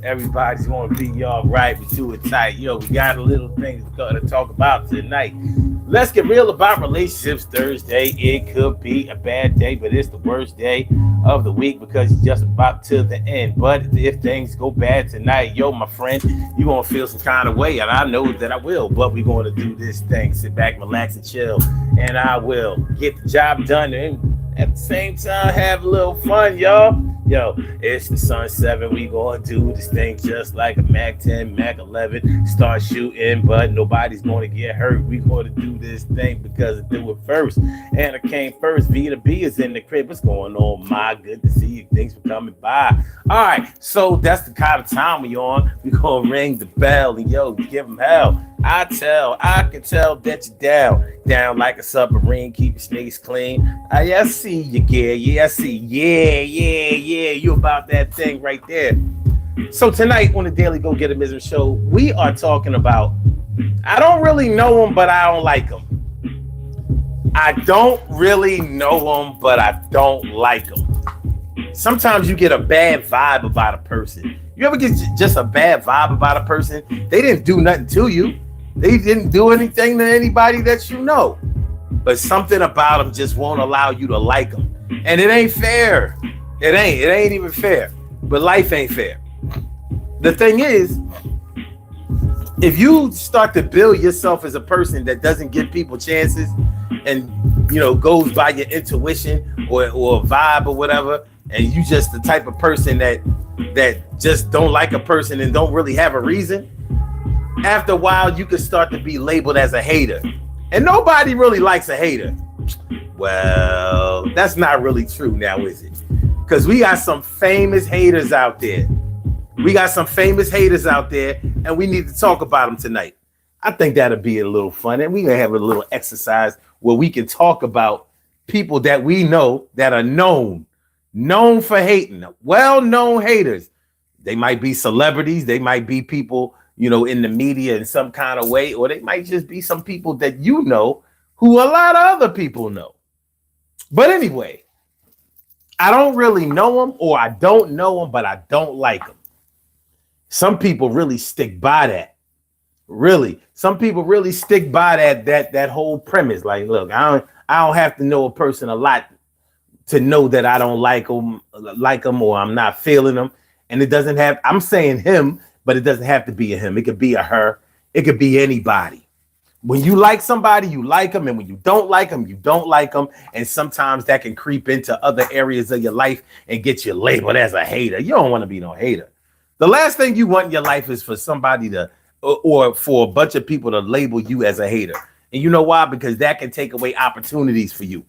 Everybody's gonna be all right. We do it tight. Yo, we got a little things we're gonna talk about tonight. Let's get real about relationships Thursday. It could be a bad day, but it's the worst day of the week because it's just about to the end. But if things go bad tonight, yo, my friend, you're gonna feel some kind of way, and I know that I will. But we're gonna do this thing. Sit back, relax, and chill, and I will get the job done and at the same time have a little fun, y'all. Yo, it's the Sun 7. We gonna do this thing just like a Mac 10, Mac 11. Start shooting, but nobody's gonna get hurt. We gonna do this thing because I do it first. And I came first. Vita B is in the crib. What's going on, my? Good to see you. Thanks for coming by. All right, so that's the kind of time we on. We gonna ring the bell and yo, give them hell. I can tell that you're down like a submarine. Keep your snakes clean. I see you, I see. Yeah. You about that thing right there. So tonight on the Daily Go Get 'Em Ism show, we are talking about. I don't really know him, but I don't like him. I don't really know him, but I don't like him. Sometimes you get a bad vibe about a person. You ever get just a bad vibe about a person? They didn't do nothing to you. They didn't do anything to anybody that you know. But something about them just won't allow you to like them. And it ain't fair. It ain't even fair. But life ain't fair. The thing is, if you start to build yourself as a person that doesn't give people chances and, goes by your intuition or vibe or whatever, and you just the type of person that just don't like a person and don't really have a reason, after a while you can start to be labeled as a hater. And nobody really likes a hater. Well, that's not really true now, is it? Because we got some famous haters out there. And we need to talk about them tonight. I think that'll be a little fun. And we're going to have a little exercise where we can talk about people that we know that are known for hating, well-known haters. They might be celebrities. They might be people, in the media in some kind of way, or they might just be some people that who a lot of other people know. But anyway, I don't really know them, or I don't know them, but I don't like them. Some people really stick by that. Really, some people really stick by that whole premise. Like, look, I don't have to know a person a lot to know that I don't like them, or I'm not feeling them. And it doesn't have. I'm saying him, but it doesn't have to be a him. It could be a her. It could be anybody. When you like somebody, you like them. And when you don't like them, you don't like them. And sometimes that can creep into other areas of your life and get you labeled as a hater. You don't want to be no hater. The last thing you want in your life is for somebody to, or for a bunch of people to label you as a hater. And you know why? Because that can take away opportunities for you.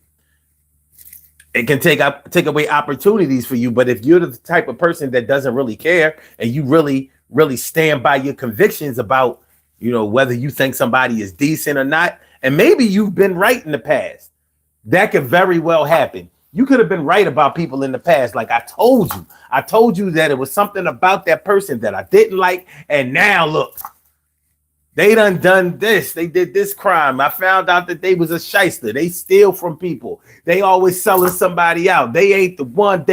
It can take away opportunities for you. But if you're the type of person that doesn't really care and you really stand by your convictions about, whether you think somebody is decent or not, and maybe you've been right in the past, that could very well happen. You could have been right about people in the past. Like I told you that it was something about that person that I didn't like. And now look, they done this. They did this crime. I found out that they was a shyster. They steal from people. They always selling somebody out. They ain't the one.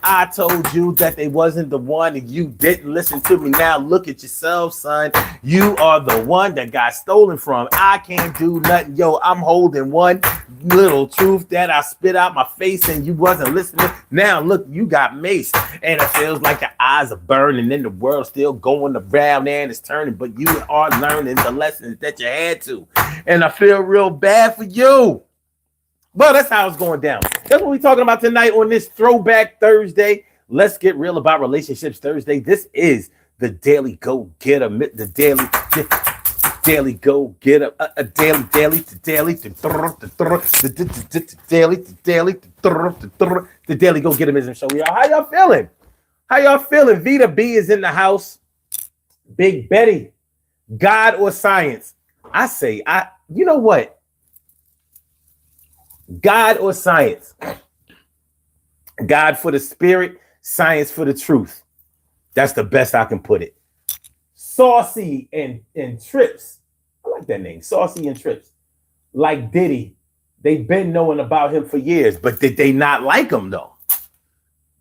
I told you that they wasn't the one and you didn't listen to me. Now look at yourself, son. You are the one that got stolen from. I can't do nothing. Yo, I'm holding one little truth that I spit out my face and you wasn't listening. Now look, you got maced and it feels like your eyes are burning and the world's still going around and it's turning, but you are learning the lessons that you had to. And I feel real bad for you. Well, that's how it's going down. That's what we're talking about tonight on this Throwback Thursday. Let's get real about relationships Thursday. This is the Daily Go Get 'Em, the Daily Go Get 'Em, the Daily Go Get 'Em Ism show. Y'all, how y'all feeling? Vita B is in the house. Big Betty, God or science? You know what? God or science? God for the spirit, science for the truth. That's the best I can put it. Saucy and Trips. I like that name, Saucy and Trips. Like Diddy, they've been knowing about him for years, but did they not like him though?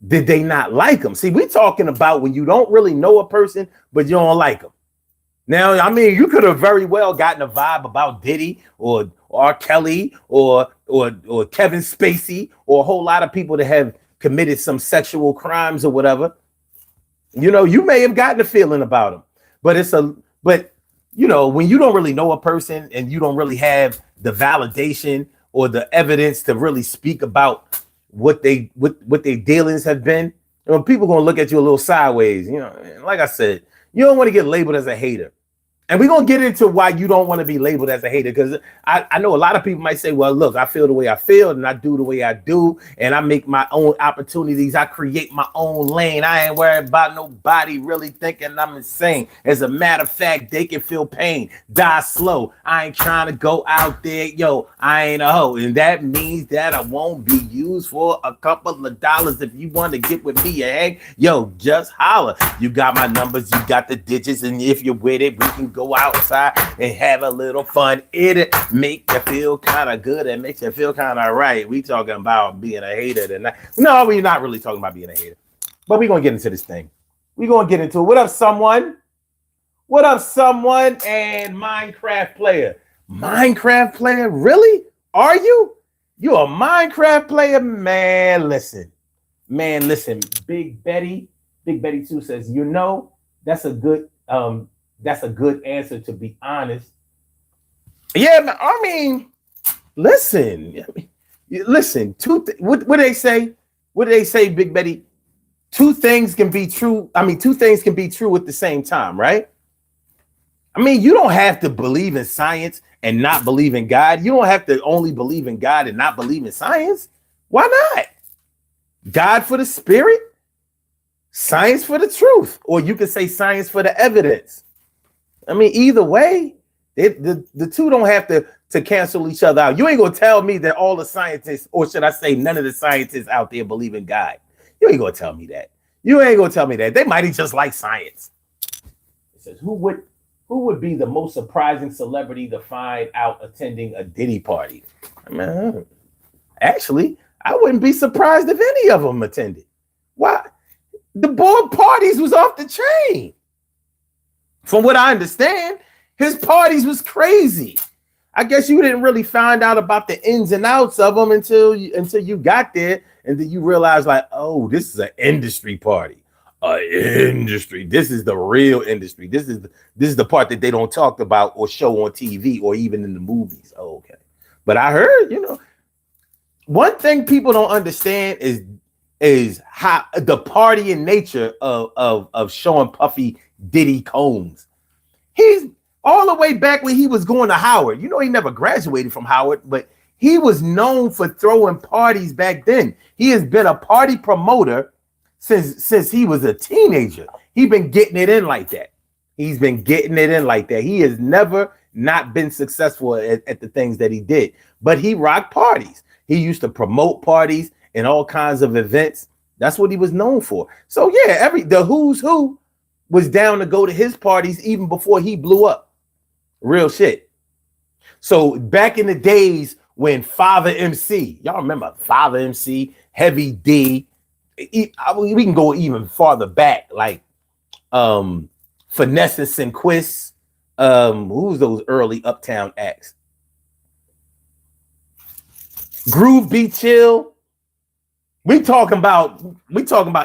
did they not like him? See, we're talking about when you don't really know a person, but you don't like them. Now, I mean, you could have very well gotten a vibe about Diddy or R. Kelly or Kevin Spacey or a whole lot of people that have committed some sexual crimes or whatever. You know, you may have gotten a feeling about them, but you know, when you don't really know a person and you don't really have the validation or the evidence to really speak about what their dealings have been, you know, people gonna look at you a little sideways. You know, like I said, you don't want to get labeled as a hater. And we're going to get into why you don't want to be labeled as a hater, because I know a lot of people might say, well, look, I feel the way I feel and I do the way I do, and I make my own opportunities. I create my own lane. I ain't worried about nobody really thinking I'm insane. As a matter of fact, they can feel pain, die slow. I ain't trying to go out there. Yo, I ain't a hoe. And that means that I won't be used for a couple of dollars. If you want to get with me, hey, yo, just holler. You got my numbers, you got the digits, and if you're with it, we can go outside and have a little fun. It make you feel kind of good. It makes you feel kind of right. We talking about being a hater tonight. No, we're not really talking about being a hater, but we're gonna get into this thing. We're gonna get into it. What up, someone? What up, someone? And Minecraft player. Minecraft player? Really? Are you? You a Minecraft player? Man, listen. Big Betty 2 says, you know, that's a good answer, to be honest. Yeah, I mean, listen. What do they say? What do they say, Big Betty? Two things can be true. I mean, two things can be true at the same time, right? I mean, you don't have to believe in science and not believe in God. You don't have to only believe in God and not believe in science. Why not? God for the spirit, science for the truth, or you could say science for the evidence. I mean, either way, the two don't have to cancel each other out. You ain't gonna tell me that all the scientists, or should I say none of the scientists out there believe in God. You ain't gonna tell me that. You ain't gonna tell me that. They might just like science. It says, who would be the most surprising celebrity to find out attending a Diddy party? I mean, actually, I wouldn't be surprised if any of them attended. Why? The board parties was off the chain. From what I understand, his parties was crazy. I guess you didn't really find out about the ins and outs of them until you got there, and then you realize, like, oh, this is an industry party. Industry. This is the real industry. This is the part that they don't talk about or show on TV or even in the movies. Oh, okay. But I heard, you know, one thing people don't understand is how the partying nature of Sean Puffy Diddy Combs. He's all the way back when he was going to Howard. You know, he never graduated from Howard, but he was known for throwing parties back then. He has been a party promoter since he was a teenager. He's been getting it in like that. He has never not been successful at the things that he did, but he rocked parties. He used to promote parties and all kinds of events. That's what he was known for. So yeah, the who's who was down to go to his parties even before he blew up. Real shit. So back in the days when Father MC, y'all remember Father MC, Heavy D, we can go even farther back, like Finesse and Sinquist. Who's those early Uptown acts? Groove Be Chill. We talking about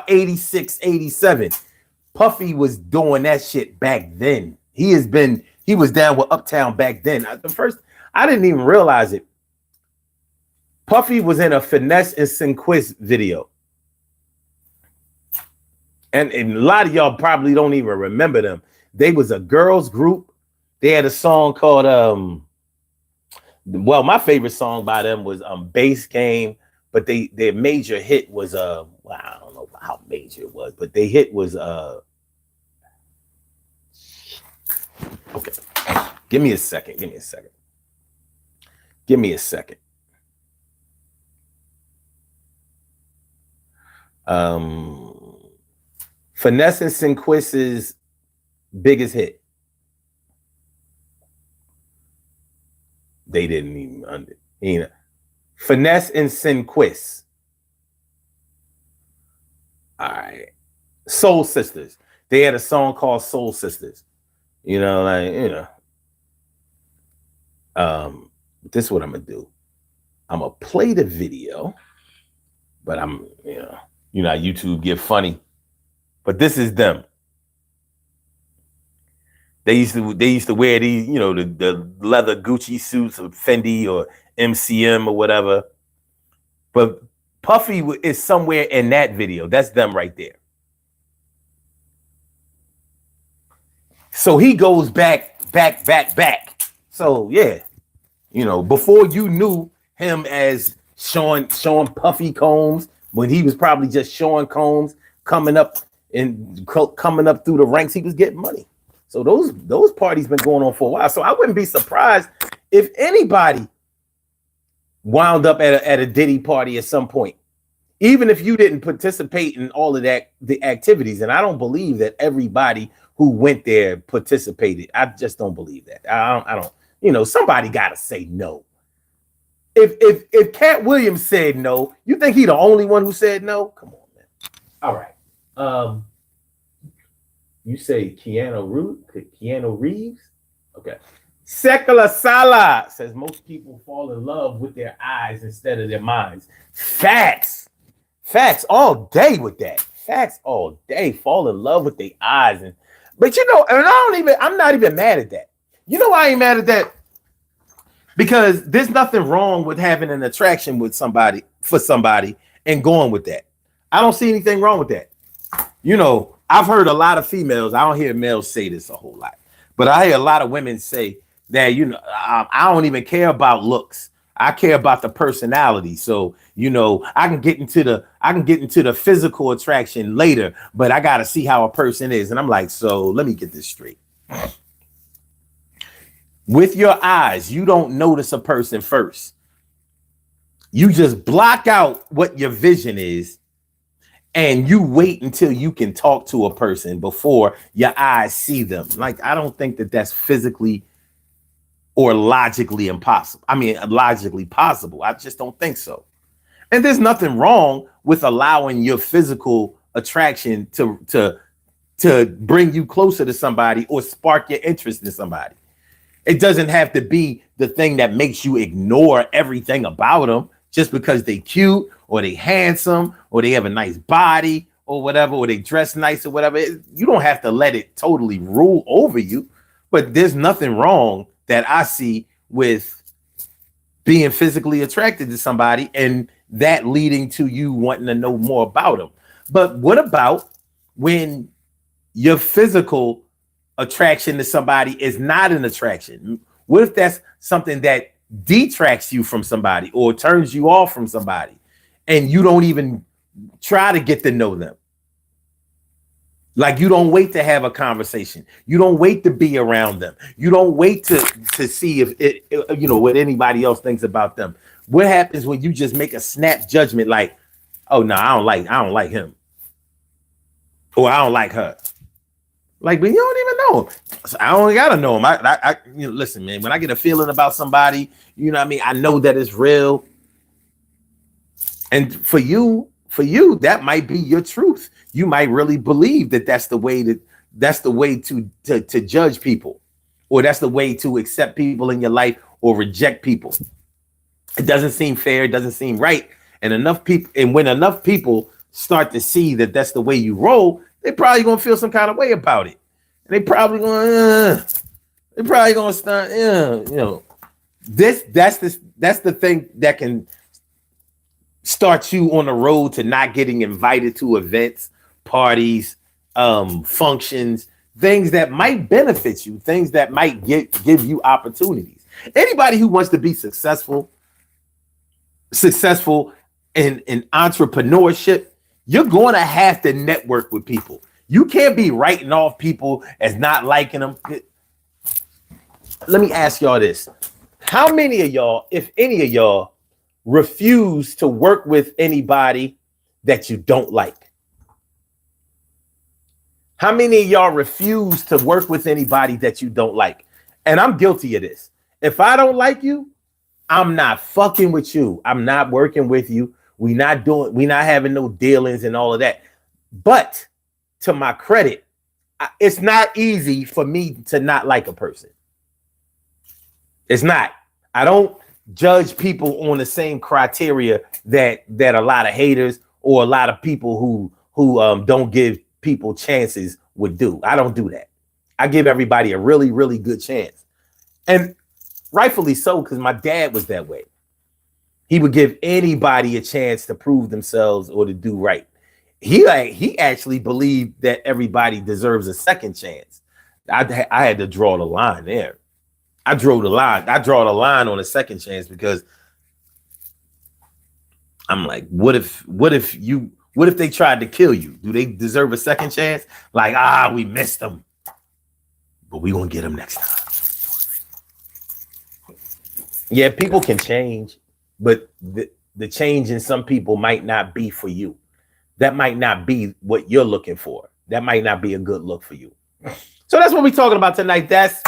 86, 87. Puffy was doing that shit back then. He was down with Uptown back then. I didn't even realize it. Puffy was in a Finesse and Sinquist video. And a lot of y'all probably don't even remember them. They was a girls group. They had a song called well, my favorite song by them was Bass Game, but their major hit was well, I don't know how major it was, but their hit was okay. Give me a second. Finesse and Sinquist's biggest hit. They didn't even Finesse and Sinquist. All right. Soul Sisters. They had a song called Soul Sisters. You know, like, this is what I'm gonna do. I'm gonna play the video, but I'm, how YouTube get funny. But this is them. They used to wear these, the leather Gucci suits of Fendi or MCM or whatever. But Puffy is somewhere in that video. That's them right there. So he goes back. So yeah, before you knew him as Sean Puffy Combs, when he was probably just Sean Combs coming up through the ranks, he was getting money. So those parties been going on for a while. So I wouldn't be surprised if anybody wound up at a Diddy party at some point, even if you didn't participate in all of that, the activities. And I don't believe that everybody who went there participated. I just don't believe that. I don't. Somebody got to say no. If Cat Williams said no, you think he the only one who said no? Come on, man. All right. You say Keanu Reeves? Okay. Sekula Sala says most people fall in love with their eyes instead of their minds. Facts all day with that. Facts all day. Fall in love with their eyes. But I'm not even mad at that. You know why I ain't mad at that? Because there's nothing wrong with having an attraction with somebody and going with that. I don't see anything wrong with that. I've heard a lot of females, I don't hear males say this a whole lot, but I hear a lot of women say that, I don't even care about looks. I care about the personality. So, I can get into the physical attraction later, but I got to see how a person is. And I'm like, so let me get this straight. With your eyes, you don't notice a person first. You just block out what your vision is. And you wait until you can talk to a person before your eyes see them. Like, I don't think that that's physically or logically impossible. I mean, logically possible. I just don't think so. And there's nothing wrong with allowing your physical attraction to bring you closer to somebody or spark your interest in somebody. It doesn't have to be the thing that makes you ignore everything about them just because they cute or they handsome or they have a nice body or whatever, or they dress nice or whatever. You don't have to let it totally rule over you. But there's nothing wrong that I see with being physically attracted to somebody and that leading to you wanting to know more about them. But what about when your physical attraction to somebody is not an attraction? What if that's something that detracts you from somebody or turns you off from somebody and you don't even try to get to know them? Like, you don't wait to have a conversation. You don't wait to be around them. You don't wait to see if it, what anybody else thinks about them. What happens when you just make a snap judgment like, oh no, I don't like him, or I don't like her? Like, but you don't even know him. So I only gotta know him. I listen, man. When I get a feeling about somebody, I know that it's real. And for you, that might be your truth. You might really believe that that's the way to judge people, or that's the way to accept people in your life or reject people. It doesn't seem fair. It doesn't seem right. And when enough people start to see that that's the way you roll, they're probably gonna feel some kind of way about it. And they're probably gonna start, that's the thing that can start you on the road to not getting invited to events, parties, functions, things that might benefit you, things that might give you opportunities. Anybody who wants to be successful in entrepreneurship, you're going to have to network with people. You can't be writing off people as not liking them. Let me ask y'all this. How many of y'all, if any of y'all, refuse to work with anybody that you don't like? How many of y'all refuse to work with anybody that you don't like? And I'm guilty of this. If I don't like you, I'm not fucking with you. I'm not working with you. We not having no dealings and all of that. But to my credit, it's not easy for me to not like a person. It's not. I don't judge people on the same criteria that a lot of haters or a lot of people who don't give people chances would do. I don't do that. I give everybody a really, really good chance. And rightfully so, because my dad was that way. He would give anybody a chance to prove themselves or to do right. He actually believed that everybody deserves a second chance. I had to draw the line there. I draw the line on a second chance because I'm like, what if they tried to kill you? Do they deserve a second chance? Like, we missed them, but we gonna get them next time. Yeah, people can change, but the change in some people might not be for you. That might not be what you're looking for. That might not be a good look for you. So that's what we're talking about tonight. That's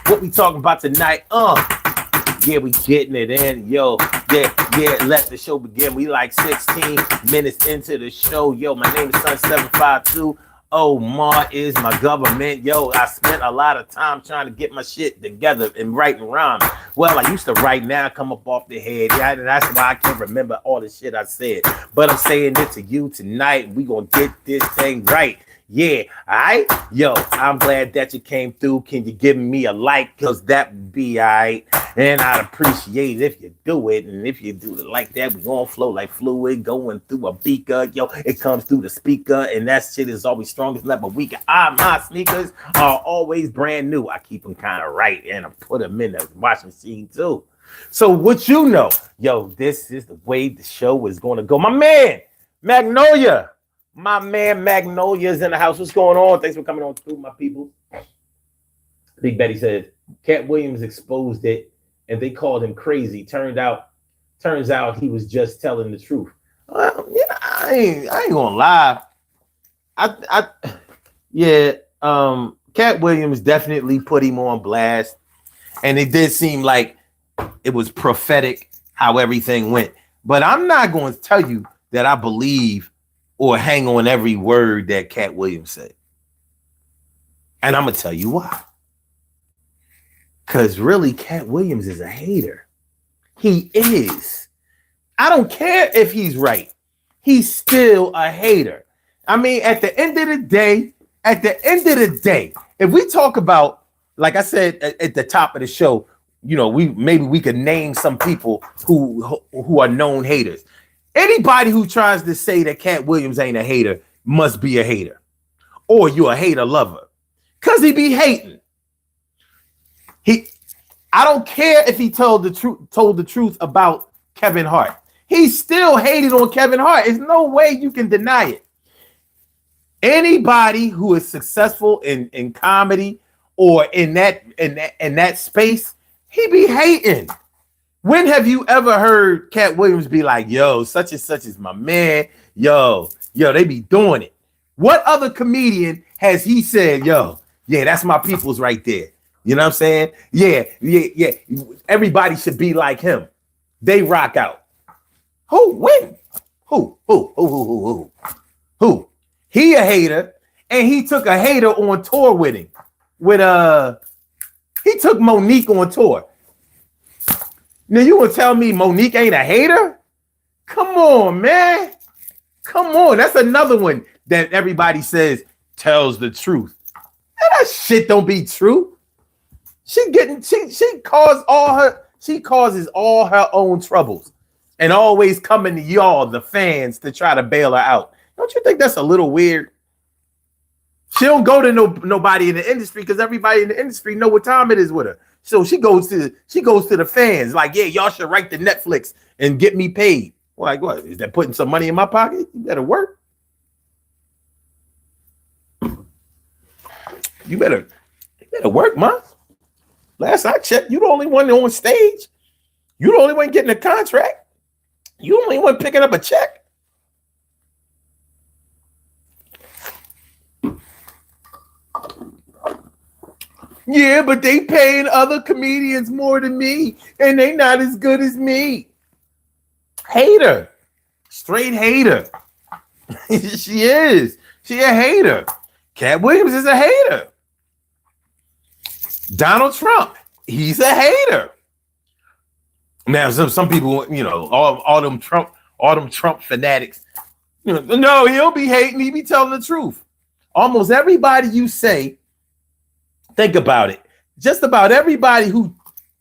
what we talking about tonight. Yeah, we getting it in. Yo, yeah, let the show begin. We like 16 minutes into the show. Yo, my name is Sun752. Omar is my government. Yo, I spent a lot of time trying to get my shit together and writing rhymes. Well, I used to write, now come up off the head. Yeah, that's why I can't remember all the shit I said. But I'm saying it to you tonight. We gonna get this thing right. Yeah, all right. Yo, I'm glad that you came through. Can you give me a like? Because that would be all right. And I'd appreciate it if you do it. And if you do it like that, we're going to flow like fluid going through a beaker. Yo, it comes through the speaker. And that shit is always strong. It's never weak. My sneakers are always brand new. I keep them kind of right. And I put them in the washing machine too. So what you know? Yo, this is the way the show is going to go. My man, Magnolia. My man Magnolia is in the house. What's going on? Thanks for coming on through, my people. Big Betty says Cat Williams exposed it, and they called him crazy. Turns out he was just telling the truth. Well, yeah, I ain't gonna lie. Cat Williams definitely put him on blast, and it did seem like it was prophetic how everything went. But I'm not going to tell you that I believe or hang on every word that Cat Williams said. And I'm going to tell you why. Because really, Cat Williams is a hater. He is. I don't care if he's right. He's still a hater. I mean, at the end of the day, if we talk about, like I said at the top of the show, you know, we could name some people who are known haters. Anybody who tries to say that Cat Williams ain't a hater must be a hater, or you're a hater lover, cause he be hating. I don't care if he told the truth about Kevin Hart. He still hated on Kevin Hart. There's no way you can deny it. Anybody who is successful in comedy or in that space, he be hating. When have you ever heard Cat Williams be like, yo, such and such is my man. Yo, they be doing it. What other comedian has he said, yo, yeah, that's my people's right there? You know what I'm saying? Yeah. Everybody should be like him. They rock out. Who? When? Who? He a hater, and he took a hater on tour with him. He took Monique on tour. Now you gonna tell me Monique ain't a hater? Come on, man. Come on. That's another one that everybody says tells the truth. And that shit don't be true. She causes all her own troubles and always coming to y'all, the fans, to try to bail her out. Don't you think that's a little weird? She don't go to nobody in the industry because everybody in the industry know what time it is with her. So she goes to the fans like, yeah, y'all should write to Netflix and get me paid. Well, like, what? Is that putting some money in my pocket? You better work. You better work, man. Last I checked, you the only one on stage. You the only one getting a contract. You the only one picking up a check. Yeah, but they paying other comedians more than me, and they not as good as me. Hater. Straight hater. She is. She a hater. Cat Williams is a hater. Donald Trump, he's a hater. Now, some people, all them Trump fanatics, no, he'll be hating. He be telling the truth. Almost everybody you say, think about it. Just about everybody who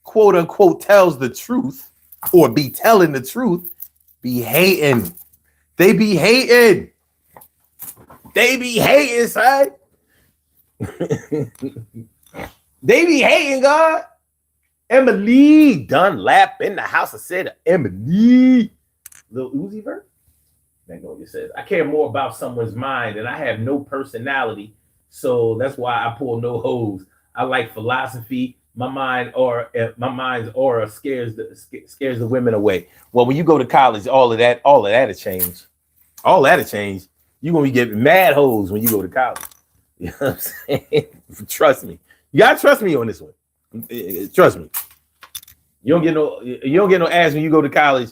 quote unquote tells the truth or be telling the truth be hating. They be hating. They be hating, son. They be hating, God. Emily Dunlap in the house. I said Emily. Lil Uzi Vert. Magnolia says, I care more about someone's mind and I have no personality. So that's why I pull no hose. I like philosophy. My mind's aura scares the women away. Well, when you go to college, all of that'll change. All that'll change. You're gonna be getting mad hoes when you go to college. You know what I'm saying? Trust me. You gotta trust me on this one. Trust me. You don't get no ass when you go to college.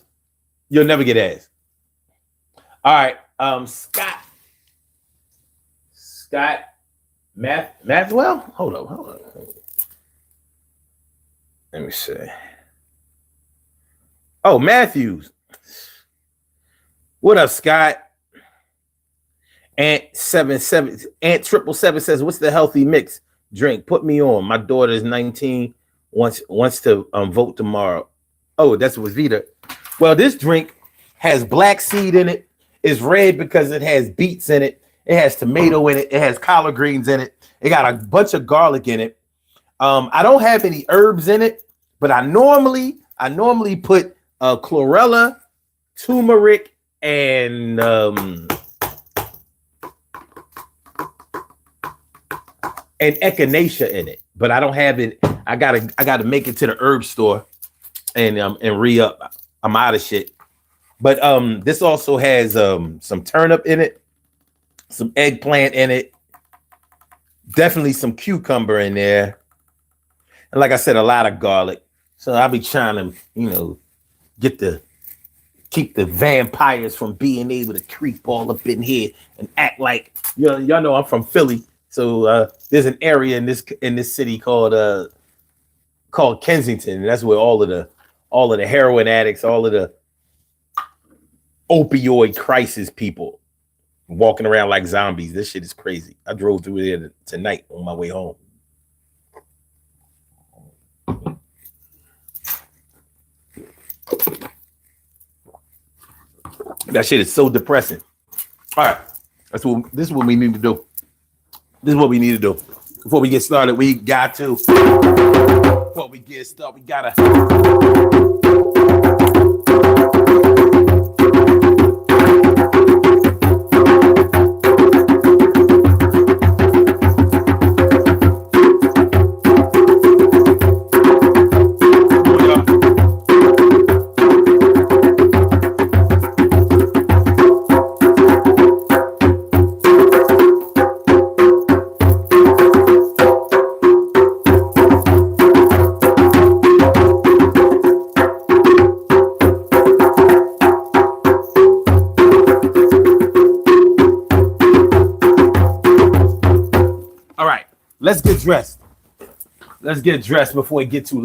You'll never get ass. All right. Scott Mathwell? Hold on. Let me see. Oh, Matthews. What up, Scott? Ant 777 says, what's the healthy mix drink? Put me on. My daughter is 19, wants to vote tomorrow. Oh, that's with Vita. Well, this drink has black seed in it. It's red because it has beets in it. It has tomato in it. It has collard greens in it. It got a bunch of garlic in it. I don't have any herbs in it, but I normally put chlorella, turmeric, and echinacea in it. But I don't have it. I gotta make it to the herb store and re-up. I'm out of shit. But this also has some turnip in it, some eggplant in it, definitely some cucumber in there, and like I said, a lot of garlic. So I'll be trying to, keep the vampires from being able to creep all up in here and act like y'all know I'm from Philly. So there's an area in this city called Kensington, and that's where all of the heroin addicts, all of the opioid crisis people walking around like zombies. This shit is crazy. I drove through there tonight on my way home. That shit is so depressing. All right, this is what we need to do. This is what we need to do. Before we get started, we gotta let's get dressed. Let's get dressed before it gets too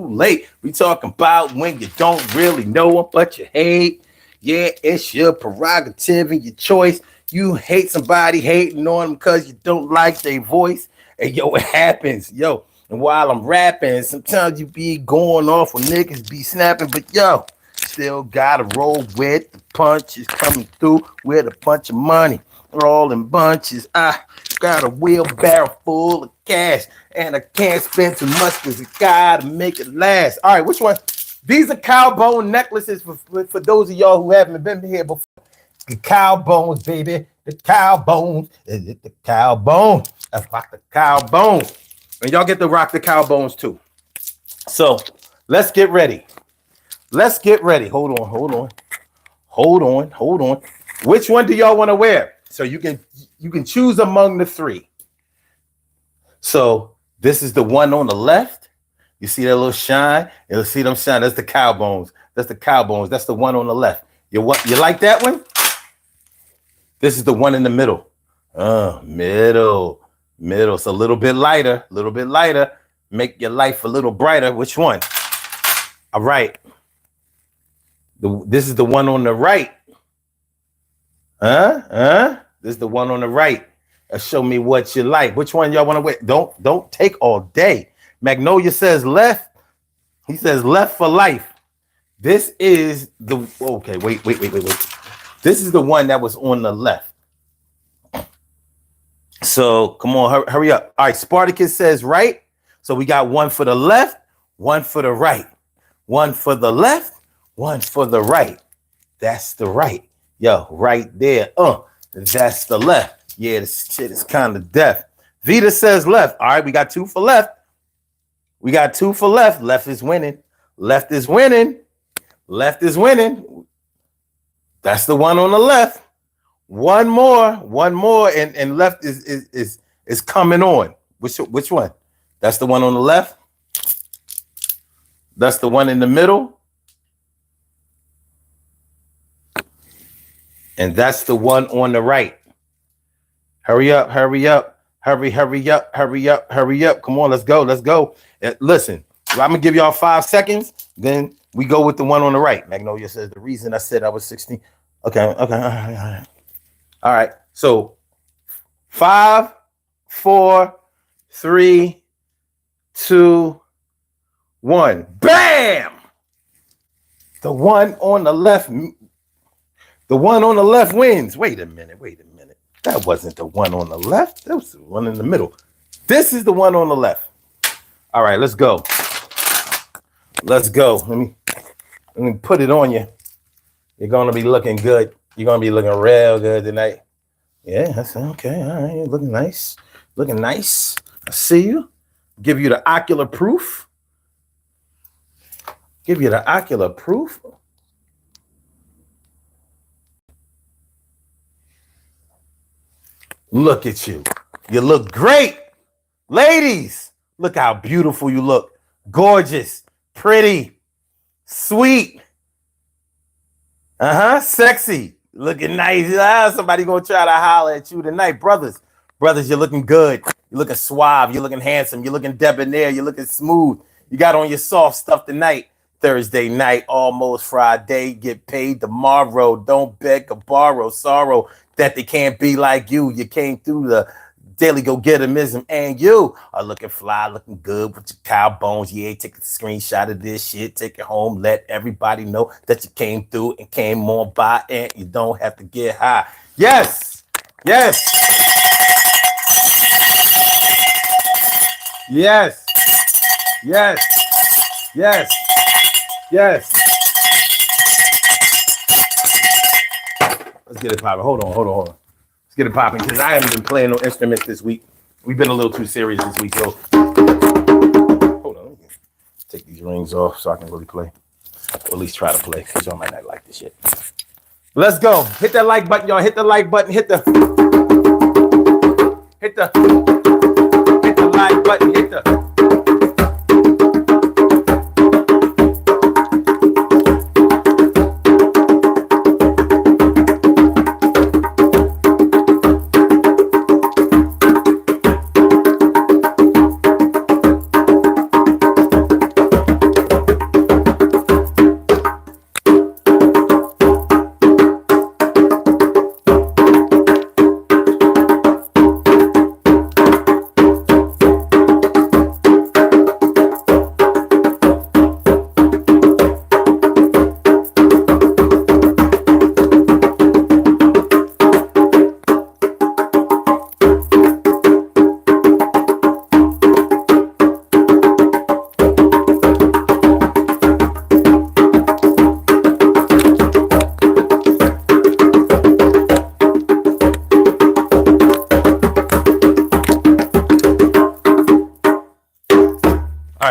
late. We talking about when you don't really know them, but you hate. Yeah, it's your prerogative and your choice. You hate somebody hating on them because you don't like their voice. And yo, it happens. Yo, and while I'm rapping, sometimes you be going off when niggas be snapping, but yo, still gotta roll with the punches coming through with a bunch of money. All in bunches. I got a wheelbarrow full of cash and I can't spend too much because I gotta make it last. All right, which one? These are cow bone necklaces for those of y'all who haven't been here before. The cow bones, baby. The cow bones. Is it the cow bone? That's rock the cow bones. And y'all get to rock the cow bones too. So let's get ready. Hold on. Which one do y'all want to wear? So you can choose among the three. So this is the one on the left. You see that little shine? You'll see them shine. That's the cow bones. That's the one on the left. You like that one? This is the one in the middle. Middle. It's a little bit lighter. Make your life a little brighter. Which one? All right. This is the one on the right. This is the one on the right. Show me what you like. Which one y'all want to wear? Don't take all day. Magnolia says left. He says left for life. This is the okay. Wait. This is the one that was on the left. So come on, hurry up. All right, Spartacus says right. So we got one for the left, one for the right, one for the left, one for the right. That's the right. Yo, right there. That's the left. Yeah, this shit is kind of deaf. Vita says left. All right, we got two for left. Left is winning. Left is winning. That's the one on the left. One more, and left is coming on. Which one? That's the one on the left. That's the one in the middle. And that's the one on the right. Hurry up. Hurry up. Come on, let's go. Listen, I'm gonna give y'all 5 seconds. Then we go with the one on the right. Magnolia says the reason I said I was 16. Okay. All right. So 5, 4, 3, 2, 1. Bam! The one on the left. The one on the left wins. Wait a minute. That wasn't the one on the left. That was the one in the middle. This is the one on the left. All right, let's go. Let me put it on you. You're gonna be looking good. You're gonna be looking real good tonight. Yeah, that's okay. All right, you're looking nice. I see you. Give you the ocular proof. Look at you. You look great. Ladies, look how beautiful you look. Gorgeous, pretty, sweet. Sexy. Looking nice. Somebody gonna try to holler at you tonight. Brothers, you're looking good. You're looking suave. You're looking handsome. You're looking debonair. You're looking smooth. You got on your soft stuff tonight. Thursday night, almost Friday. Get paid tomorrow. Don't beg or borrow. Sorrow that they can't be like you. You came through the daily go-getterism, and you are looking fly, looking good with your cow bones. Yeah, take a screenshot of this shit. Take it home. Let everybody know that you came through and came on by, and you don't have to get high. Yes. Let's get it popping. Hold on. Let's get it popping because I haven't been playing no instruments this week. We've been a little too serious this week, so hold on. Let me take these rings off so I can really play, or at least try to play, because y'all might not like this shit. Let's go. Hit that like button, y'all. Hit the like button. Hit the like button. Hit the.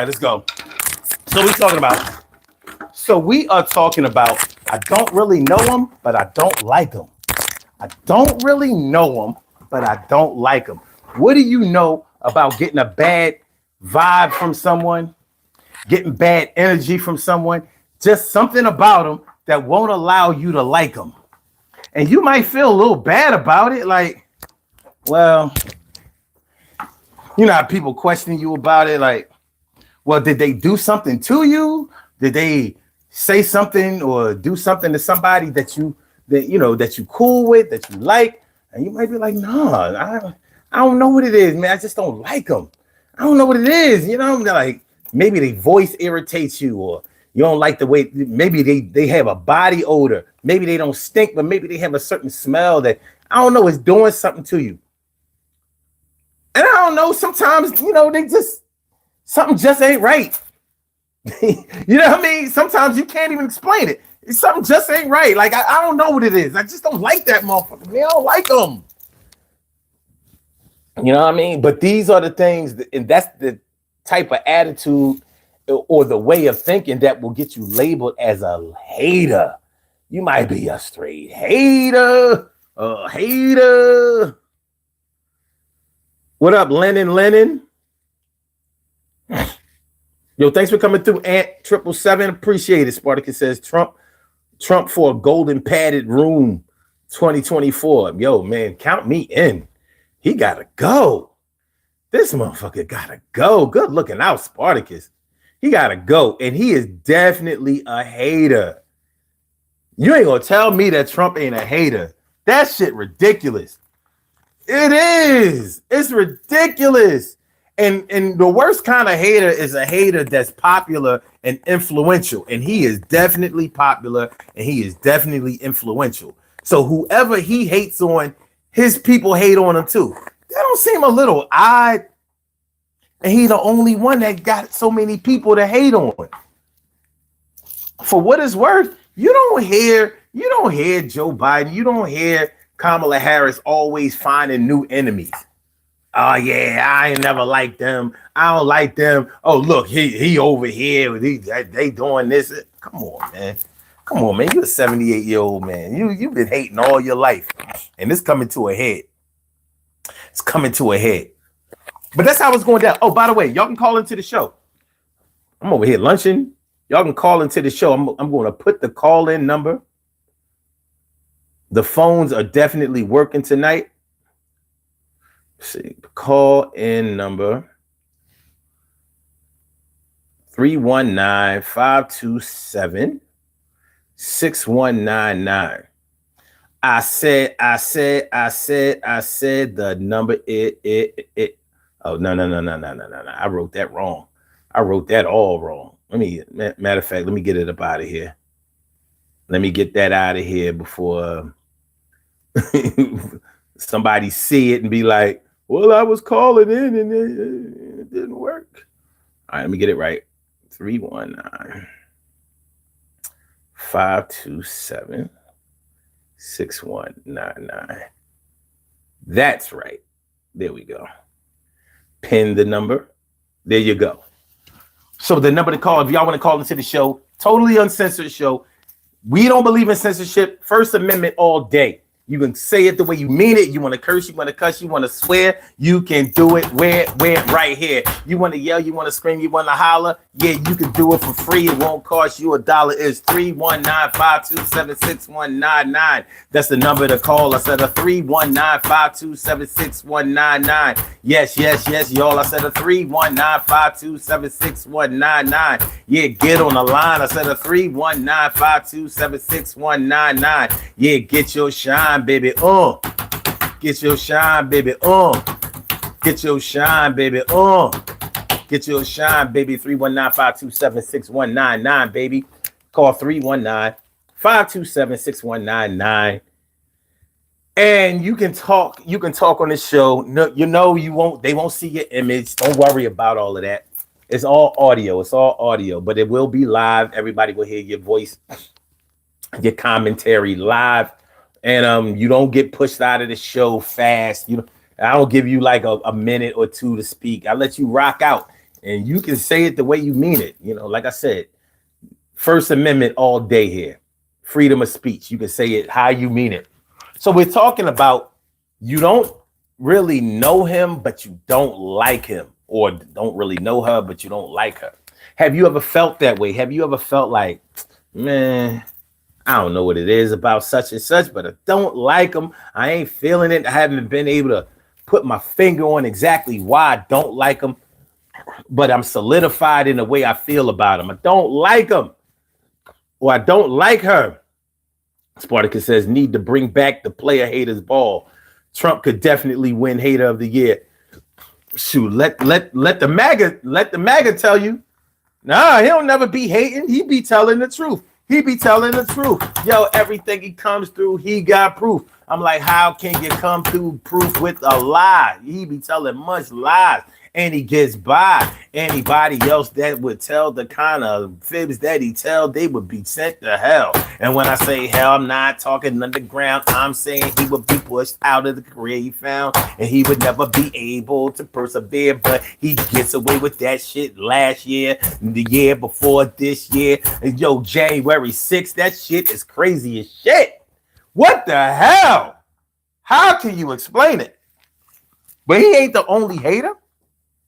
Let's go. So we are talking about, I don't really know him, but I don't like him. What do you know about getting a bad vibe from someone, getting bad energy from someone, just something about them that won't allow you to like them. And you might feel a little bad about it. Like, well, you know how people question you about it. Like, well, did they do something to you? Did they say something or do something to somebody that you cool with, that you like? And you might be like, no, I don't know what it is, man. I just don't like them. I don't know what it is. You know, like maybe their voice irritates you, or you don't like the way, maybe they have a body odor. Maybe they don't stink, but maybe they have a certain smell that, I don't know, is doing something to you. And I don't know, sometimes, something just ain't right. You know what I mean? Sometimes you can't even explain it. Something just ain't right. Like, I don't know what it is. I just don't like that motherfucker. Man, I don't like them. You know what I mean? But these are the things, and that's the type of attitude or the way of thinking that will get you labeled as a hater. You might be a straight hater. A hater. What up, Lennon? Yo, thanks for coming through, Ant777. Appreciate it. Spartacus says Trump for a golden padded room 2024. Yo, man, count me in. He gotta go. This motherfucker gotta go. Good looking out, Spartacus. He gotta go. And he is definitely a hater. You ain't gonna tell me that Trump ain't a hater. That shit ridiculous. It is. It's ridiculous. And the worst kind of hater is a hater that's popular and influential. And he is definitely popular and he is definitely influential. So whoever he hates on, his people hate on him too. That don't seem a little odd. And he's the only one that got so many people to hate on. For what it's worth, you don't hear Joe Biden, you don't hear Kamala Harris always finding new enemies. Oh yeah, I ain't never liked them. I don't like them. Oh look, he over here. They doing this. Come on, man. You're a 78-year-old man. You've been hating all your life, and it's coming to a head. It's coming to a head. But that's how it's going down. Oh, by the way, y'all can call into the show. I'm over here lunching. Y'all can call into the show. I'm going to put the call-in number. The phones are definitely working tonight. See, call in number 319-527-6199. I said the number it. Oh, no. I wrote that wrong. I wrote that all wrong. Matter of fact, let me get it up out of here. Let me get that out of here before somebody see it and be like, well, I was calling in and it didn't work. All right, let me get it right. 319-527-6199. That's right. There we go. Pin the number. There you go. So the number to call, if y'all want to call into the show, totally uncensored show. We don't believe in censorship. First Amendment all day. You can say it the way you mean it. You want to curse, you want to cuss, you want to swear, you can do it. Wear it right here. You want to yell, you want to scream, you want to holler. Yeah, you can do it for free. It won't cost you $1. It's 319-527-6199. That's the number to call. I said a 319-527-6199. Yes, y'all. I said a 319-527-6199. Yeah, get on the line. I said a 319-527-6199. Yeah, get your shine, baby. Get your shine, baby. Get your shine, baby. Get your shine, baby. 319-527-6199, baby. Call 319-527-6199. And you can talk on this show. No, you won't, they won't see your image. Don't worry about all of that. It's all audio, but it will be live. Everybody will hear your voice, your commentary live. And you don't get pushed out of the show fast. I don't give you like a minute or two to speak. I let you rock out and you can say it the way you mean it. Like I said, First Amendment all day here. Freedom of speech. You can say it how you mean it. So we're talking about you don't really know him, but you don't like him, or don't really know her, but you don't like her. Have you ever felt that way? Have you ever felt like, man, I don't know what it is about such and such, but I don't like them. I ain't feeling it. I haven't been able to put my finger on exactly why I don't like them, but I'm solidified in the way I feel about them. I don't like them, or I don't like her. Spartacus says, need to bring back the player haters ball. Trump could definitely win hater of the year. Shoot, let the MAGA tell you. Nah, he'll never be hating. He be telling the truth. He be telling the truth. Yo, everything he comes through, he got proof. I'm like, how can you come through proof with a lie? He be telling much lies, and he gets by. Anybody else that would tell the kind of fibs that he tell, they would be sent to hell. And when I say hell, I'm not talking underground. I'm saying he would be pushed out of the career he found, and he would never be able to persevere. But he gets away with that shit last year, the year before this year. And yo, January 6th, that shit is crazy as shit. What the hell? How can you explain it? But he ain't the only hater.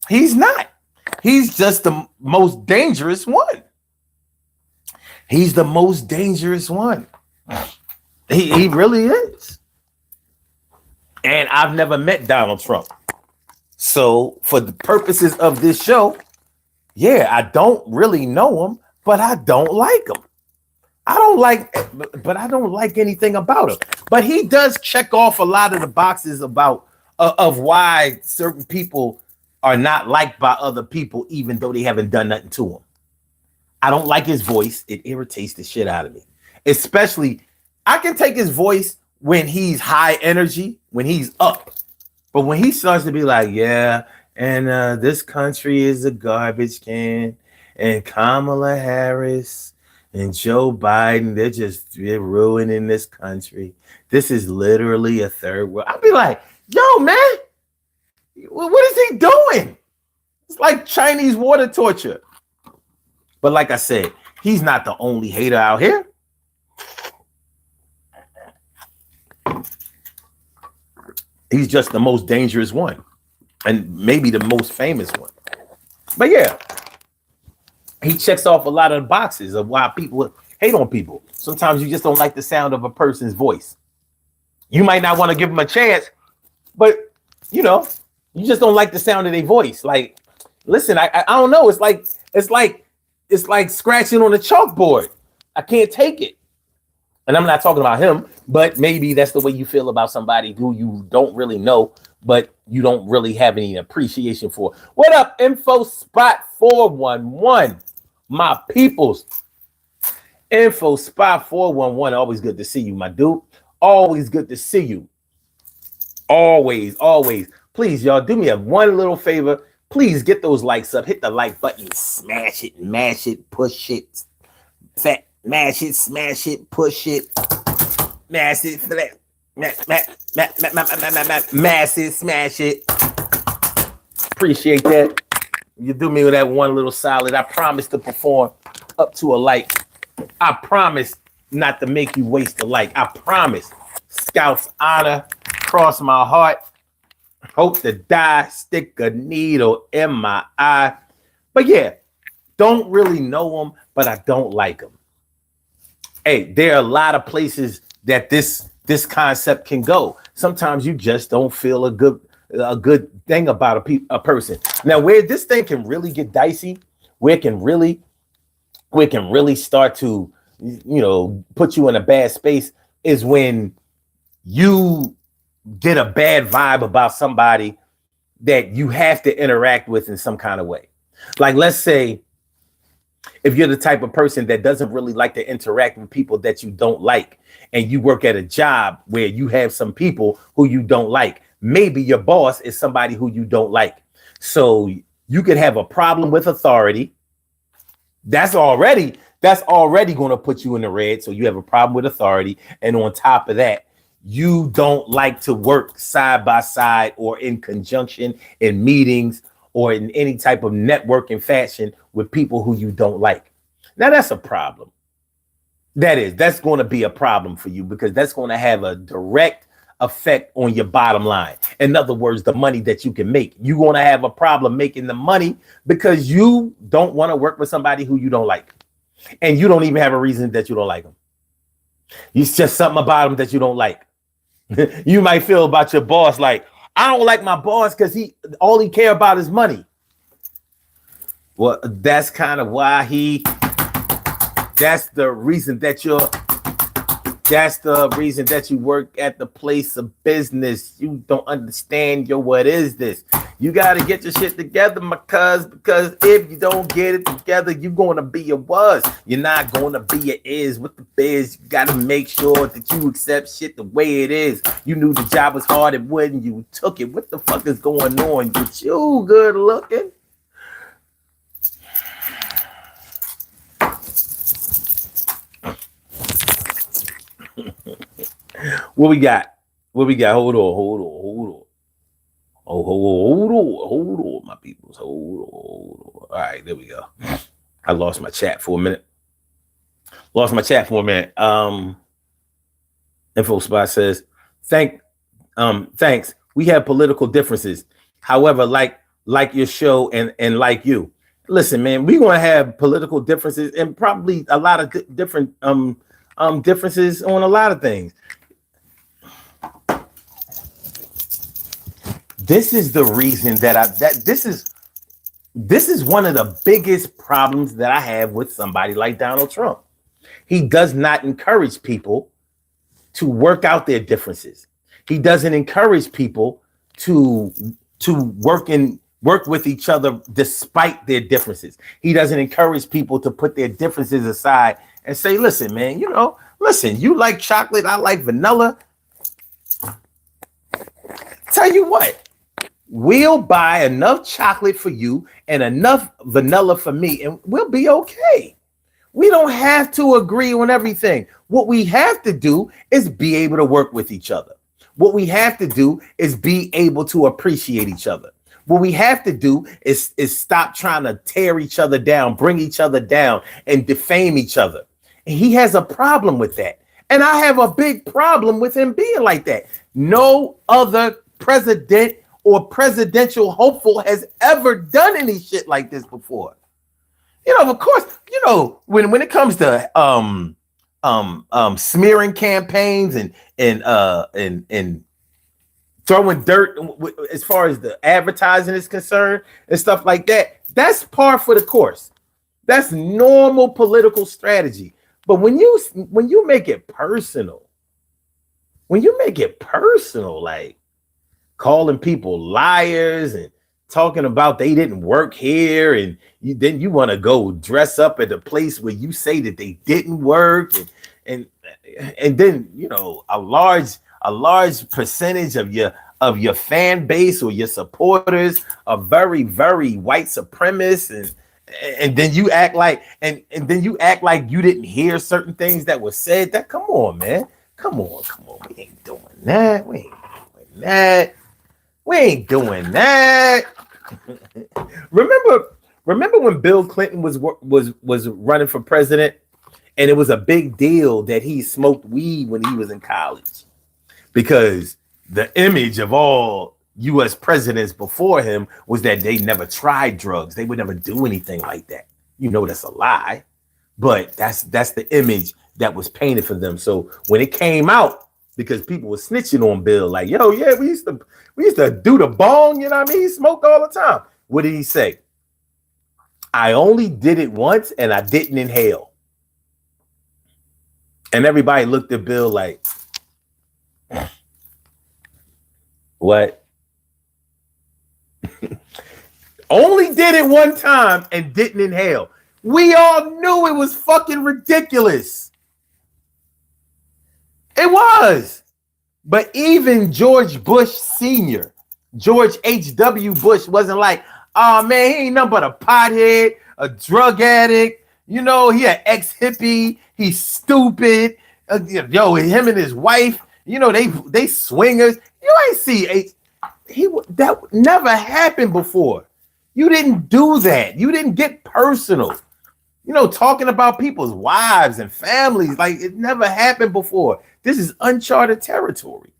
He's not. He's just the most dangerous one. He's the most dangerous one. He really is. And I've never met Donald Trump. So for the purposes of this show, yeah, I don't really know him, but I don't like him. I don't like anything about him. But he does check off a lot of the boxes about of why certain people are not liked by other people, even though they haven't done nothing to him. I don't like his voice. It irritates the shit out of me. Especially, I can take his voice when he's high energy, when he's up. But when he starts to be like, yeah, and this country is a garbage can, and Kamala Harris and Joe Biden, they're ruining this country. This is literally a third world. I'll be like, yo, man, what is he doing? It's like Chinese water torture. But like I said, he's not the only hater out here. He's just the most dangerous one, and maybe the most famous one. But yeah, he checks off a lot of the boxes of why people hate on people. Sometimes you just don't like the sound of a person's voice. You might not want to give them a chance, but you just don't like the sound of their voice. Like, listen, I don't know. It's like scratching on a chalkboard. I can't take it. And I'm not talking about him, but maybe that's the way you feel about somebody who you don't really know, but you don't really have any appreciation for. What up, Info Spot 411? My peoples. Info Spot 411. Always good to see you, my dude. Always good to see you. Always, always. Please, y'all, do me a one little favor. Please get those likes up. Hit the like button. Smash it, mash it, push it. Mash it, smash it, push it. Mash it, mash it, smash it. Appreciate that. You do me with that one little solid. I promise to perform up to a like. I promise not to make you waste a like. I promise. Scout's honor, cross my heart. Hope to die, stick a needle in my eye. But yeah, don't really know him, but I don't like him. Hey, there are a lot of places that this concept can go. Sometimes you just don't feel a good thing about a person. Now, where this thing can really get dicey, where it can really start to, put you in a bad space is when you get a bad vibe about somebody that you have to interact with in some kind of way. Like, let's say if you're the type of person that doesn't really like to interact with people that you don't like, and you work at a job where you have some people who you don't like, maybe your boss is somebody who you don't like. So you could have a problem with authority. That's already going to put you in the red. So you have a problem with authority. And on top of that, you don't like to work side by side or in conjunction in meetings or in any type of networking fashion with people who you don't like. Now that's a problem. That's going to be a problem for you, because that's going to have a direct effect on your bottom line. In other words, the money that you can make. You're going to have a problem making the money because you don't want to work with somebody who you don't like. And you don't even have a reason that you don't like them. It's just something about him that you don't like. You might feel about your boss like, I don't like my boss because all he care about is money. Well, that's kind of why that's the reason that you work at the place of business. You don't understand, what is this? You got to get your shit together, my cuz, because if you don't get it together, you're going to be a was. You're not going to be a is with the biz. You got to make sure that you accept shit the way it is. You knew the job was hard and wouldn't you took it. What the fuck is going on with you, good looking? What we got? Hold on. Hold on, my peoples. Hold on. All right, there we go. I lost my chat for a minute. Info Spot says, thanks. We have political differences. However, like your show and like you. Listen, man, we're gonna have political differences and probably a lot of different differences on a lot of things. This is the reason this is one of the biggest problems that I have with somebody like Donald Trump. He does not encourage people to work out their differences. He doesn't encourage people to work with each other despite their differences. He doesn't encourage people to put their differences aside and say, listen, man, you like chocolate, I like vanilla. Tell you what, we'll buy enough chocolate for you and enough vanilla for me, and we'll be okay. We don't have to agree on everything. What we have to do is be able to work with each other. What we have to do is be able to appreciate each other. What we have to do is stop trying to tear each other down, bring each other down, and defame each other. And he has a problem with that. And I have a big problem with him being like that. No other president or presidential hopeful has ever done any shit like this before. Of course, when it comes to smearing campaigns and throwing dirt as far as the advertising is concerned and stuff like that, that's par for the course. That's normal political strategy. But when you make it personal, like calling people liars and talking about they didn't work here, and then you want to go dress up at a place where you say that they didn't work, and then a large percentage of your fan base or your supporters are very, very white supremacists, and then you act like you didn't hear certain things that were said. That come on, man. Come on. We ain't doing that. Remember when Bill Clinton was running for president, and it was a big deal that he smoked weed when he was in college, because the image of all U.S. presidents before him was that they never tried drugs. They would never do anything like that. That's a lie, but that's the image that was painted for them. So when it came out, because people were snitching on Bill, like, yo, yeah, we used to do the bong, he smoked all the time. What did he say? I only did it once and I didn't inhale. And everybody looked at Bill like, what? Only did it one time and didn't inhale. We all knew it was fucking ridiculous. It was. But even George Bush Sr., George H.W. Bush wasn't like, oh man, he ain't nothing but a pothead, a drug addict. He an ex-hippie. He's stupid. Him and his wife, they swingers. You ain't see that never happened before. You didn't do that. You didn't get personal. Talking about people's wives and families, like it never happened before. This is uncharted territory.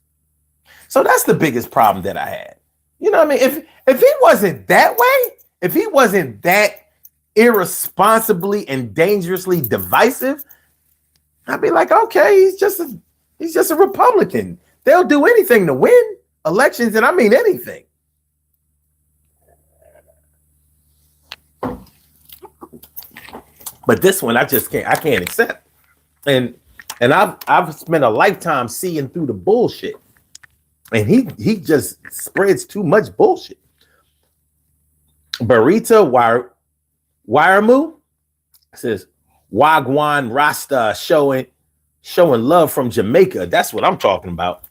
So that's the biggest problem that I had. If he wasn't that way, if he wasn't that irresponsibly and dangerously divisive, I'd be like, okay, he's just a Republican. They'll do anything to win elections, and I mean anything. But this one, I can't accept. And I've spent a lifetime seeing through the bullshit. And he just spreads too much bullshit. Barita Wiramu says Wagwan Rasta showing love from Jamaica. That's what I'm talking about.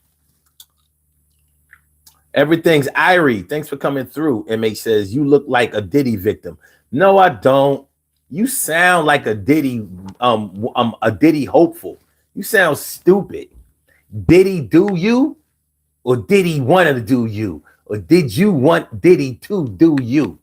Everything's Irie. Thanks for coming through. MH says you look like a Diddy victim. No, I don't. You sound like a Diddy hopeful. You sound stupid. Did he do you? Or did he want to do you? Or did you want Diddy to do you?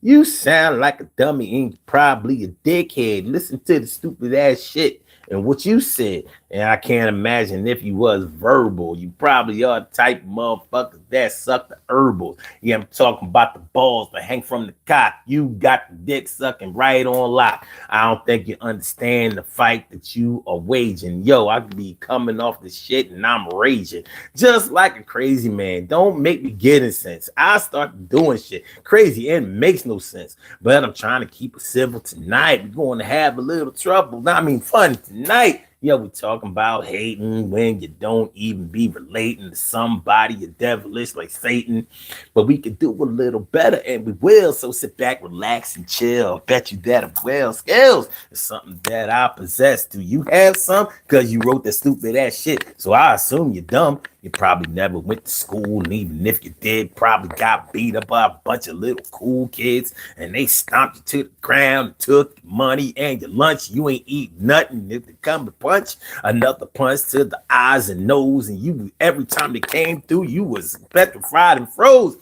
You sound like a dummy and probably a dickhead. Listen to the stupid ass shit and what you said. And I can't imagine if you was verbal. You probably are the type of motherfuckers that suck the herbals. Yeah, I'm talking about the balls that hang from the cock. You got the dick sucking right on lock. I don't think you understand the fight that you are waging. Yo, I could be coming off the shit and I'm raging. Just like a crazy man. Don't make me get in sense. I start doing shit crazy and it makes no sense. But I'm trying to keep it civil tonight. We're going to have a little trouble. I mean, fun tonight. Yo, we're talking about hating when you don't even be relating to somebody. You're devilish like Satan. But we could do a little better, and we will. So sit back, relax, and chill. I bet you that well skills is something that I possess. Do you have some? Because you wrote that stupid ass shit. So I assume you're dumb. You probably never went to school, and even if you did, probably got beat up by a bunch of little cool kids, and they stomped you to the ground, took your money and your lunch. You ain't eat nothing. If they come to punch, another punch to the eyes and nose, and you every time they came through, you was petrified and froze.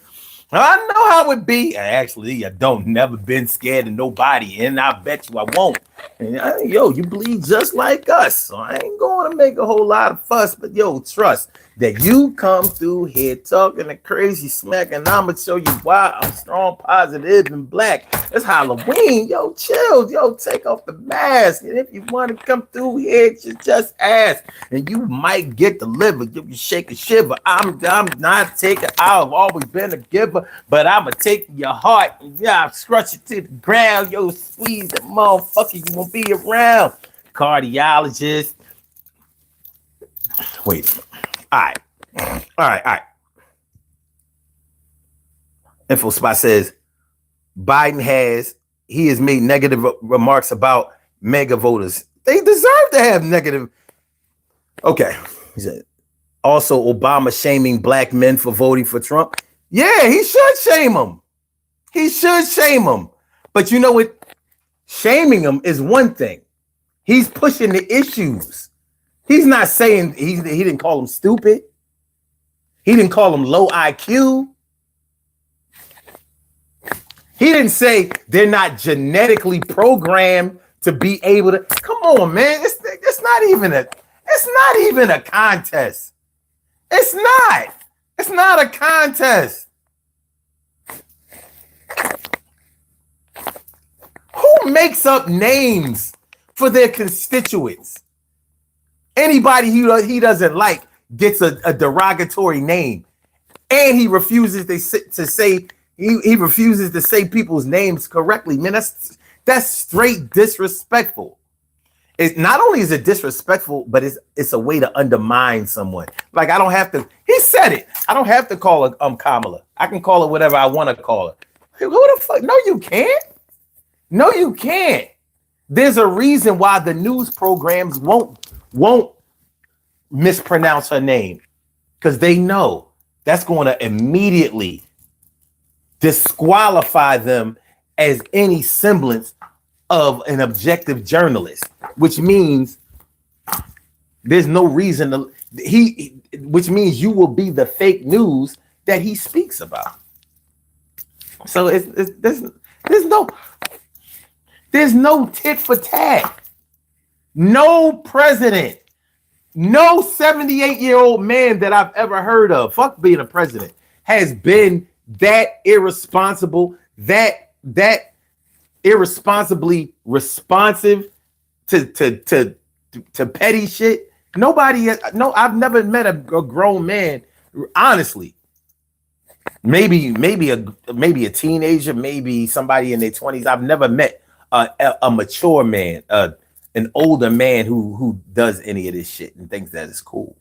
I know how it be. Actually, I don't never been scared of nobody, and I bet you I won't. And yo, you bleed just like us, so I ain't going to make a whole lot of fuss. But yo, trust that you come through here talking a crazy smack, and I'ma show you why I'm strong, positive, and black. It's Halloween. Yo, chill. Yo, take off the mask, and if you want to come through here, just ask, and you might get delivered. You shake a shiver. I'm not taking. I've always been a giver, but I'ma take your heart. Yeah, I scratch it to the ground. Yo, squeeze that motherfucker. You won't be around. Cardiologist. Wait. All right. Info Spot says Biden has made negative remarks about mega voters. They deserve to have negative. Okay. He said also Obama shaming black men for voting for Trump. Yeah, he should shame them. But you know what? Shaming them is one thing. He's pushing the issues. He's not saying he didn't call them stupid. He didn't call them low IQ. He didn't say they're not genetically programmed to be able to. Come on, man. It's not even a contest. It's not a contest. Who makes up names for their constituents? Anybody he doesn't like gets a derogatory name, and he refuses to say he refuses to say people's names correctly. Man, that's straight disrespectful. It's not only is it disrespectful, but it's a way to undermine someone. Like I don't have to. He said it. I don't have to call her Kamala. I can call her whatever I want to call her. Who the fuck? No, you can't. No, you can't. There's a reason why the news programs won't mispronounce her name, because they know that's going to immediately disqualify them as any semblance of an objective journalist, which means there's no reason to which means you will be the fake news that he speaks about. So there's no tit for tat. No president, no 78-year-old man that I've ever heard of, fuck being a president, has been that irresponsible, that irresponsibly responsive to to petty shit. Nobody, no, I've never met a grown man, honestly. Maybe a teenager, maybe somebody in their 20s. I've never met a mature man, an older man who does any of this shit and thinks that is cool.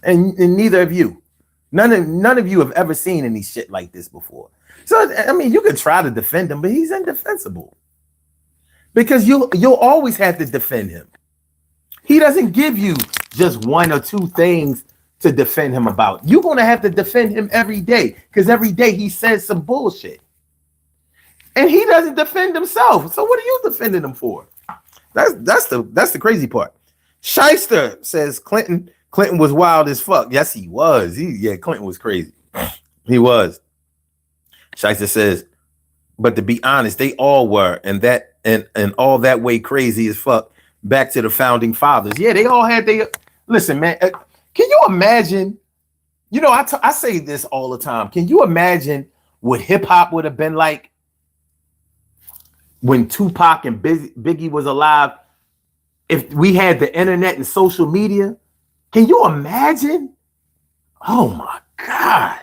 And neither of you, none of you have ever seen any shit like this before. So I mean, you could try to defend him, but he's indefensible because you'll always have to defend him. He doesn't give you just one or two things to defend him about. You're going to have to defend him every day because every day he says some bullshit. And he doesn't defend himself. So what are you defending him for? That's the crazy part. Shyster says Clinton was wild as fuck. Yes, he was. Clinton was crazy. He was. Shyster says, but to be honest, they all were, and all that way crazy as fuck. Back to the founding fathers. Yeah, they all had their. Listen, man. Can you imagine? You know, I say this all the time. Can you imagine what hip hop would have been like when Tupac and Biggie was alive? If we had the internet and social media, can you imagine? Oh my God.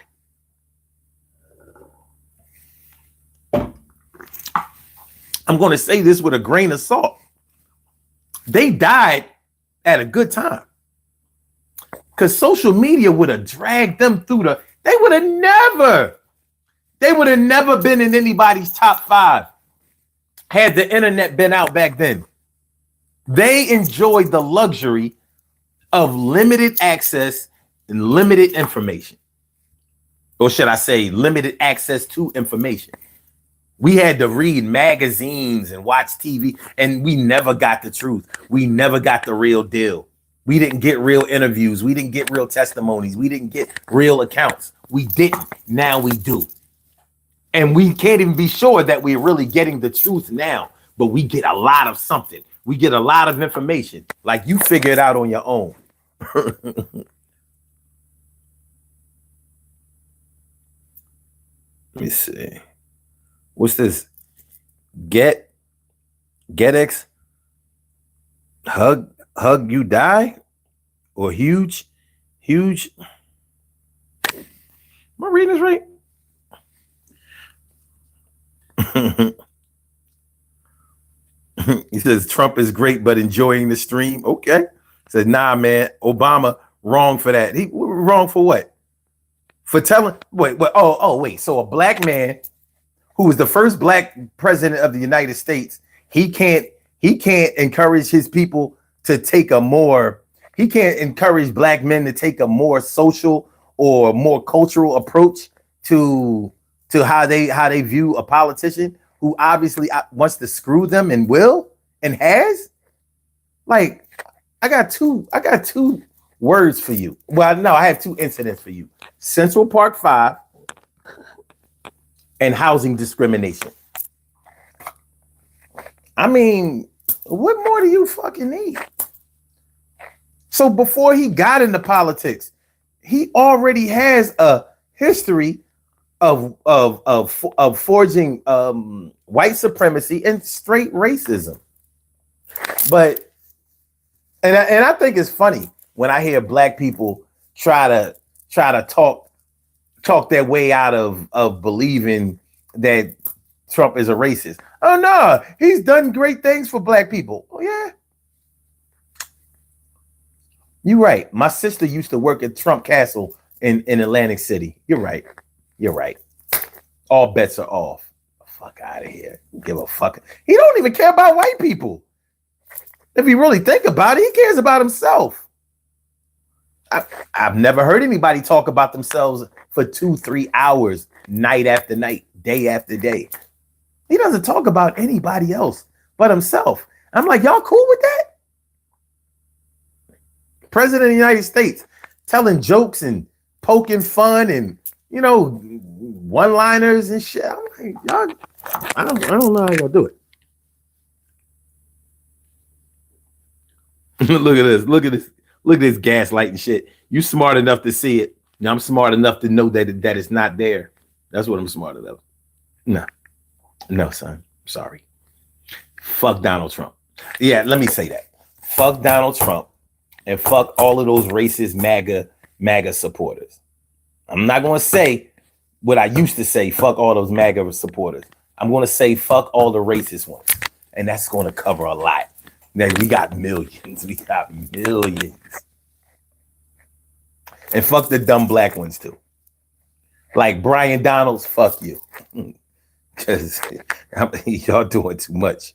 I'm going to say this with a grain of salt. They died at a good time because social media would have dragged them through they would have never been in anybody's top 5 had the internet been out back then. They enjoyed the luxury of limited access and limited information. Or should I say limited access to information? We had to read magazines and watch TV, and we never got the truth. We never got the real deal. We didn't get real interviews. We didn't get real testimonies. We didn't get real accounts. We didn't. Now we do. And we can't even be sure that we're really getting the truth now, but we get a lot of something. We get a lot of information. Like you figure it out on your own. Let me see. What's this? GetX hug you die or huge. Am I reading this right? He says Trump is great, but enjoying the stream. Okay. Said, nah, man, Obama wrong for that. He wrong for what? For telling wait. So a black man who was the first black president of the United States, he can't encourage his people to take he can't encourage black men to take a more social or more cultural approach to how they view a politician who obviously wants to screw them and will and has. Like, I got two words for you. Well, no, I have 2 incidents for you. Central Park 5 and housing discrimination. I mean, what more do you fucking need? So before he got into politics, he already has a history of forging white supremacy and straight racism. But and I think it's funny when I hear black people try to talk their way out of believing that Trump is a racist. Oh no, he's done great things for black people. Oh yeah. You're right. My sister used to work at Trump Castle in Atlantic City. You're right. All bets are off. Fuck out of here. Give a fuck. He don't even care about white people. If you really think about it, he cares about himself. I've never heard anybody talk about themselves for 2-3 hours, night after night, day after day. He doesn't talk about anybody else but himself. I'm like, y'all cool with that? President of the United States telling jokes and poking fun and, you know, one-liners and shit. I'm like, y'all, I don't know how y'all do it. Look at this. Look at this gaslighting shit. You smart enough to see it. Now I'm smart enough to know that it's not there. That's what I'm smart enough. No, son. Sorry. Fuck Donald Trump. Yeah, let me say that. fuck Donald Trump, and fuck all of those racist MAGA supporters. I'm not going to say what I used to say, fuck all those MAGA supporters. I'm going to say fuck all the racist ones. And that's going to cover a lot. Now, we got millions. We got millions. And fuck the dumb black ones too. Like Brian Donalds, fuck you. Because y'all doing too much.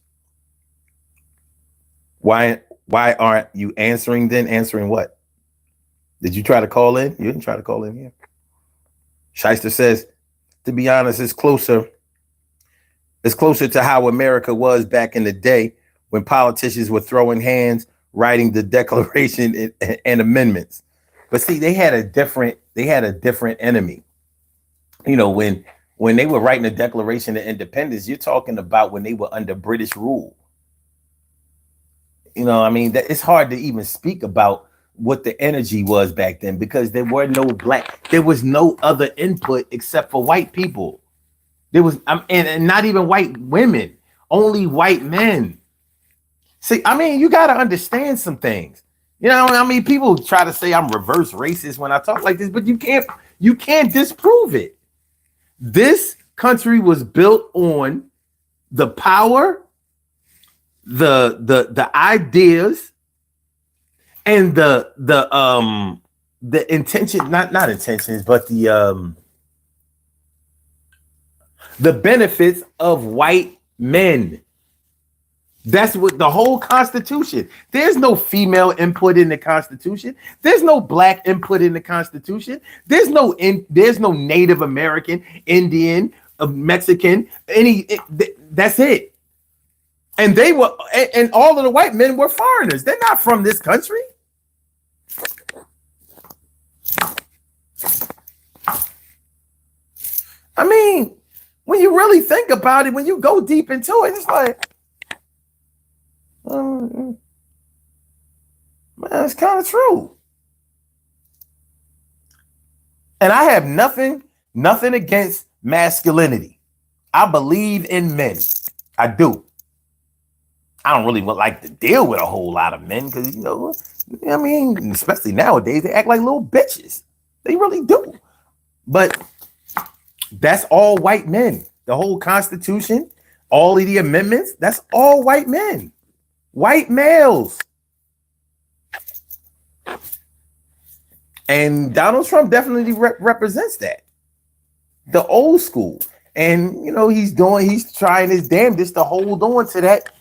Why aren't you answering then? Answering what? Did you try to call in? You didn't try to call in here. Shyster says, to be honest, it's closer to how America was back in the day when politicians were throwing hands, writing the Declaration and amendments. But see, they had a different enemy. You know, when they were writing the Declaration of Independence, you're talking about when they were under British rule. You know, I mean, it's hard to even speak about what the energy was back then because there was no other input except for white people. There was, and not even white women, only white men. See, I mean, you got to understand some things. You know, I mean, people try to say I'm reverse racist when I talk like this, but you can't disprove it. This country was built on the power, the ideas, and the intention, not intentions, but the benefits of white men. That's what the whole Constitution. There's no female input in the Constitution. There's no black input in the Constitution. There's no Native American, Indian, Mexican, that's it. And they were, and all of the white men were foreigners. They're not from this country. I mean, when you really think about it, when you go deep into it, it's like, man, it's kind of true. And I have nothing against masculinity. I believe in men. I do. I don't really like to deal with a whole lot of men because, you know, I mean, especially nowadays, they act like little bitches. They really do. But that's all white men. The whole Constitution, all of the amendments, that's all white men. White males. And Donald Trump definitely represents that. The old school. And, you know, he's trying his damnedest to hold on to that.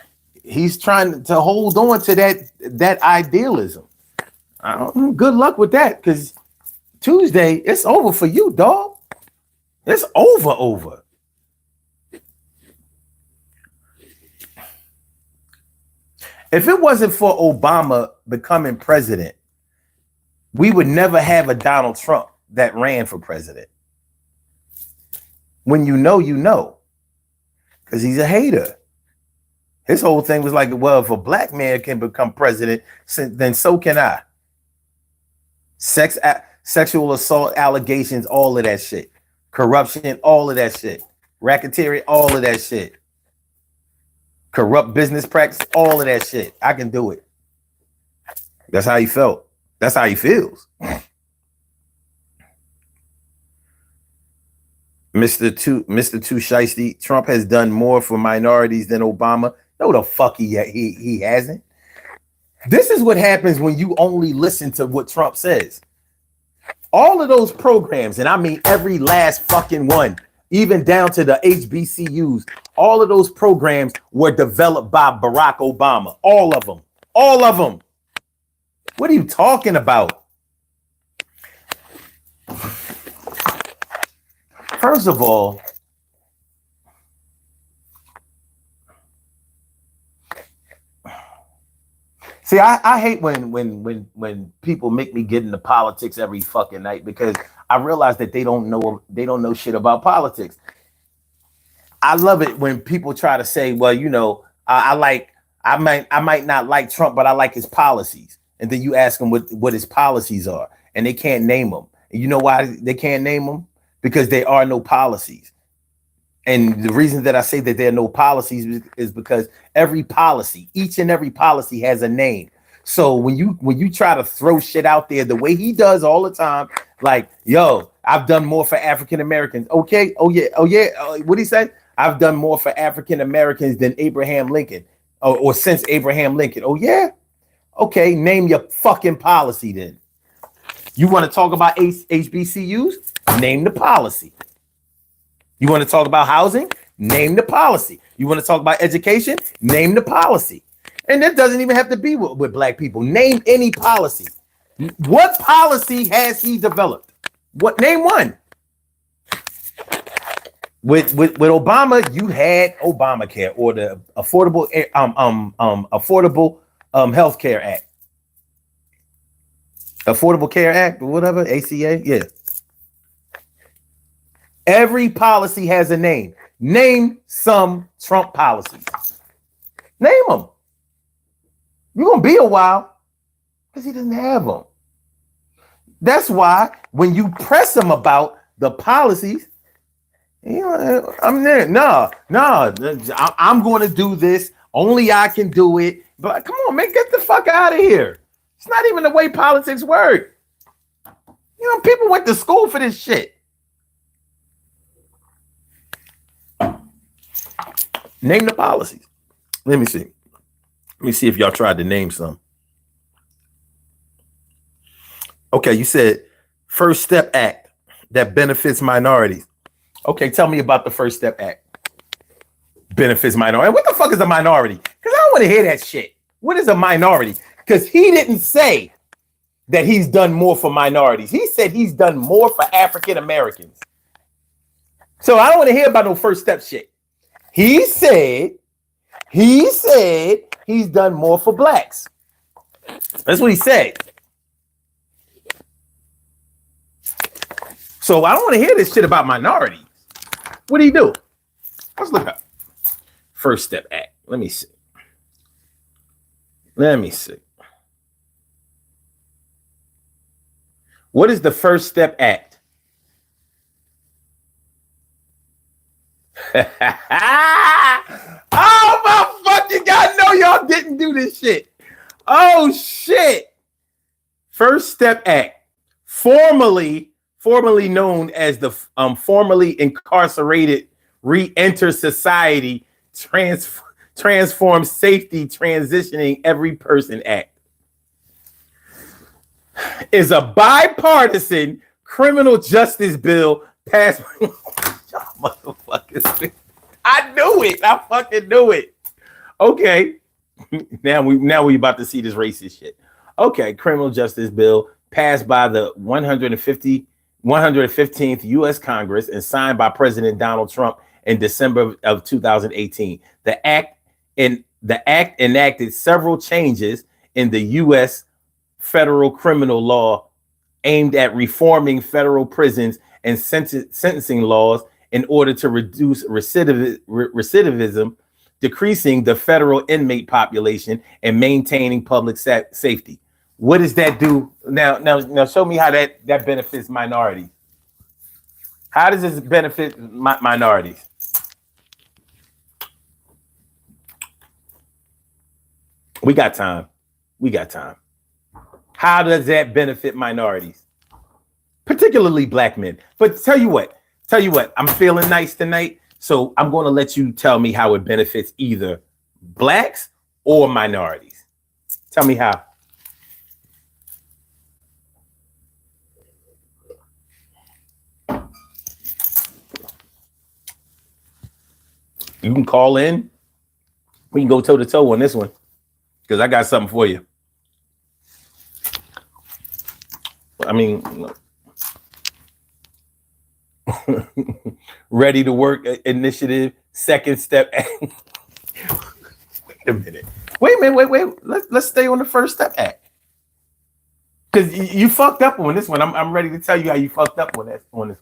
He's trying to hold on to that idealism. Good luck with that, because Tuesday, it's over for you, dog. It's over. If it wasn't for Obama becoming president, we would never have a Donald Trump that ran for president. When you know, because he's a hater. His whole thing was like, well, if a black man can become president, then so can I. Sexual assault allegations, all of that shit. Corruption, all of that shit. Racketeering, all of that shit. Corrupt business practice, all of that shit. I can do it. That's how he felt. That's how he feels. Mr. Too Shiesty, Trump has done more for minorities than Obama. No, the fuck he hasn't. This is what happens when you only listen to what Trump says. All of those programs, and I mean every last fucking one, even down to the HBCUs, all of those programs were developed by Barack Obama. All of them. All of them. What are you talking about? First of all, see, I hate when people make me get into politics every fucking night, because I realize that they don't know shit about politics. I love it when people try to say, well, you know, I might not like Trump, but I like his policies. And then you ask them what his policies are, and they can't name them. And you know why they can't name them? Because there are no policies. And the reason that I say that there are no policies is because every policy, each and every policy has a name. So when you try to throw shit out there the way he does all the time, like, yo, I've done more for African Americans. Okay, oh yeah, what do he say? I've done more for African Americans than Abraham Lincoln, or since Abraham Lincoln. Oh yeah, okay. Name your fucking policy then. You want to talk about HBCUs? Name the policy. You want to talk about housing? Name the policy. You want to talk about education? Name the policy. And that doesn't even have to be with black people. Name any policy. What policy has he developed? What? Name one. With Obama, you had Obamacare, or the Affordable Health Care Act. Affordable Care Act, or whatever, ACA, yeah. Every policy has a name. Name some Trump policies. Name them. You're going to be a while because he doesn't have them. That's why when you press him about the policies, you know, I'm there. No, I'm going to do this. Only I can do it. But come on, man, get the fuck out of here. It's not even the way politics work. You know, people went to school for this shit. Name the policies. Let me see. Let me see if y'all tried to name some. Okay, you said First Step Act that benefits minorities. Okay, tell me about the First Step Act. Benefits minority. What the fuck is a minority? Because I don't want to hear that shit. What is a minority? Because he didn't say that he's done more for minorities. He said he's done more for African Americans. So I don't want to hear about no First Step shit. He said he's done more for blacks. That's what he said. So I don't want to hear this shit about minorities. What do he do? Let's look up First Step Act. Let me see. What is the First Step Act? Oh my fucking God, no, y'all didn't do this shit. Oh shit. First Step Act, formerly known as the formerly incarcerated re-enter society, transform safety transitioning every person act, is a bipartisan criminal justice bill passed. Motherfuckers. I knew it. I fucking knew it. Okay. Now we about to see this racist shit. Okay, criminal justice bill passed by the 115th U.S. Congress and signed by President Donald Trump in December of 2018. The act enacted several changes in the U.S. federal criminal law aimed at reforming federal prisons and sentencing laws in order to reduce recidivism, decreasing the federal inmate population, and maintaining public safety. What does that do? Now show me how that benefits minorities. How does this benefit minorities? We got time. How does that benefit minorities? Particularly black men. But tell you what, I'm feeling nice tonight, so I'm going to let you tell me how it benefits either blacks or minorities. Tell me how. You can call in. We can go toe to toe on this one because I got something for you. I mean, Ready to Work initiative, second step. Wait a minute. Wait. Let's stay on the First Step Act. Because you fucked up on this one. I'm ready to tell you how you fucked up on this one.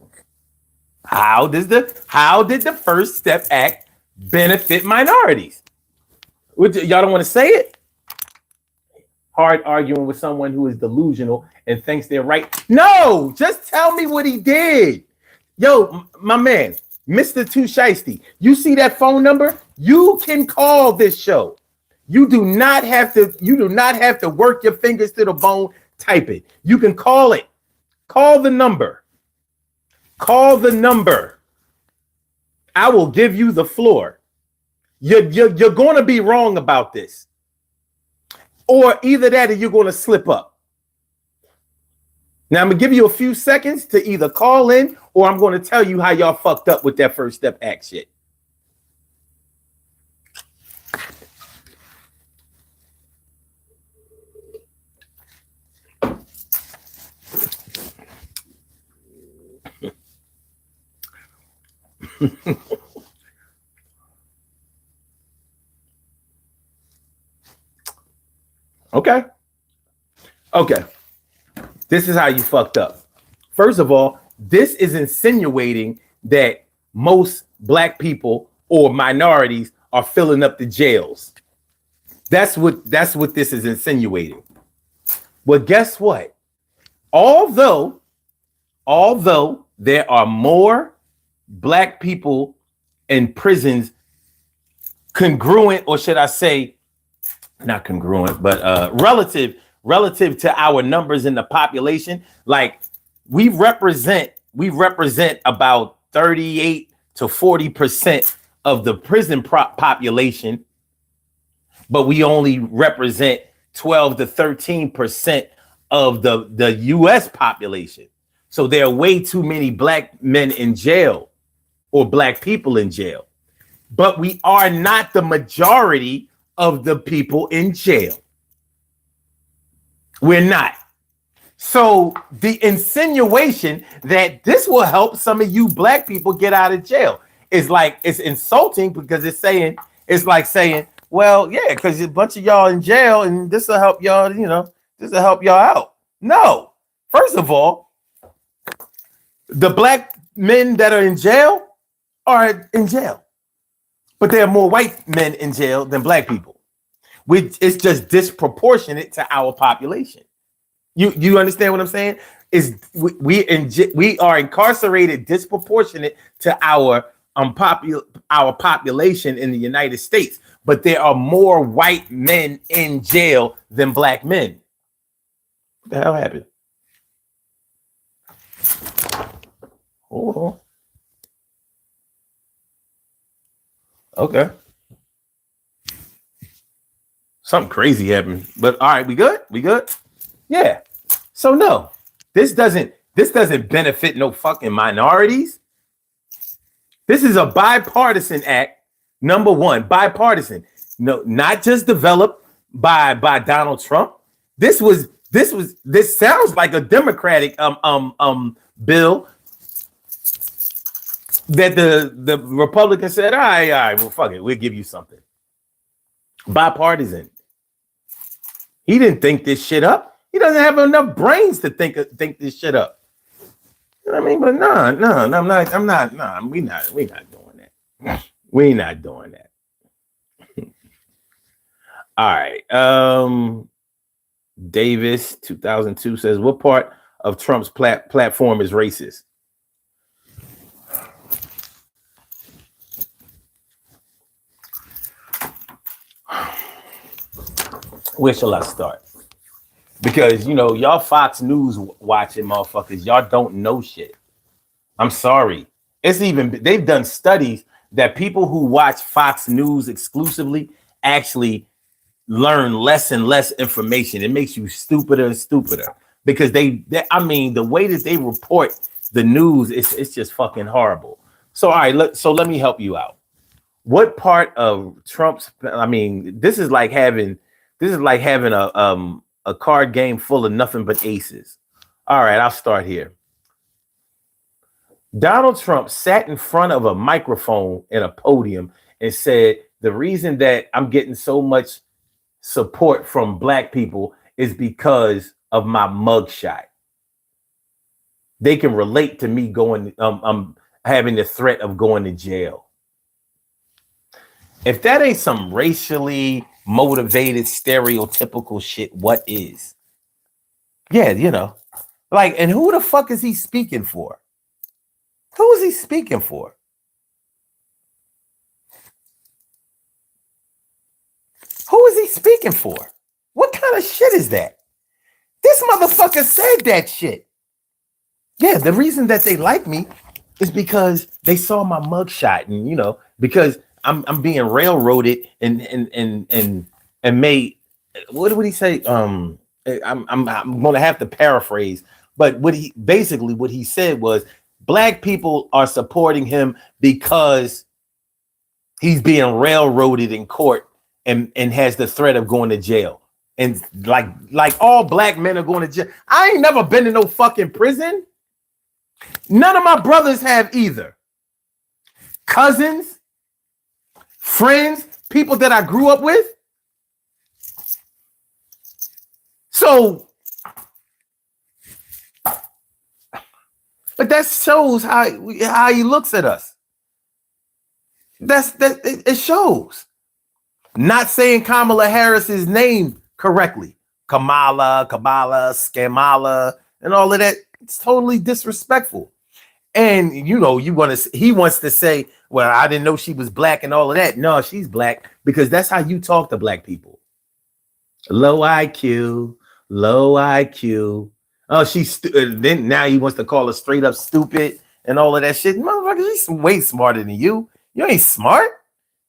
How did the First Step Act benefit minorities? Y'all don't want to say it? Hard arguing with someone who is delusional and thinks they're right. No, just tell me what he did. Yo, my man, Mr. Too Shiesty, you see that phone number? You can call this show. You do not have to work your fingers to the bone. Type it. You can call it. Call the number. Call the number. I will give you the floor. You're going to be wrong about this. Or either that or you're going to slip up. Now, I'm going to give you a few seconds to either call in or I'm going to tell you how y'all fucked up with that First Step Act shit. Okay. This is how you fucked up. First of all, this is insinuating that most black people or minorities are filling up the jails. That's what this is insinuating. Well, guess what? Although there are more black people in prisons congruent, or should I say, not congruent, but relative to our numbers in the population, like we represent about 38 to 40% of the prison population, but we only represent 12 to 13% of the US population. So there are way too many black men in jail or black people in jail. But we are not the majority of the people in jail. We're not. So the insinuation that this will help some of you black people get out of jail is like, it's insulting because it's like saying, well, yeah, because a bunch of y'all in jail and this will help y'all, this will help y'all out. No. First of all, the black men that are in jail are in jail. But there are more white men in jail than black people. It's just disproportionate to our population. You understand what I'm saying? We are incarcerated disproportionate to our population in the United States, but there are more white men in jail than black men. What the hell happened? Oh. Okay. Something crazy happened. But all right, we good? We good? Yeah. So no, this doesn't benefit no fucking minorities. This is a bipartisan act. Number one, bipartisan. No, not just developed by Donald Trump. This sounds like a Democratic bill that the Republicans said, all right, well, fuck it, we'll give you something. Bipartisan. He didn't think this shit up. He doesn't have enough brains to think this shit up. You know what I mean? But no, we're not doing that. We're not doing that. All right. Davis 2002 says, what part of Trump's platform is racist? Where shall I start? Because, y'all Fox News watching motherfuckers, y'all don't know shit. I'm sorry. They've done studies that people who watch Fox News exclusively actually learn less and less information. It makes you stupider and stupider because the way that they report the news, it's just fucking horrible. So, all right, let me help you out. What part of Trump's, this is like having a card game full of nothing but aces. All right, I'll start here. Donald Trump sat in front of a microphone at a podium and said, the reason that I'm getting so much support from black people is because of my mugshot. They can relate to me having the threat of going to jail. If that ain't some racially motivated, stereotypical shit, what is? Yeah, and who the fuck is he speaking for? Who is he speaking for? Who is he speaking for? What kind of shit is that? This motherfucker said that shit. Yeah, the reason that they like me is because they saw my mugshot, and because I'm being railroaded and made. What would he say? I'm gonna have to paraphrase, but what he said was black people are supporting him because he's being railroaded in court and has the threat of going to jail. And like all black men are going to jail. I ain't never been to no fucking prison. None of my brothers have either. Cousins, friends, people that I grew up with. So, but that shows how he looks at us. It shows. Not saying Kamala Harris's name correctly. Kamala, Skamala, and all of that. It's totally disrespectful. And he wants to say, well, I didn't know she was black and all of that. No, she's black because that's how you talk to black people. Low IQ. Oh, she's then now he wants to call her straight up stupid and all of that shit. Motherfucker, he's way smarter than you. You ain't smart.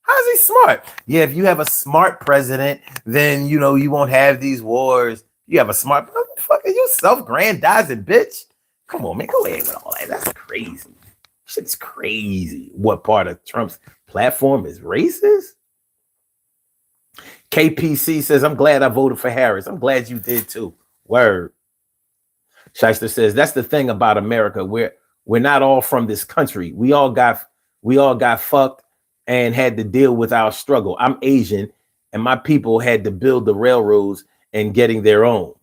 How is he smart? Yeah, if you have a smart president, then you won't have these wars. You have a smart motherfucker, you self-grandizing bitch. Come on, man, go ahead with all that. That's crazy. Shit's crazy. What part of Trump's platform is racist? KPC says, I'm glad I voted for Harris. I'm glad you did too. Word. Shyster says, that's the thing about America. We're not all from this country. We all got fucked and had to deal with our struggle. I'm Asian, and my people had to build the railroads and getting their own.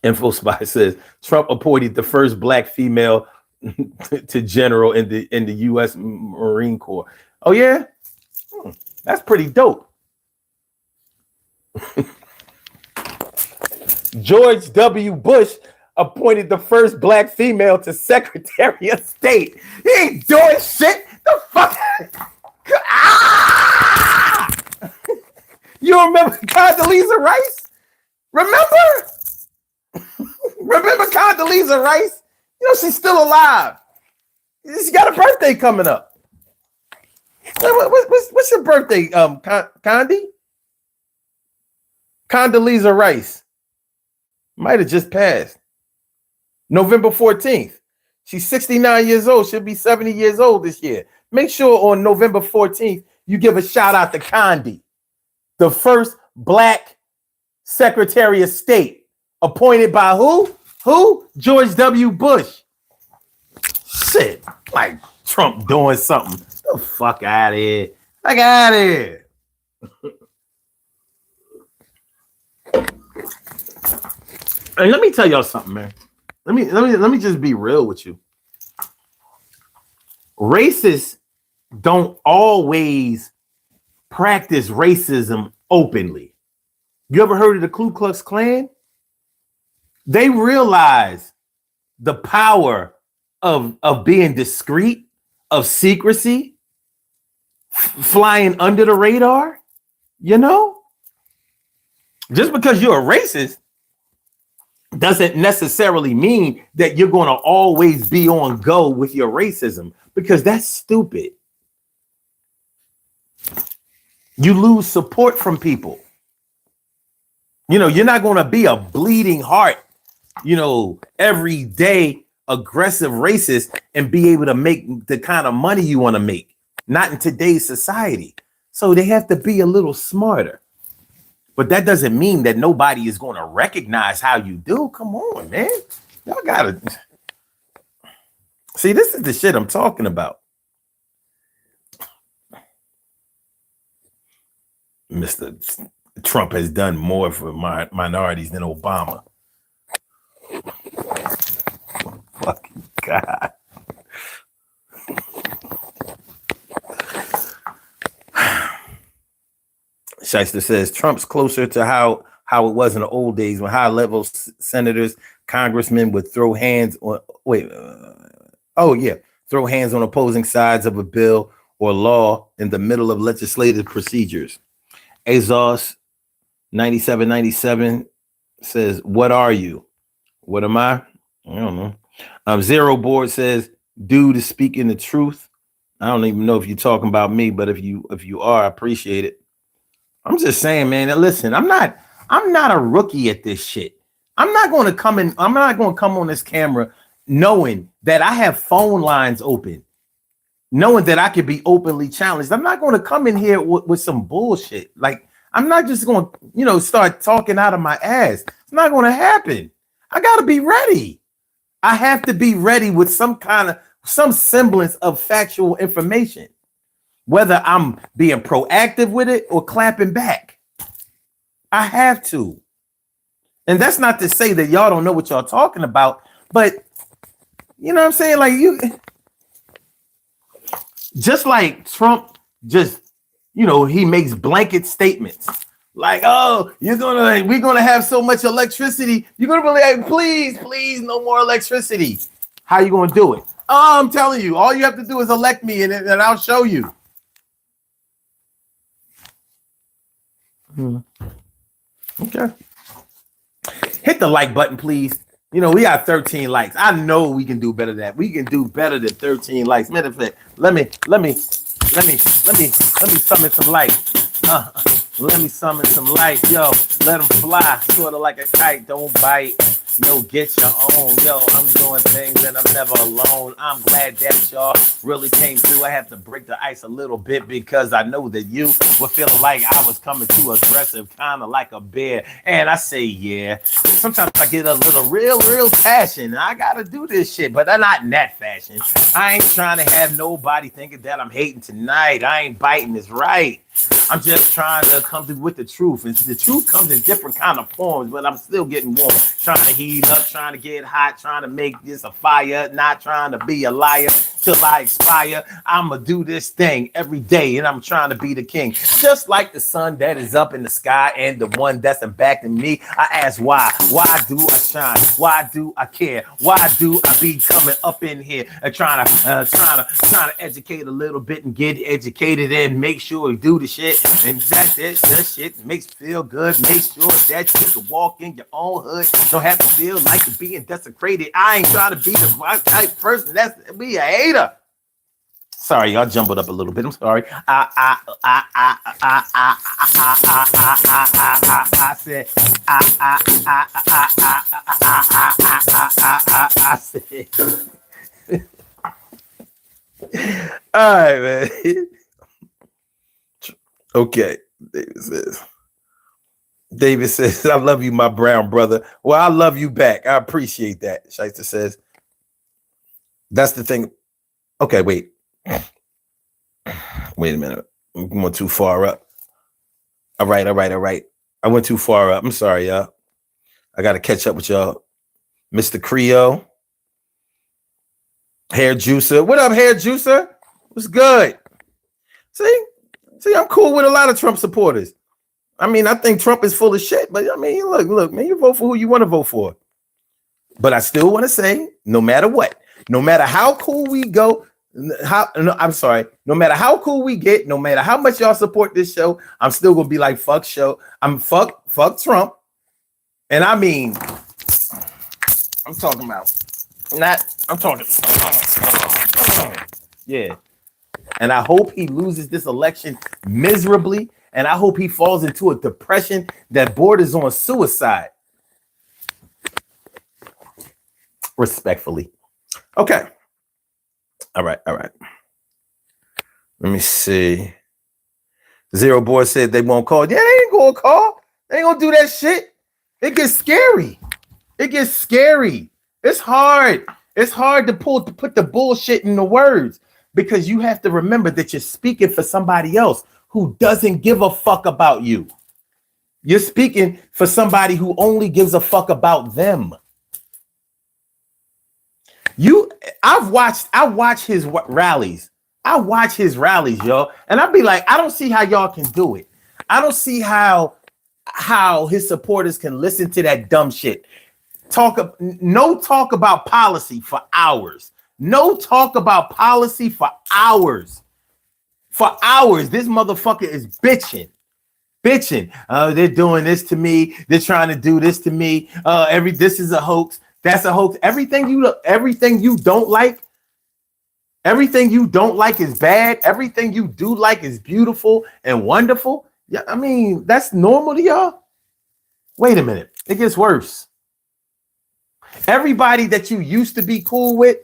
InfoSpy says Trump appointed the first black female to general in the U.S. Marine Corps. Oh yeah, that's pretty dope. George W. Bush appointed the first black female to Secretary of State. He ain't doing shit. The fuck? Ah! You remember Condoleezza Rice? Remember Condoleezza Rice? She's still alive. She got a birthday coming up. What's your birthday, Condi? Condoleezza Rice. Might have just passed. November 14th. She's 69 years old. She'll be 70 years old this year. Make sure on November 14th, you give a shout out to Condi, the first black Secretary of State, appointed by who? George W. Bush. Shit, like Trump doing something. The fuck out of here. Fuck out of here. And let me tell y'all something, man. Let me just be real with you. Racists don't always practice racism openly. You ever heard of the Ku Klux Klan? They realize the power of being discreet, of secrecy, flying under the radar. Just because you're a racist doesn't necessarily mean that you're going to always be on go with your racism, because that's stupid. You lose support from people. You're not going to be a bleeding heart, every day aggressive racist and be able to make the kind of money you want to make. Not in today's society. So they have to be a little smarter. But that doesn't mean that nobody is going to recognize how you do. Come on, man. Y'all gotta see, this is the shit I'm talking about. Mr. Trump has done more for minorities than Obama. Fucking God. Shyster says Trump's closer to how it was in the old days when high-level senators, congressmen would throw hands on throw hands on opposing sides of a bill or law in the middle of legislative procedures. Azos 9797 says, what are you? What am I? I don't know. Zero Board says, dude is speaking the truth. I don't even know if you're talking about me, but if you are, I appreciate it. I'm just saying, man, listen, I'm not a rookie at this shit. I'm not going to come on this camera knowing that I have phone lines open, knowing that I could be openly challenged. I'm not going to come in here with some bullshit. Like, I'm not just going to, start talking out of my ass. It's not going to happen. I got to be ready. I have to be ready with some semblance of factual information, whether I'm being proactive with it or clapping back. I have to. And that's not to say that y'all don't know what y'all talking about, but you know what I'm saying? Like, just like Trump he makes blanket statements like, oh, we're gonna have so much electricity. You're gonna be like, please, no more electricity. How you gonna do it? Oh, I'm telling you, all you have to do is elect me and I'll show you. Okay. Hit the like button, please. We got 13 likes. I know we can do better than that. We can do better than 13 likes. Matter of fact, let me summon some light. Let me summon some light. Yo, let them fly, sort of like a kite. Don't bite. Yo, get your own. Yo, I'm doing things and I'm never alone. I'm glad that y'all really came through. I have to break the ice a little bit because I know that you were feeling like I was coming too aggressive, kind of like a bear. And I say, yeah. Sometimes I get a little real passion. I got to do this shit, but I'm not in that fashion. I ain't trying to have nobody thinking that I'm hating tonight. I ain't biting this right. I'm just trying to come through with the truth. And the truth comes in different kind of forms, but I'm still getting warm. Trying to heat up, trying to get hot, trying to make this a fire, not trying to be a liar till I expire. I'ma do this thing every day, and I'm trying to be the king. Just like the sun that is up in the sky and the one that's back to me. I ask why? Why do I shine? Why do I care? Why do I be coming up in here and trying to educate a little bit and get educated and make sure we do the shit, and that shit makes you feel good. Make sure that you can walk in your own hood. Don't have to feel like you're being desecrated. I ain't trying to be the right type person that's be a hater. Sorry, y'all jumbled up a little bit. I'm sorry. I said all right, man. Okay, David says, I love you, my brown brother. Well, I love you back. I appreciate that. Shyster says, that's the thing. Okay, wait a minute. I'm going too far up. All right. I went too far up. I'm sorry, y'all. I got to catch up with y'all. Mr. Creo. Hair Juicer. What up, Hair Juicer? What's good? See, I'm cool with a lot of Trump supporters. I mean, I think Trump is full of shit, but I mean, look, man, you vote for who you want to vote for. But I still want to say, no matter what, no matter how cool we go, no matter how cool we get, no matter how much y'all support this show, I'm still gonna be like, fuck show. Fuck Trump. And I mean, yeah. And I hope he loses this election miserably. And I hope he falls into a depression that borders on suicide. Respectfully. Okay. All right. Let me see. Zero Boy said they won't call. Yeah, they ain't gonna call. They ain't gonna do that shit. It gets scary. It's hard. It's hard to put the bullshit in the words, because you have to remember that you're speaking for somebody else who doesn't give a fuck about you. You're speaking for somebody who only gives a fuck about them. I watch his rallies. I watch his rallies, y'all, and I'd be like, I don't see how y'all can do it. I don't see how his supporters can listen to that dumb shit. Talk about policy for hours. No talk about policy for hours. For hours, this motherfucker is bitching. They're doing this to me. They're trying to do this to me. This is a hoax. That's a hoax. Everything you don't like, everything you don't like is bad. Everything you do like is beautiful and wonderful. Yeah, I mean, that's normal to y'all. Wait a minute. It gets worse. Everybody that you used to be cool with,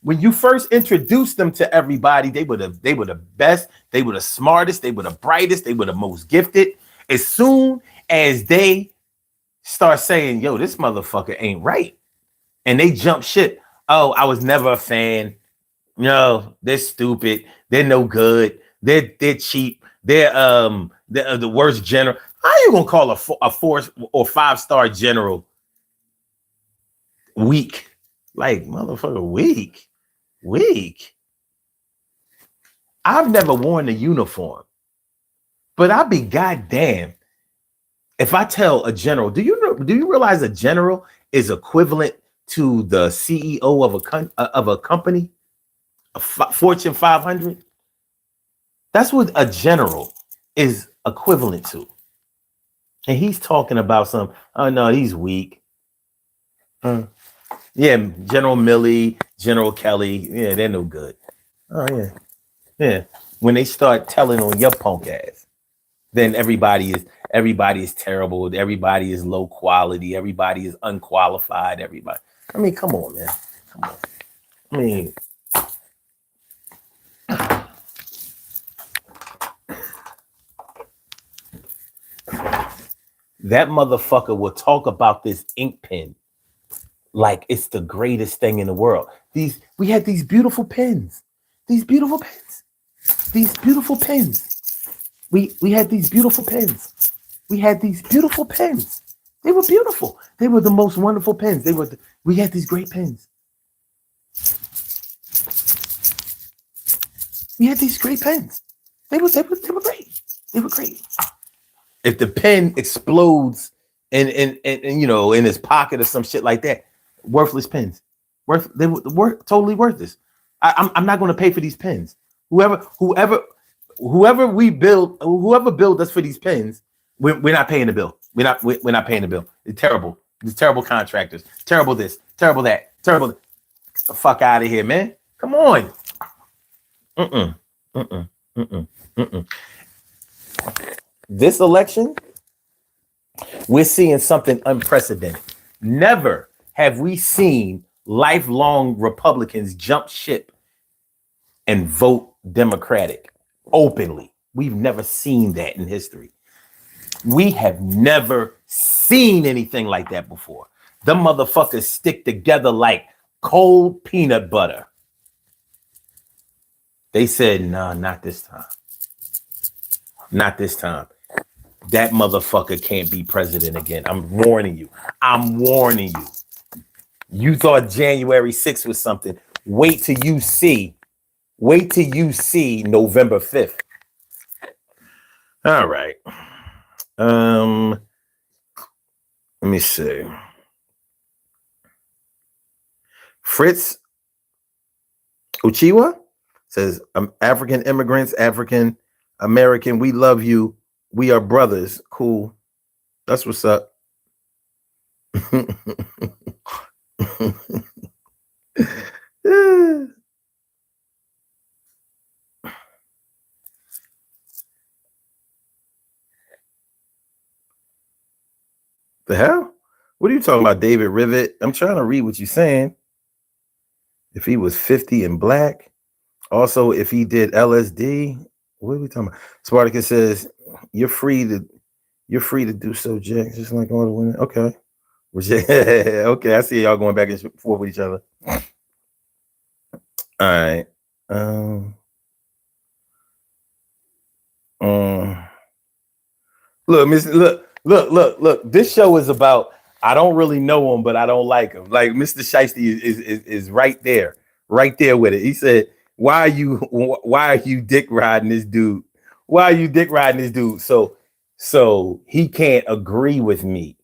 when you first introduced them to everybody, they were the best, they were the smartest, they were the brightest, they were the most gifted. As soon as they start saying, yo, this motherfucker ain't right, and they jump shit. Oh, I was never a fan. No, they're stupid. They're no good. They're cheap. They're the worst general. How are you gonna call a 4 or 5-star general weak? Like, motherfucker, weak. I've never worn a uniform, but I'd be goddamn if I tell a general. Do you realize a general is equivalent to the CEO of a company, a Fortune 500? That's what a general is equivalent to. And he's talking about some. Oh no, he's weak. Yeah, General Milley, General Kelly. Yeah, they're no good. Oh yeah. When they start telling on your punk ass, then everybody is terrible. Everybody is low quality. Everybody is unqualified. Everybody. I mean, come on, man. Come on. I mean, that motherfucker will talk about this ink pen like it's the greatest thing in the world. We had these beautiful pens. We had these beautiful pens. We had these beautiful pens. They were beautiful. They were the most wonderful pens. We had these great pens. We had these great pens. They were great. They were great. If the pen explodes in his pocket or some shit like that, worthless pens. They were totally worthless. I'm not going to pay for these pens. Whoever build us for these pens, we're not paying the bill. We're not paying the bill. It's terrible. These terrible contractors. Terrible this. Terrible that. Terrible. Get the fuck out of here, man. Come on. This election, we're seeing something unprecedented. Never have we seen lifelong Republicans jump ship and vote Democratic openly. We've never seen that in history. We have never seen anything like that before. The motherfuckers stick together like cold peanut butter. They said, no, not this time. Not this time. That motherfucker can't be president again. I'm warning you. You thought January 6th was something. Wait till you see November 5th. All right. Let me see. Fritz Uchiwa says, African immigrants, African American, we love you. We are brothers. Cool. That's what's up. The hell? What are you talking about, David Rivet? I'm trying to read what you're saying. If he was 50 and black, also if he did LSD, what are we talking about? Spartacus says you're free to do so, Jack, just like all the women. Okay. Okay, I see y'all going back and forth with each other. All right. Look. This show is about, I don't really know him, but I don't like him. Like Mr. Shiesty is right there with it. He said, why are you dick riding this dude? Why are you dick riding this dude? So he can't agree with me.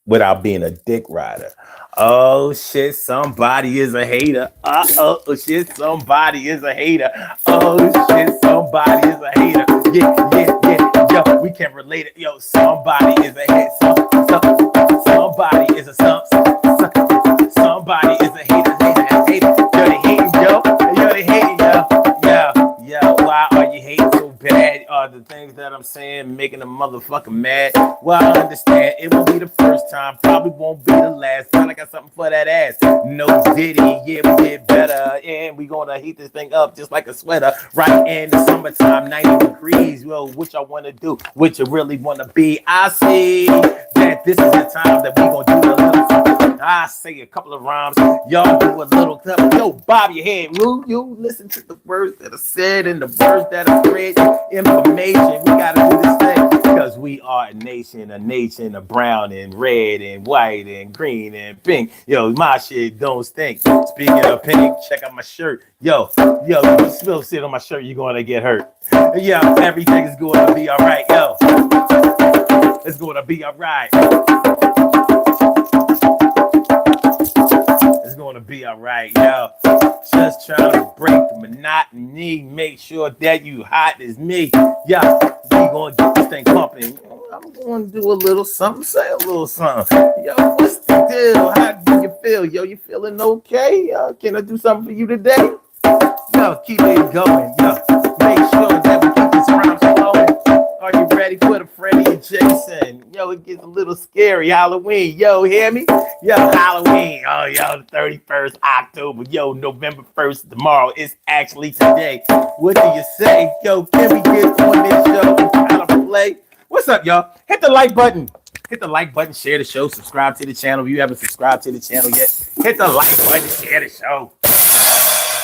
without being a dick rider. Oh shit, somebody is a hater. Oh shit, somebody is a hater. Oh shit, somebody is a hater. Yeah. Yo, we can relate it. Yo, somebody is a hater. Somebody is a somebody is a hater. Yo, they hating, yo. Yo, they hating, yo. Yo, why are you hating so bad? Are the things that I'm saying making a motherfucker mad? Well, I understand it won't be the first time, probably won't be the last. But I got something for that ass. No Diddy, yeah, we did better, and we gonna heat this thing up just like a sweater. Right in the summertime, 90 degrees. Well, what y'all wanna do? What you really wanna be? I see that this is the time that we gonna do the little something. I say a couple of rhymes, y'all do a little clip. Yo, bob your head. Will you listen to the words that are said and the words that are spread? Information. We gotta do this thing because we are a nation of brown and red and white and green and pink. Yo, my shit don't stink. Speaking of pink, check out my shirt. Yo, you spill shit on my shirt, you're gonna get hurt. Yo, everything is gonna be all right. Yo, it's gonna be all right. It's gonna be all right, yo. Just trying to break the monotony. Make sure that you hot as me. Yeah, we gonna get this thing pumping. I'm gonna do a little something, say a little something. Yo, what's the deal? How do you feel? Yo, you feeling okay? Can I do something for you today? Yo, keep it going. Yo, make sure that we keep this rhyme flowing. Are you ready for the Freddy and Jason? Yo, it gets a little scary. Halloween. Yo, hear me? Yo, Halloween. Oh, yo, the 31st October. Yo, November 1st tomorrow. It's actually today. What do you say? Yo, can we get on this show and kind of play? What's up, y'all? Hit the like button. Hit the like button, share the show, subscribe to the channel. If you haven't subscribed to the channel yet, hit the like button, share the show.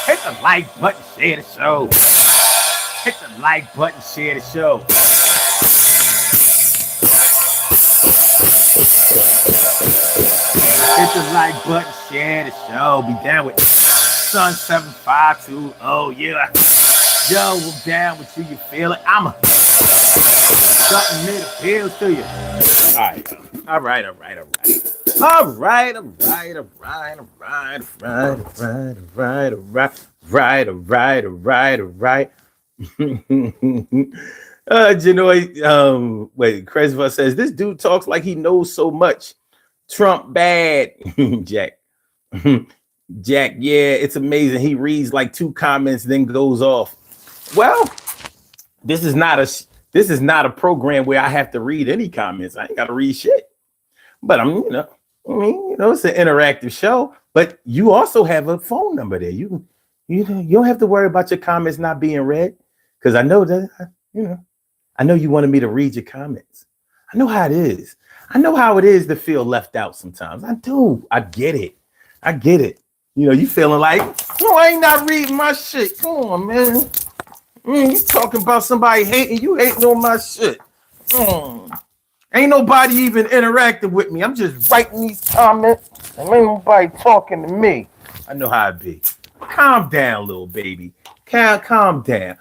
Hit the like button, share the show. Hit the like button, share the show. Hit the like button, share the show. Be down with Sun 752. Oh yeah. Yo, I'm down with you. You feel it? I'm a something made appeals to you. All right. Janoy, wait, Cresva says this dude talks like he knows so much. Trump bad. Jack. Jack, yeah, it's amazing. He reads like 2 comments, then goes off. Well, this is not a program where I have to read any comments. I ain't got to read shit. But it's an interactive show. But you also have a phone number there. You don't have to worry about your comments not being read, because I know that I know you wanted me to read your comments. I know how it is. I know how it is to feel left out sometimes. I do. I get it. You feeling like, I ain't not reading my shit. Come on, man. You talking about somebody hating, you hating on my shit. Ain't nobody even interacting with me. I'm just writing these comments and ain't nobody talking to me. I know how it be. Calm down, little baby. Calm down.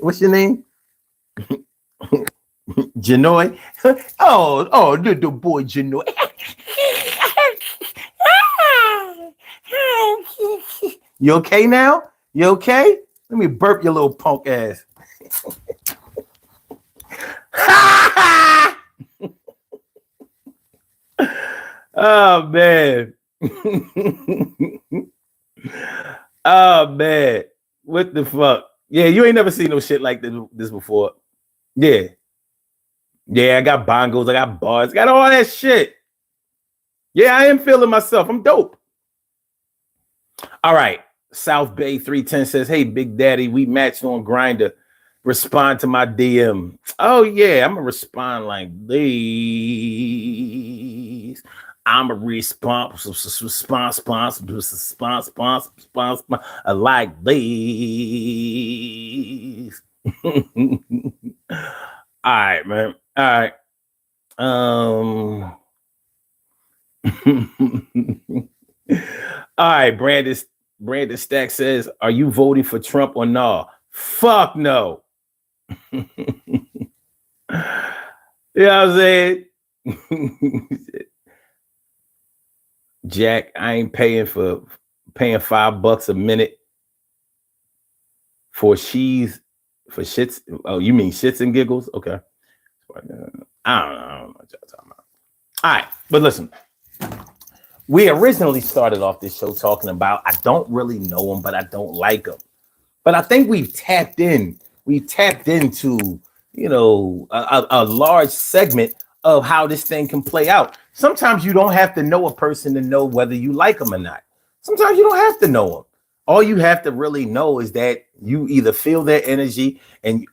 What's your name? Janoy. Oh, little boy Janoy. You okay now? You okay? Let me burp your little punk ass. Oh man. Oh man. What the fuck? Yeah, you ain't never seen no shit like this before. Yeah, I got bongos, I got bars, got all that shit. Yeah, I am feeling myself. I'm dope. All right. South Bay 310 says, hey, Big Daddy, we matched on Grindr. Respond to my DM. Oh, yeah, I'm going to respond like these. I'm a response like these. All right, man. All right. All right, Brandon Stack says, "Are you voting for Trump or no?" Fuck no. You know what I'm saying? Jack, I ain't paying $5 a minute for shits. Oh, you mean shits and giggles? Okay. I don't know what y'all talking about. All right, but listen. We originally started off this show talking about I don't really know him, but I don't like him. But I think we've tapped into, a large segment of how this thing can play out. Sometimes you don't have to know a person to know whether you like them or not. Sometimes you don't have to know them. All you have to really know is that you either feel their energy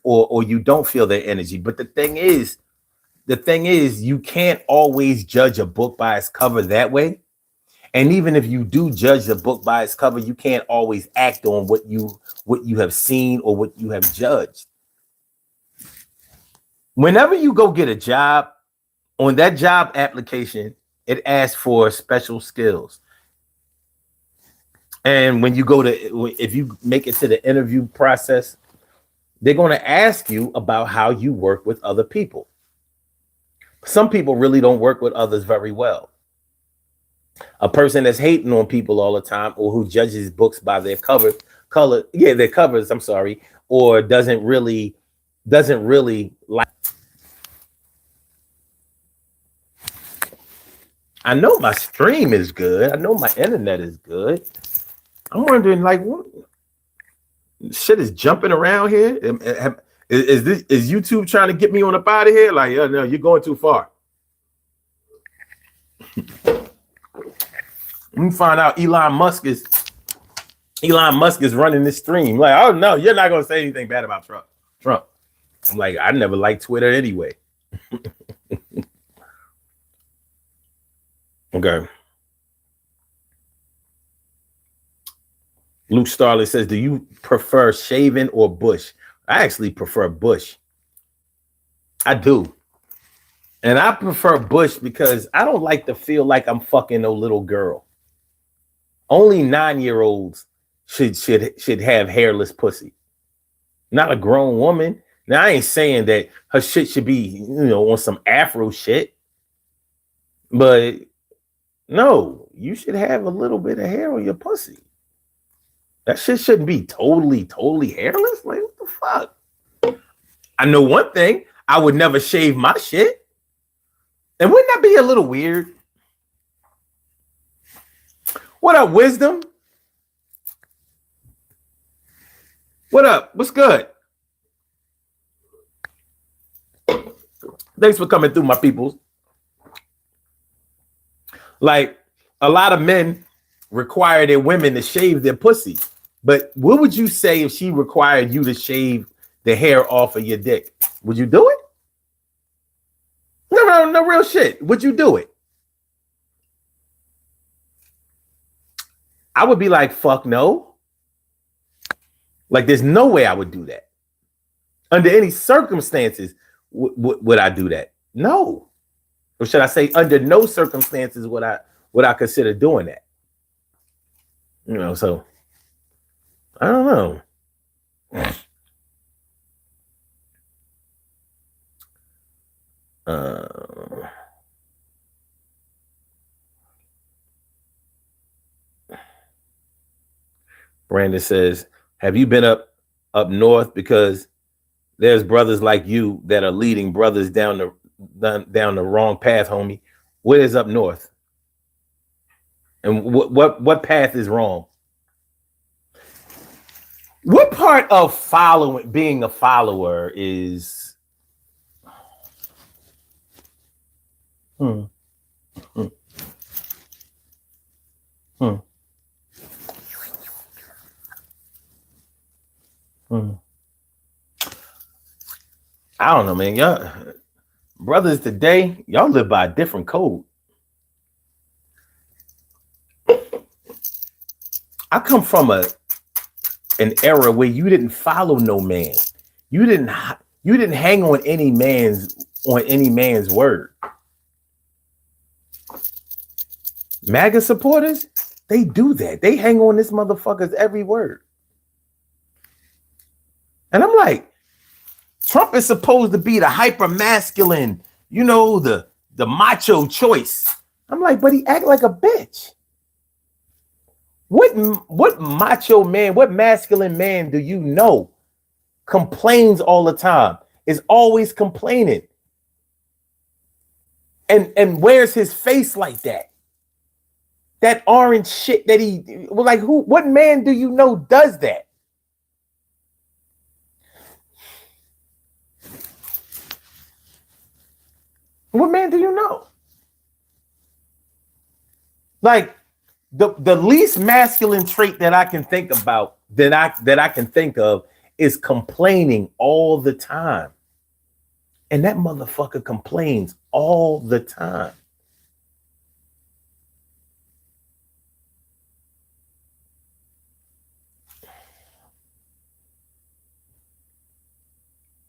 or you don't feel their energy. But the thing is, you can't always judge a book by its cover that way. And even if you do judge the book by its cover, you can't always act on what you have seen or what you have judged. Whenever you go get a job, on that job application, it asks for special skills. And when you if you make it to the interview process, they're going to ask you about how you work with other people. Some people really don't work with others very well. A person that's hating on people all the time, or who judges books by their covers, I'm sorry, or doesn't really like. I know my stream is good. I know my internet is good. I'm wondering, like, what shit is jumping around here? Is YouTube trying to get me on up out of here? Like, no, you're going too far. Let me find out Elon Musk is running this stream. Like, oh no, you're not gonna say anything bad about Trump. I'm like, I never liked Twitter anyway. Okay. Luke Starley says, do you prefer shaving or bush? I actually prefer bush. I do. And I prefer bush because I don't like to feel like I'm fucking no little girl. Only 9-year-olds should have hairless pussy. Not a grown woman. Now, I ain't saying that her shit should be, on some Afro shit. But no, you should have a little bit of hair on your pussy. That shit shouldn't be totally hairless. Like, what the fuck? I know one thing. I would never shave my shit. And wouldn't that be a little weird? What up, Wisdom? What up? What's good? Thanks for coming through, my peoples. Like, a lot of men require their women to shave their pussy. But what would you say if she required you to shave the hair off of your dick? Would you do it? No real shit. Would you do it? I would be like, fuck no. Like, there's no way I would do that. Under any circumstances would I do that? No. Or should I say, under no circumstances would I consider doing that? So I don't know. Brandon says, have you been up north? Because there's brothers like you that are leading brothers down the wrong path, homie. What is up north? And what path is wrong? What part of being a follower is I don't know, man. Y'all brothers today, y'all live by a different code. I come from an era where you didn't follow no man. You didn't hang on any man's word. MAGA supporters, They do that. They hang on this motherfucker's every word. And I'm like, Trump is supposed to be the hyper masculine, the macho choice. I'm like, but he act like a bitch. What macho man, what masculine man do you know complains all the time, is always complaining, and wears his face like that? That orange shit that what man do you know does that? What man do you know? Like the least masculine trait that I can think about, that I can think of, is complaining all the time. And that motherfucker complains all the time.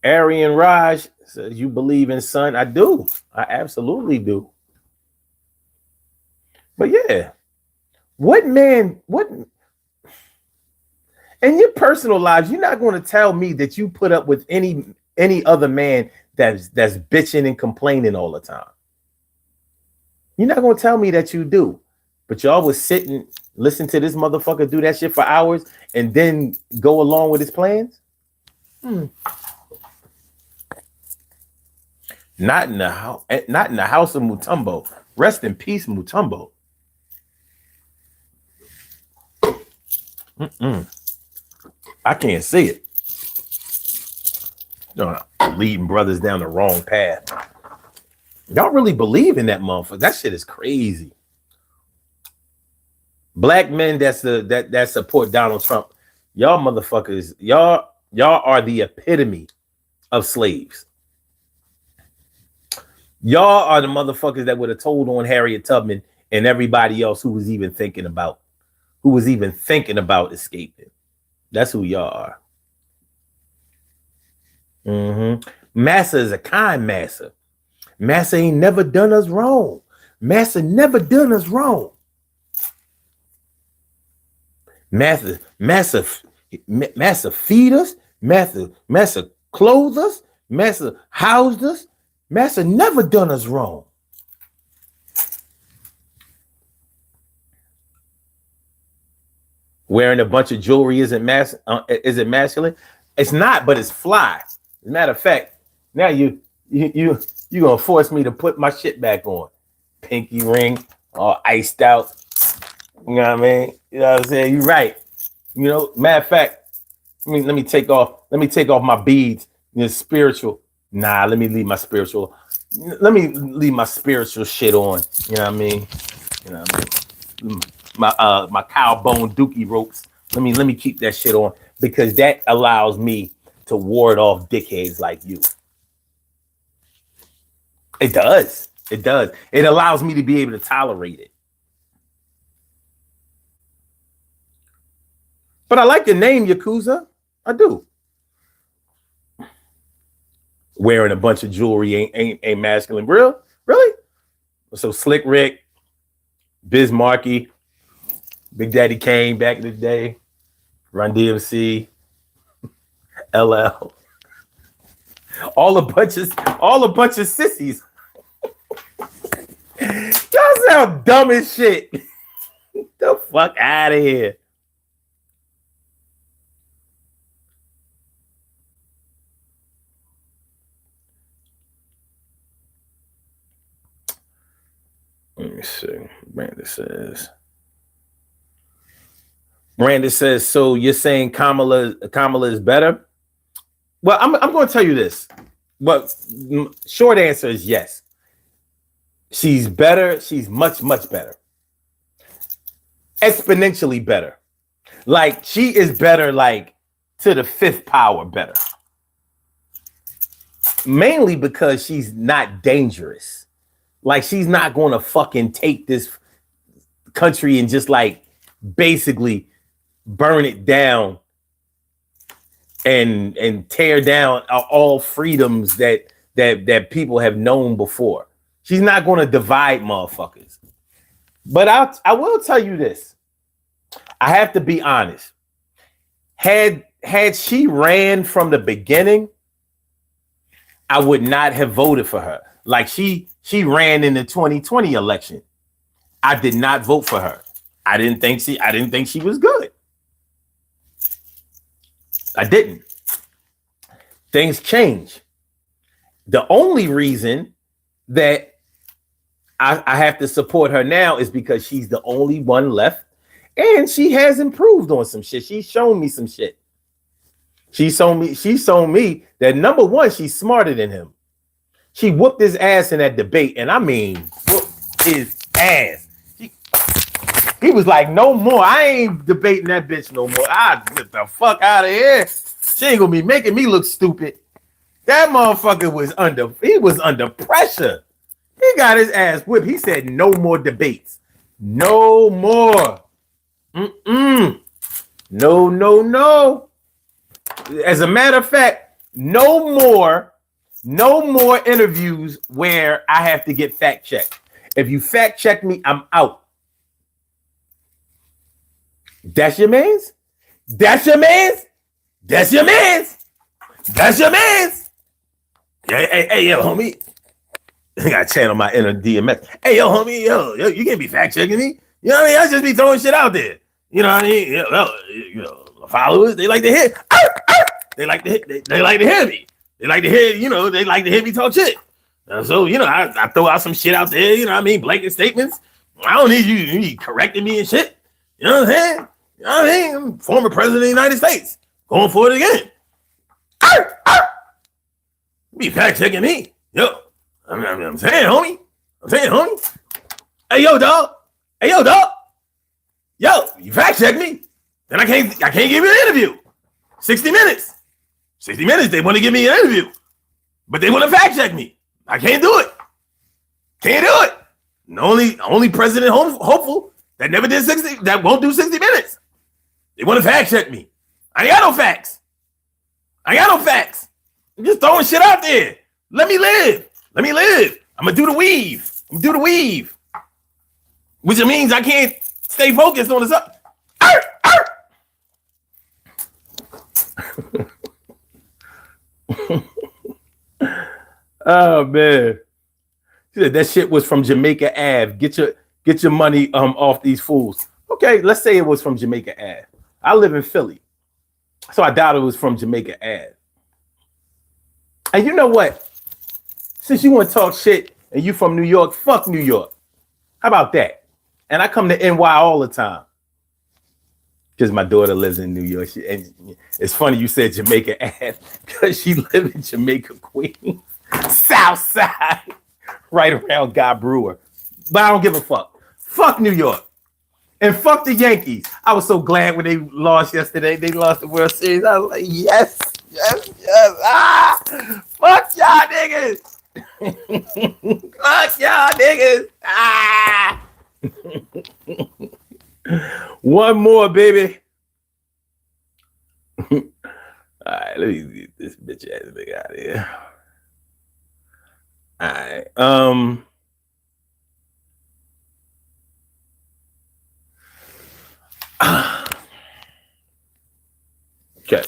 Arian Raj says, you believe in sun? I do. I absolutely do. But yeah, what in your personal lives, you're not going to tell me that you put up with any other man that's bitching and complaining all the time. You're not going to tell me that you do. But y'all was sitting, listen to this motherfucker do that shit for hours and then go along with his plans? Not in the house of Mutombo. Rest in peace, Mutombo. I can't see it. Leading brothers down the wrong path. Y'all really believe in that motherfucker? That shit is crazy. Black men that support Donald Trump, y'all motherfuckers, y'all are the epitome of slaves. Y'all are the motherfuckers that would have told on Harriet Tubman and everybody else who was even thinking about escaping. That's who y'all are. Massa is a kind massa. Massa ain't never done us wrong. Massa never done us wrong. Massa feed us. Massa clothe us. Massa housed us. Massa never done us wrong. Wearing a bunch of jewelry is it masculine? It's not, but it's fly. As a matter of fact, now you gonna force me to put my shit back on. Pinky ring, all iced out. You know what I mean? You know what I'm saying? You're right. Matter of fact, let me take off my beads. Spiritual. Nah, let me leave my spiritual. Let me leave my spiritual shit on. You know what I mean? My cow bone dookie ropes. Let me keep that shit on, because that allows me to ward off dickheads like you. It does. It allows me to be able to tolerate it. But I like the name Yakuza. I do. Wearing a bunch of jewelry ain't masculine. Really? So Slick Rick, Biz Markie, Big Daddy Kane back in the day, Run DMC, LL, all a bunch of sissies. Y'all sound dumb as shit. The fuck out of here. Let me see. Brandon says, so you're saying Kamala is better? Well, I'm going to tell you this. But short answer is yes. She's better. She's much, much better. Exponentially better. Like, she is better, like, to the fifth power better. Mainly because she's not dangerous. Like, she's not going to fucking take this country and just, like, basically burn it down and tear down all freedoms that people have known before. She's not going to divide motherfuckers. But I will tell you this. I have to be honest. Had she ran from the beginning, I would not have voted for her. Like she ran in the 2020 election. I did not vote for her. I didn't think she was good. I didn't. Things change. The only reason that I have to support her now is because she's the only one left, and she has improved on some shit. She's shown me some shit. She's shown me that number one, she's smarter than him. She whooped his ass in that debate, and I mean, whooped his ass. He was like, no more. I ain't debating that bitch no more. I get the fuck out of here. She ain't gonna be making me look stupid. That motherfucker was under pressure. He got his ass whipped. He said, no more debates. No more. No. As a matter of fact, no more interviews where I have to get fact checked. If you fact check me, I'm out. That's your man's? That's your man's? That's your man's? That's your man's? Hey, yo, homie. I gotta channel my inner DMX. Hey, yo, homie, yo, you can't be fact checking me. You know what I mean? I just be throwing shit out there. You know what I mean? You know, followers, they like to hear. They like to hit. They like to hear me. They like to hear. You know, they like to hear me talk shit. So you know, I throw out some shit out there. You know what I mean? Blanket statements. I don't need you correcting me and shit. You know what I'm saying? You know what I mean? I'm former president of the United States. Going for it again. Be fact checking me. Yo, I'm saying, homie. Hey, yo, dog. Yo, you fact check me. Then I can't give you an interview. 60 minutes. 60 minutes, they want to give me an interview. But they want to fact check me. I can't do it. The only president hopeful that never did 60, that won't do 60 minutes. They want to fact check me. I ain't got no facts. I'm just throwing shit out there. Let me live. I'm gonna do the weave. Which means I can't stay focused on this up. Oh man. She said that shit was from Jamaica Ave. Get your money off these fools. Okay, let's say it was from Jamaica Ave. I live in Philly, so I doubt it was from Jamaica Ave. And you know what? Since you want to talk shit and you from New York, fuck New York. How about that? And I come to NY all the time because my daughter lives in New York. And it's funny you said Jamaica Ave because she lives in Jamaica, Queens, South Side, right around Guy Brewer. But I don't give a fuck. Fuck New York. And fuck the Yankees. I was so glad when they lost yesterday. They lost the World Series. I was like, yes. Fuck y'all niggas. Fuck y'all niggas. One more, baby. All right, let me get this bitch ass nigga out of here. All right. Okay.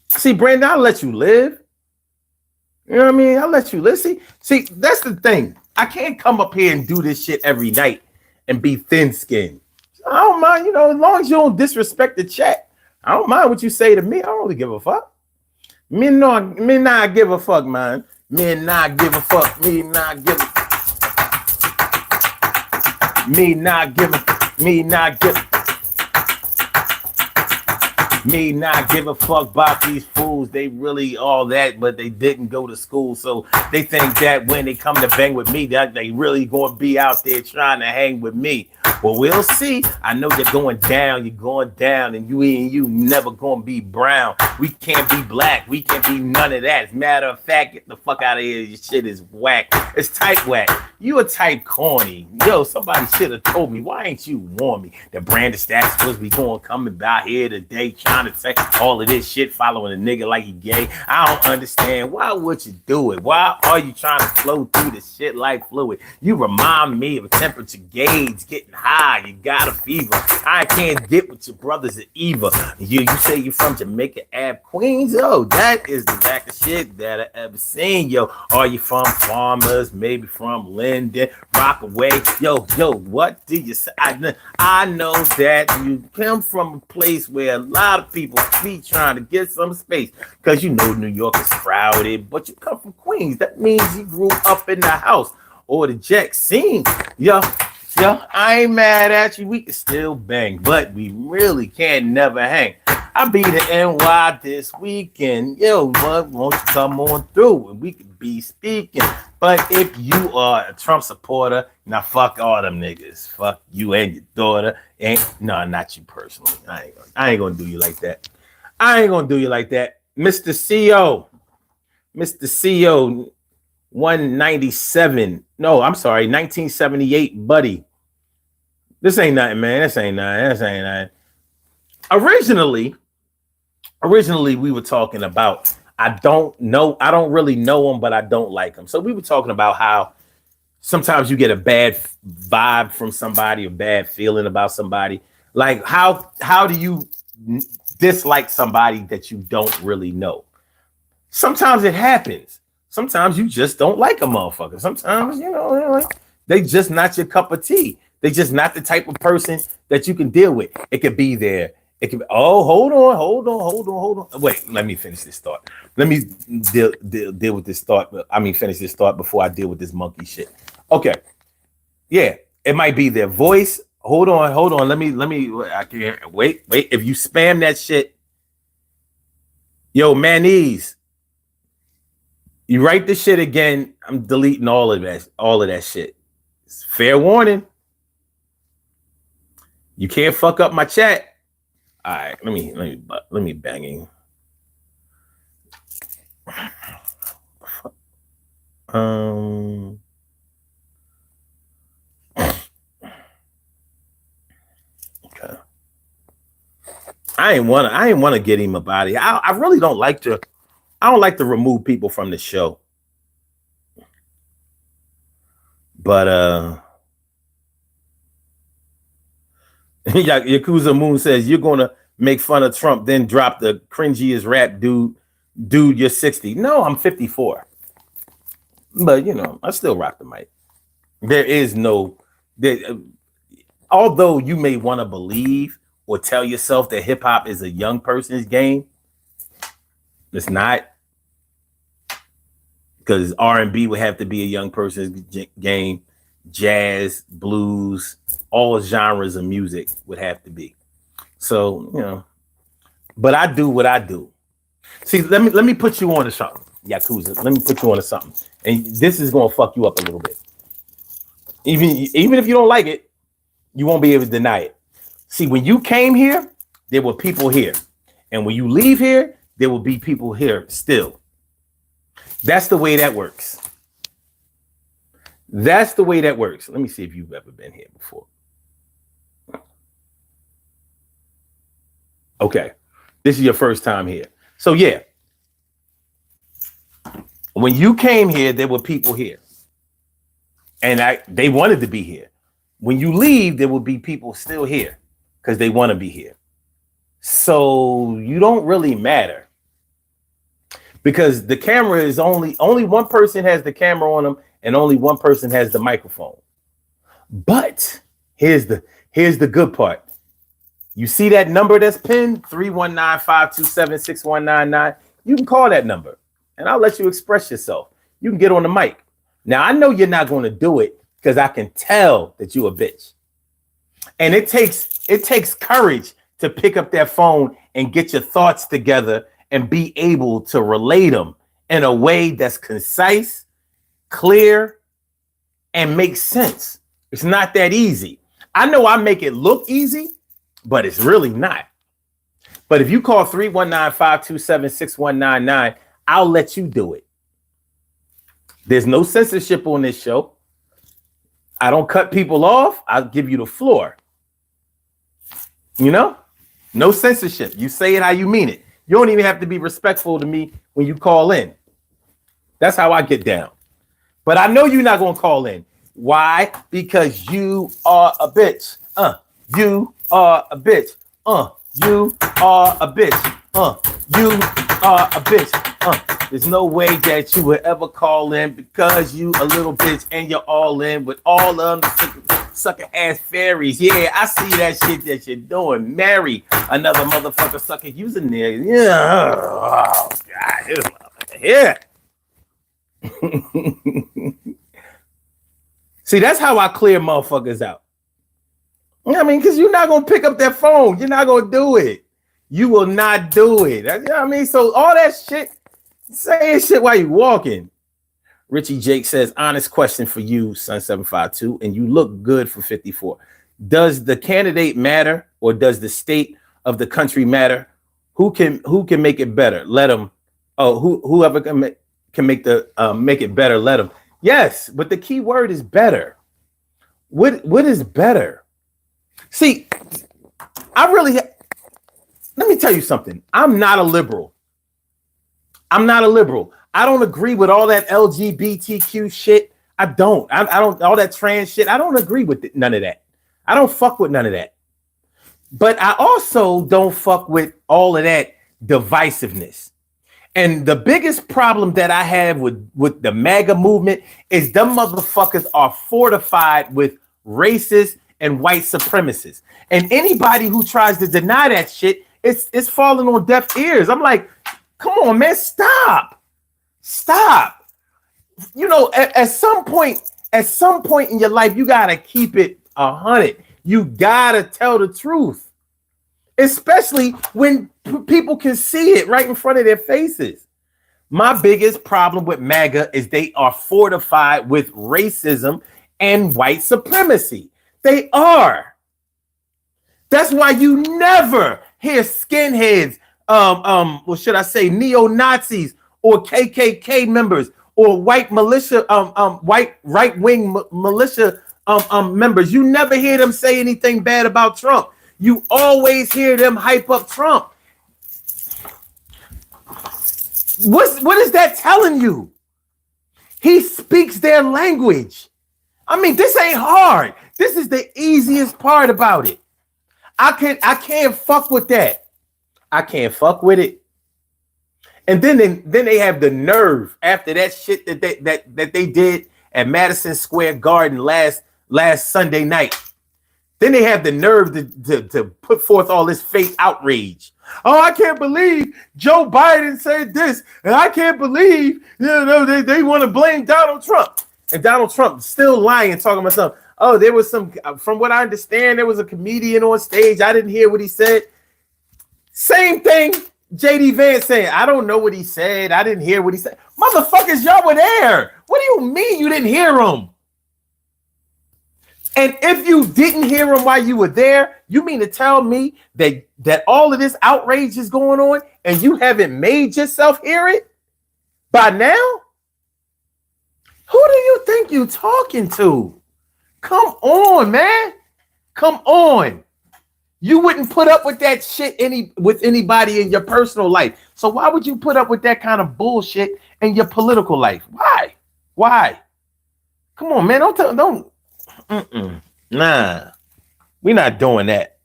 See, Brandon, I'll let you live. You know what I mean? I'll let you live. See, that's the thing. I can't come up here and do this shit every night and be thin-skinned. I don't mind, as long as you don't disrespect the chat. I don't mind what you say to me. I don't really give a fuck. Me not give a fuck, man. Me not give a fuck. Me not give a fuck about these fools. They really all that, but they didn't go to school. So they think that when they come to bang with me, that they really going to be out there trying to hang with me. Well, we'll see. I know you're going down, and you never going to be brown. We can't be black. We can't be none of that. As a matter of fact, get the fuck out of here. Your shit is whack. It's type whack. You a type corny. Yo, somebody should have told me. Why ain't you warn me that Brandon Stacks supposed to be coming about here today trying to say all of this shit, following a nigga like he gay? I don't understand. Why would you do it? Why are you trying to flow through this shit like fluid? You remind me of a temperature gauge getting high you got a fever. I can't get with your brothers at Eva. You say you're from Jamaica Ave, Queens. Yo, that is the back of shit that I ever seen. Yo, are you from Farmers? Maybe from Linden, Rockaway. Yo, what do you say? I know that you come from a place where a lot of people be trying to get some space because you know New York is crowded, but you come from Queens. That means you grew up in the house or the Jack scene. Yo, I ain't mad at you. We can still bang, but we really can't never hang. I'll be the NY this weekend. Yo, what won't you come on through and we could be speaking? But if you are a Trump supporter, now fuck all them niggas. Fuck you and your daughter. No, not you personally. I ain't gonna do you like that. I ain't gonna do you like that. Mr. CO. 197. No, I'm sorry, 1978, buddy. This ain't nothing, man. This ain't nothing. Originally, we were talking about I don't really know him, but I don't like him. So we were talking about how sometimes you get a bad vibe from somebody, a bad feeling about somebody. Like how do you dislike somebody that you don't really know? Sometimes it happens. Sometimes you just don't like a motherfucker. Sometimes, they just not your cup of tea. They just not the type of person that you can deal with. It could be there. It could be, hold on. Wait, let me finish this thought. Let me deal with this thought. Finish this thought before I deal with this monkey shit. Okay. Yeah, it might be their voice. Hold on. Let me, I can't wait. If you spam that shit, yo, Manese, you write the shit again, I'm deleting all of that shit. It's fair warning. You can't fuck up my chat. All right, let me bang him. Okay. I ain't wanna get him about it. I really don't like to. I don't like to remove people from the show. But Yakuza Moon says you're gonna make fun of Trump, then drop the cringiest rap dude, you're 60. No, I'm 54. But I still rock the mic. There is no although you may want to believe or tell yourself that hip-hop is a young person's game, it's not. Because R&B would have to be a young person's game. Jazz, blues, all genres of music would have to be. So, but I do what I do. See, let me put you on to something, Yakuza. Let me put you on to something. And this is going to fuck you up a little bit. Even if you don't like it, you won't be able to deny it. See, when you came here, there were people here. And when you leave here, there will be people here still. That's the way that works. That's the way that works. Let me see if you've ever been here before. Okay. This is your first time here. So yeah. When you came here, there were people here. And they wanted to be here. When you leave, there will be people still here because they want to be here. So you don't really matter. Because the camera is only one person has the camera on them and only one person has the microphone. But here's the good part. You see that number that's pinned, 319-527-6199. You can call that number and I'll let you express yourself. You can get on the mic. Now, I know you're not going to do it because I can tell that you're a bitch. And it takes courage to pick up that phone and get your thoughts together and be able to relate them in a way that's concise, clear, and makes sense. It's not that easy. I know I make it look easy, but it's really not. But if you call 319-527-6199, I'll let you do it. There's no censorship on this show. I don't cut people off. I'll give you the floor. No censorship. You say it how you mean it. You don't even have to be respectful to me when you call in. That's how I get down. But I know you're not going to call in. Why? Because you are a bitch. You are a bitch. You are a bitch. You are a bitch. There's no way that you would ever call in because you a little bitch and you're all in with all of them sucker ass fairies. Yeah, I see that shit that you're doing. Marry another motherfucker sucker using there. Yeah. Oh, God. Yeah. See, that's how I clear motherfuckers out. I mean, because you're not going to pick up that phone. You're not going to do it. You will not do it. You know what I mean? So all that shit, saying shit while you walking. Richie Jake says, honest question for you, Sun 752, and you look good for 54. Does the candidate matter, or does the state of the country matter? Who can make it better? Let them. Oh, whoever can make it better, let them. Yes, but the key word is better. What is better? See, let me tell you something. I'm not a liberal. I don't agree with all that LGBTQ shit. I don't all that trans shit. I don't agree with none of that. I don't fuck with none of that. But I also don't fuck with all of that divisiveness. And the biggest problem that I have with the MAGA movement is them motherfuckers are fortified with racist and white supremacists. And anybody who tries to deny that shit, it's falling on deaf ears. I'm like, come on, man, stop. You know, at some point in your life, you gotta keep it 100. You gotta tell the truth, especially when people can see it right in front of their faces. My biggest problem with MAGA is they are fortified with racism and white supremacy. They are. That's why you never hear skinheads, what should I say, neo-Nazis or KKK members or white militia, white right-wing militia members. You never hear them say anything bad about Trump. You always hear them hype up Trump. What is that telling you? He speaks their language. I mean, this ain't hard. This is the easiest part about it. I can't fuck with that. I can't fuck with it. And then they have the nerve after that shit that they did at Madison Square Garden last Sunday night. Then they have the nerve to put forth all this fake outrage. Oh, I can't believe Joe Biden said this, and I can't believe they want to blame Donald Trump. And Donald Trump still lying, talking about something. Oh, there was from what I understand, there was a comedian on stage. I didn't hear what he said. Same thing JD Vance saying, I don't know what he said. I didn't hear what he said. Motherfuckers, y'all were there. What do you mean you didn't hear him? And if you didn't hear him while you were there, you mean to tell me that all of this outrage is going on and you haven't made yourself hear it by now? Who do you think you're talking to? Come on, man. Come on. You wouldn't put up with that shit with anybody in your personal life. So why would you put up with that kind of bullshit in your political life? Why? Come on, man. Don't. Nah. We're not doing that.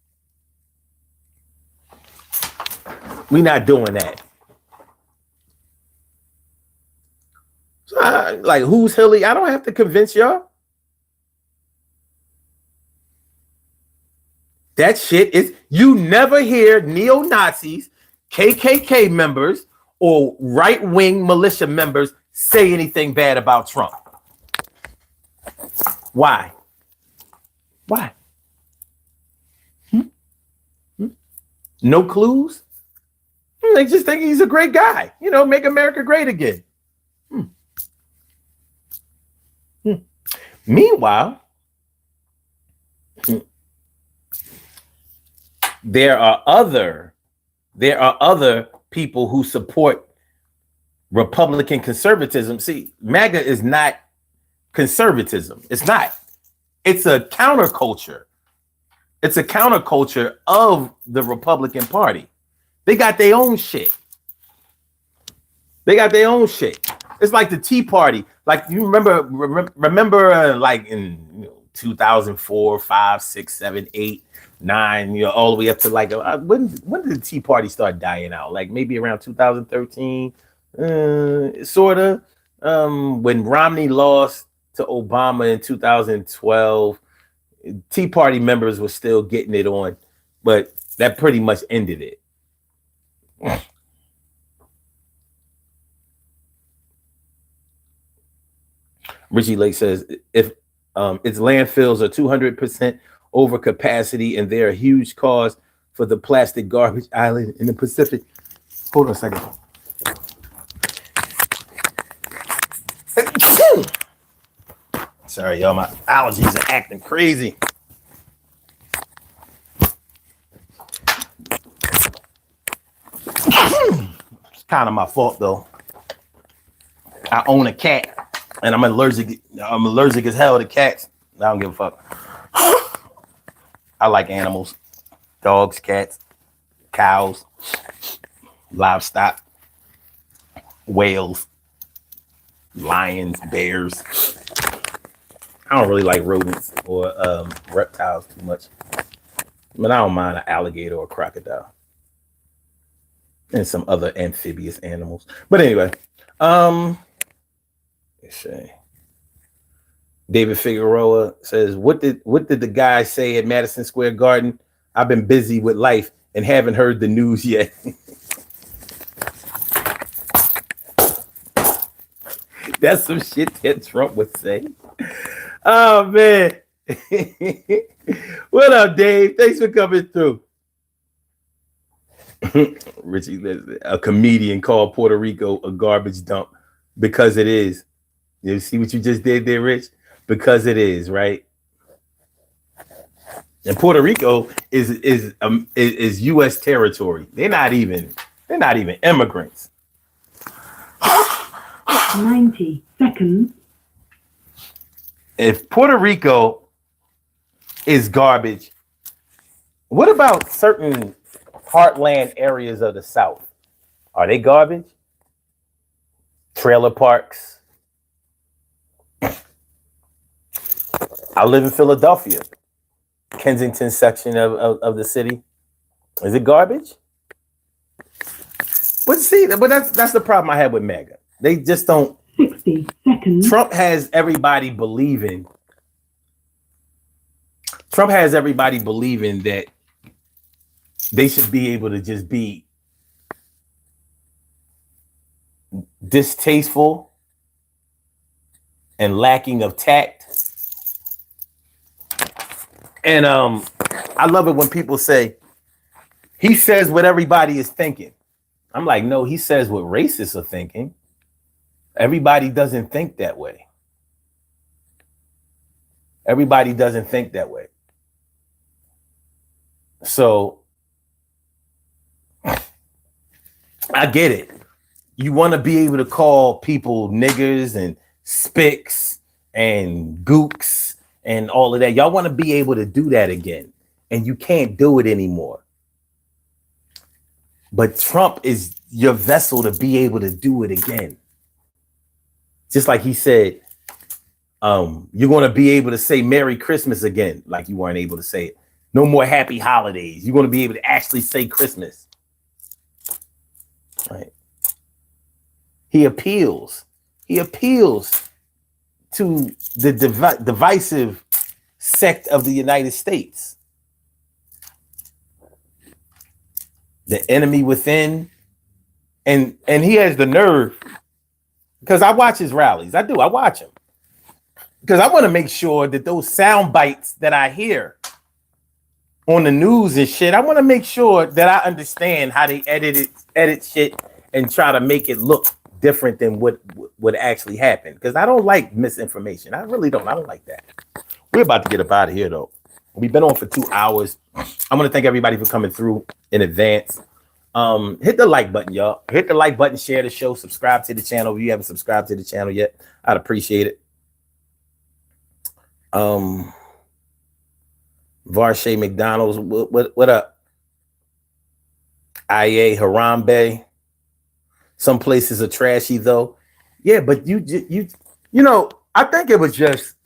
We're not doing that. So, like, who's Hilly? I don't have to convince y'all. That shit is, you never hear neo-Nazis, KKK members, or right-wing militia members say anything bad about Trump. Why? No clues? They just think he's a great guy. Make America great again. Meanwhile, there are other people who support Republican conservatism. See, MAGA is not conservatism. It's not. It's a counterculture. It's a counterculture of the Republican Party. They got their own shit. It's like the Tea Party. Like, you remember like in 2004, 5, 6, 7, 8, 9, all the way up to like when did the Tea Party start dying out? Like maybe around 2013, sort of. When Romney lost to Obama in 2012, Tea Party members were still getting it on, but that pretty much ended it. Richie Lake says if its landfills are 200% over capacity and they're a huge cause for the plastic garbage island in the Pacific. Hold on a second. Sorry, y'all. My allergies are acting crazy. It's kind of my fault, though. I own a cat. And I'm allergic as hell to cats. I don't give a fuck. I like animals. Dogs, cats, cows, livestock, whales, lions, bears. I don't really like rodents or reptiles too much. But I don't mind an alligator or a crocodile. And some other amphibious animals. But anyway, let's see. David Figueroa says, what did the guy say at Madison Square Garden? I've been busy with life and haven't heard the news yet. That's some shit that Trump would say. Oh man. What up, Dave? Thanks for coming through. Richie, a comedian called Puerto Rico a garbage dump because it is. You see what you just did there, Rich? Because it is, right? And Puerto Rico is U.S. territory. They're not even immigrants. 90 seconds. If Puerto Rico is garbage, what about certain heartland areas of the South? Are they garbage? Trailer parks. I live in Philadelphia, Kensington section of the city. Is it garbage? But see, but that's the problem I had with MAGA. They just don't. 60 seconds. Trump has everybody believing that they should be able to just be distasteful and lacking of tact. And I love it when people say, he says what everybody is thinking. I'm like, no, he says what racists are thinking. Everybody doesn't think that way. Everybody doesn't think that way. So I get it. You want to be able to call people niggers and spics and gooks and all of that. Y'all want to be able to do that again. And you can't do it anymore. But Trump is your vessel to be able to do it again. Just like he said, you're going to be able to say Merry Christmas again, like you weren't able to say it. No more Happy Holidays. You're going to be able to actually say Christmas. Right? He appeals. He appeals to the divisive sect of the United States. The enemy within. And he has the nerve. Because I watch his rallies. I do. I watch him. Because I want to make sure that those sound bites that I hear on the news and shit, I want to make sure that I understand how they edit shit and try to make it look different than what actually happened. Because I don't like misinformation. I really don't. I don't like that. We're about to get up out of here, though. We've been on for 2 hours. I want to thank everybody for coming through in advance. Hit the like button, y'all. Hit the like button, share the show, subscribe to the channel. If you haven't subscribed to the channel yet, I'd appreciate it. Varshay McDonald's, what up? IA Harambe. Some places are trashy though. Yeah, but you know, I think it was just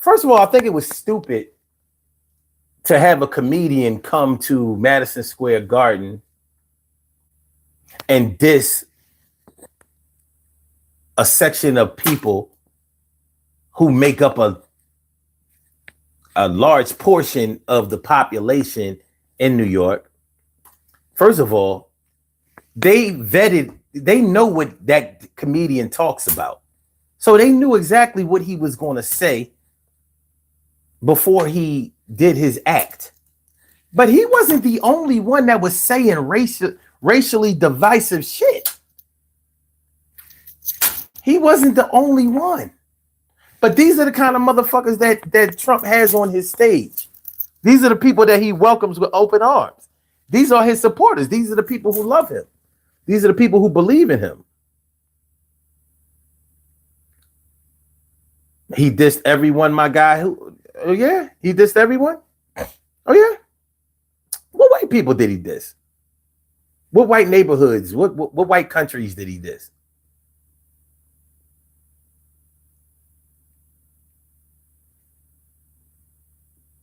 First of all, I think it was stupid to have a comedian come to Madison Square Garden and diss a section of people who make up a large portion of the population in New York. First of all, they know what that comedian talks about. So they knew exactly what he was going to say before he did his act. But he wasn't the only one that was saying racially divisive shit. He wasn't the only one. But these are the kind of motherfuckers that Trump has on his stage. These are the people that he welcomes with open arms. These are his supporters. These are the people who love him. These are the people who believe in him. He dissed everyone, my guy. Oh yeah, he dissed everyone. Oh yeah. What white people did he diss? What white neighborhoods? What white countries did he diss?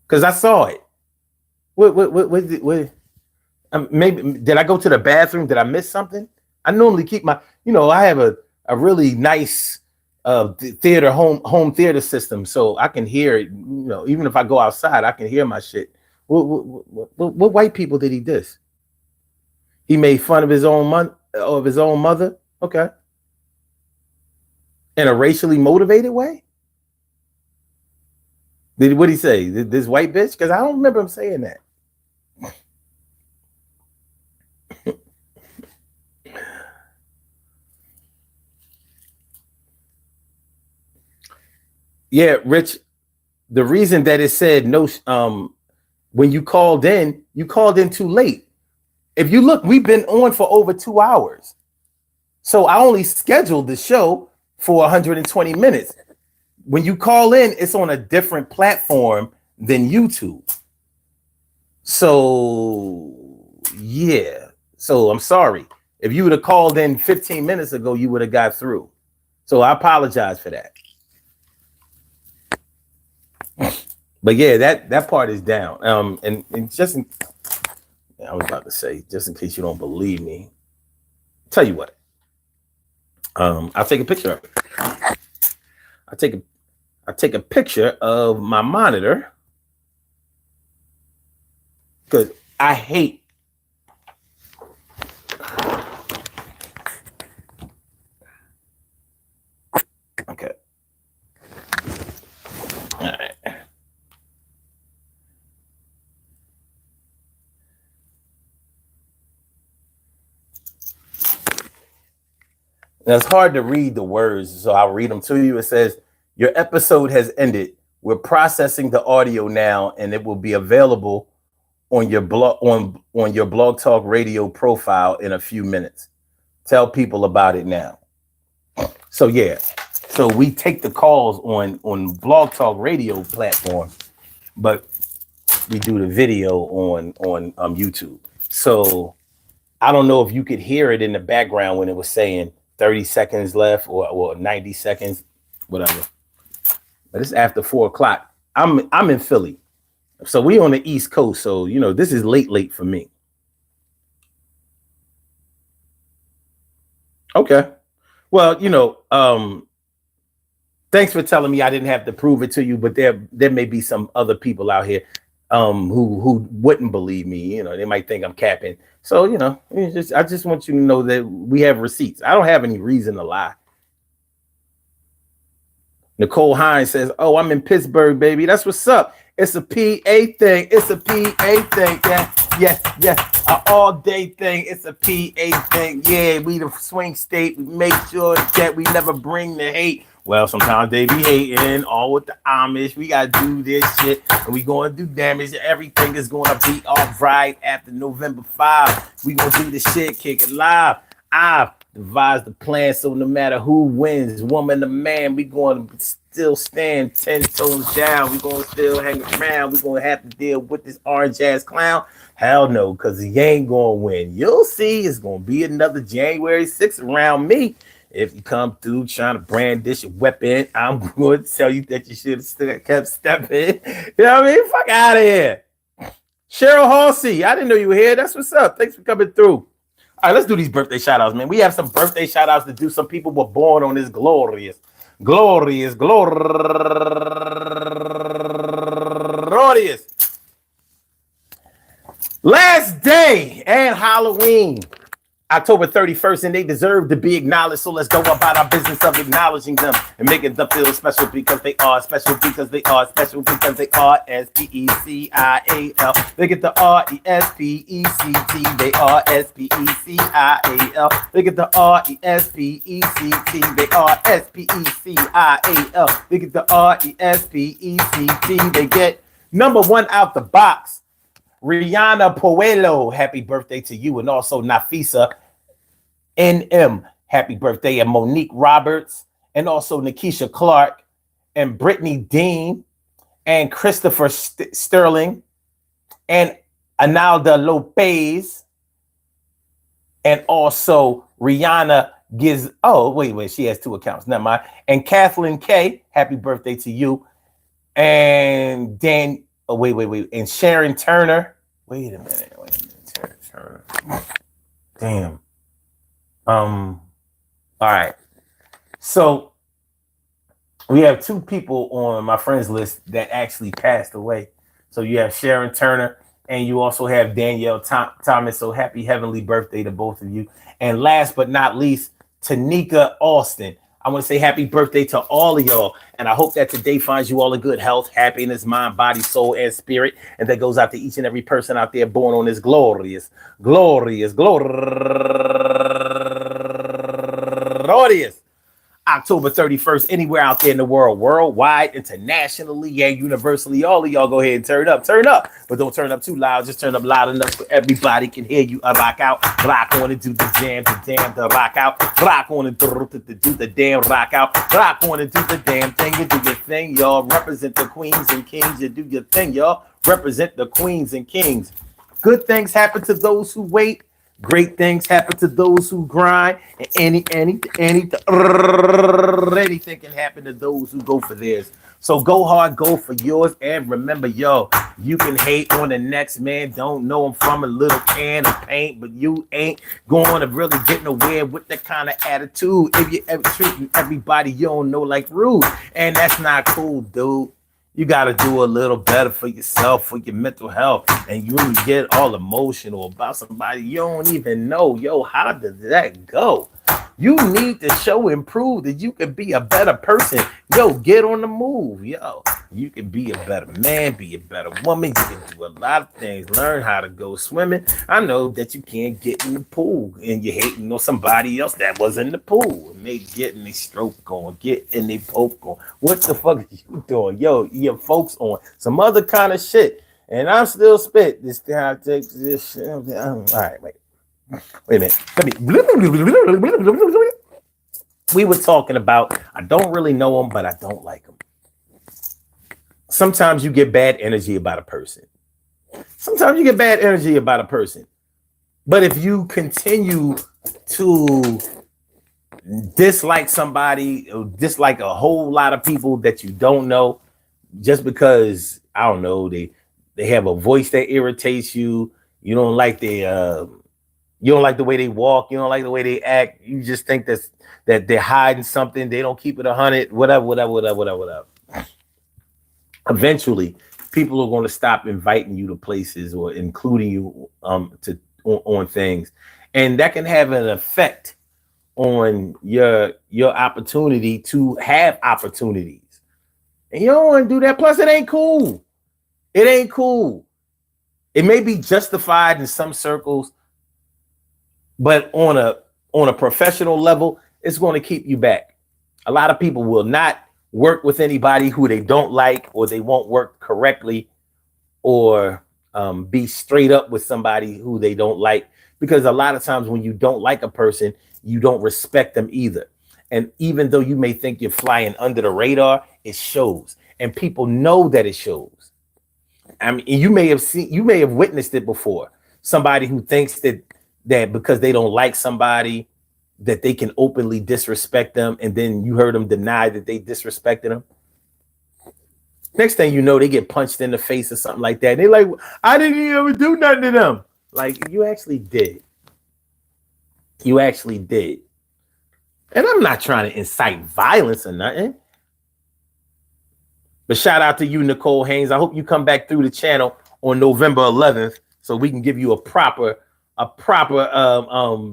Because I saw it. What maybe did I go to the bathroom? Did I miss something? I normally keep my, I have a really nice theater home theater system, so I can hear it. Even if I go outside, I can hear my shit. What white people did he diss? He made fun of his own mother. Okay, in a racially motivated way. What did he say? This white bitch? Because I don't remember him saying that. Yeah, Rich. The reason that it said no, when you called in too late. If you look, we've been on for over 2 hours. So I only scheduled the show for 120 minutes. When you call in, it's on a different platform than YouTube. So, yeah. So I'm sorry. If you would have called in 15 minutes ago, you would have got through. So I apologize for that. But yeah, that part is down. And just I was about to say, just in case you don't believe me, tell you what. I'll take a picture of it. I'll take a picture of my monitor because I hate. Okay. All right. Now it's hard to read the words, so I'll read them to you. It says, "Your episode has ended. We're processing the audio now, and it will be available on your blog on your Blog Talk Radio profile in a few minutes. Tell people about it now." So yeah, so we take the calls on Blog Talk Radio platform, but we do the video on YouTube. So I don't know if you could hear it in the background when it was saying 30 seconds left or 90 seconds, whatever. But it's after 4 o'clock. I'm in Philly. So we on the East Coast. So, this is late for me. Okay. Well, thanks for telling me I didn't have to prove it to you, but there may be some other people out here who wouldn't believe me. They might think I'm capping. So, I just want you to know that we have receipts. I don't have any reason to lie. Nicole Hines says, "Oh, I'm in Pittsburgh, baby. That's what's up. It's a PA thing. It's a PA thing. Yeah. An all-day thing. It's a PA thing. Yeah, we the swing state. We make sure that we never bring the hate. Well, sometimes they be hating, all with the Amish. We got to do this shit, and we going to do damage. Everything is going to be all right after November 5. We going to do the shit, kick it live. I've devised the plan, so no matter who wins, woman or man, we going to still stand 10 toes down. We going to still hang around. We going to have to deal with this orange-ass clown. Hell no, because he ain't going to win. You'll see it's going to be another January 6th around me. If you come through trying to brandish a weapon, I'm going to tell you that you should have kept stepping. You know what I mean? Fuck out of here. Cheryl Halsey, I didn't know you were here. That's what's up. Thanks for coming through. All right, let's do these birthday shout outs, man. We have some birthday shout outs to do. Some people were born on this glorious last day and Halloween, October 31st, and they deserve to be acknowledged. So let's go about our business of acknowledging them and making them feel special because they are special because they are special because they are SPECIAL. Look at the RESPECT. They are SPECIAL. Look at the RESPECT. They are SPECIAL. Look at the RESPECT. They get number one out the box. Rihanna Puello, happy birthday to you. And also Nafisa NM, happy birthday. And Monique Roberts, and also Nikisha Clark, and Brittany Dean, and Christopher Sterling, and Analda Lopez, and also Rihanna Giz. Oh, wait, she has two accounts. Never mind. And Kathleen K, happy birthday to you. And Dan, and Sharon Turner. Wait a minute. Turner. Damn. All right. So we have two people on my friends list that actually passed away. So you have Sharon Turner and you also have Danielle Thomas. So happy heavenly birthday to both of you. And last but not least, Tanika Austin. I want to say happy birthday to all of y'all. And I hope that today finds you all in good health, happiness, mind, body, soul, and spirit. And that goes out to each and every person out there born on this glorious October 31st, anywhere out there in the world, worldwide, internationally, and universally. All of y'all go ahead and turn up, but don't turn up too loud. Just turn up loud enough so everybody can hear you. Rock out, rock on and do the jam, the rock out, rock on and do the damn rock out, rock on and do the damn thing. You do your thing, y'all. Represent the queens and kings. You do your thing, y'all. Represent the queens and kings. Good things happen to those who wait. Great things happen to those who grind, and anything can happen to those who go for theirs. So go hard, go for yours, and remember, yo, you can hate on the next man. Don't know him from a little can of paint, but you ain't going to really get nowhere with that kind of attitude if you ever treating everybody you don't know like rude, and that's not cool, dude. You got to do a little better for yourself, for your mental health. And you get all emotional about somebody you don't even know. Yo, how did that go? You need to show and prove that you can be a better person. Yo, get on the move. Yo, you can be a better man, be a better woman. You can do a lot of things. Learn how to go swimming. I know that you can't get in the pool and you're hating on somebody else that was in the pool. And they getting their stroke going, getting their poke going. What the fuck are you doing? Yo, your folks on some other kind of shit. And I'm still spit. This time takes this shit. All right, wait a minute. We were talking about, I don't really know them, but I don't like them. Sometimes you get bad energy about a person. But if you continue to dislike somebody, or dislike a whole lot of people that you don't know, just because, I don't know, they have a voice that irritates you, you don't like their you don't like the way they walk. You don't like the way they act. You just think that they're hiding something. They don't keep it 100, whatever. Eventually, people are going to stop inviting you to places or including you on things. And that can have an effect on your opportunity to have opportunities. And you don't want to do that. Plus, it ain't cool. It may be justified in some circles, but on a professional level, it's going to keep you back. A lot of people will not work with anybody who they don't like, or they won't work correctly, or be straight up with somebody who they don't like, because a lot of times when you don't like a person, you don't respect them either. And even though you may think you're flying under the radar, it shows, and people know that it shows. I mean, you may have witnessed it before. Somebody who thinks that because they don't like somebody, that they can openly disrespect them, and then you heard them deny that they disrespected them. Next thing you know, they get punched in the face or something like that. And they're like, I didn't even do nothing to them. Like, you actually did. You actually did. And I'm not trying to incite violence or nothing. But shout out to you, Nicole Haynes. I hope you come back through the channel on November 11th so we can give you a proper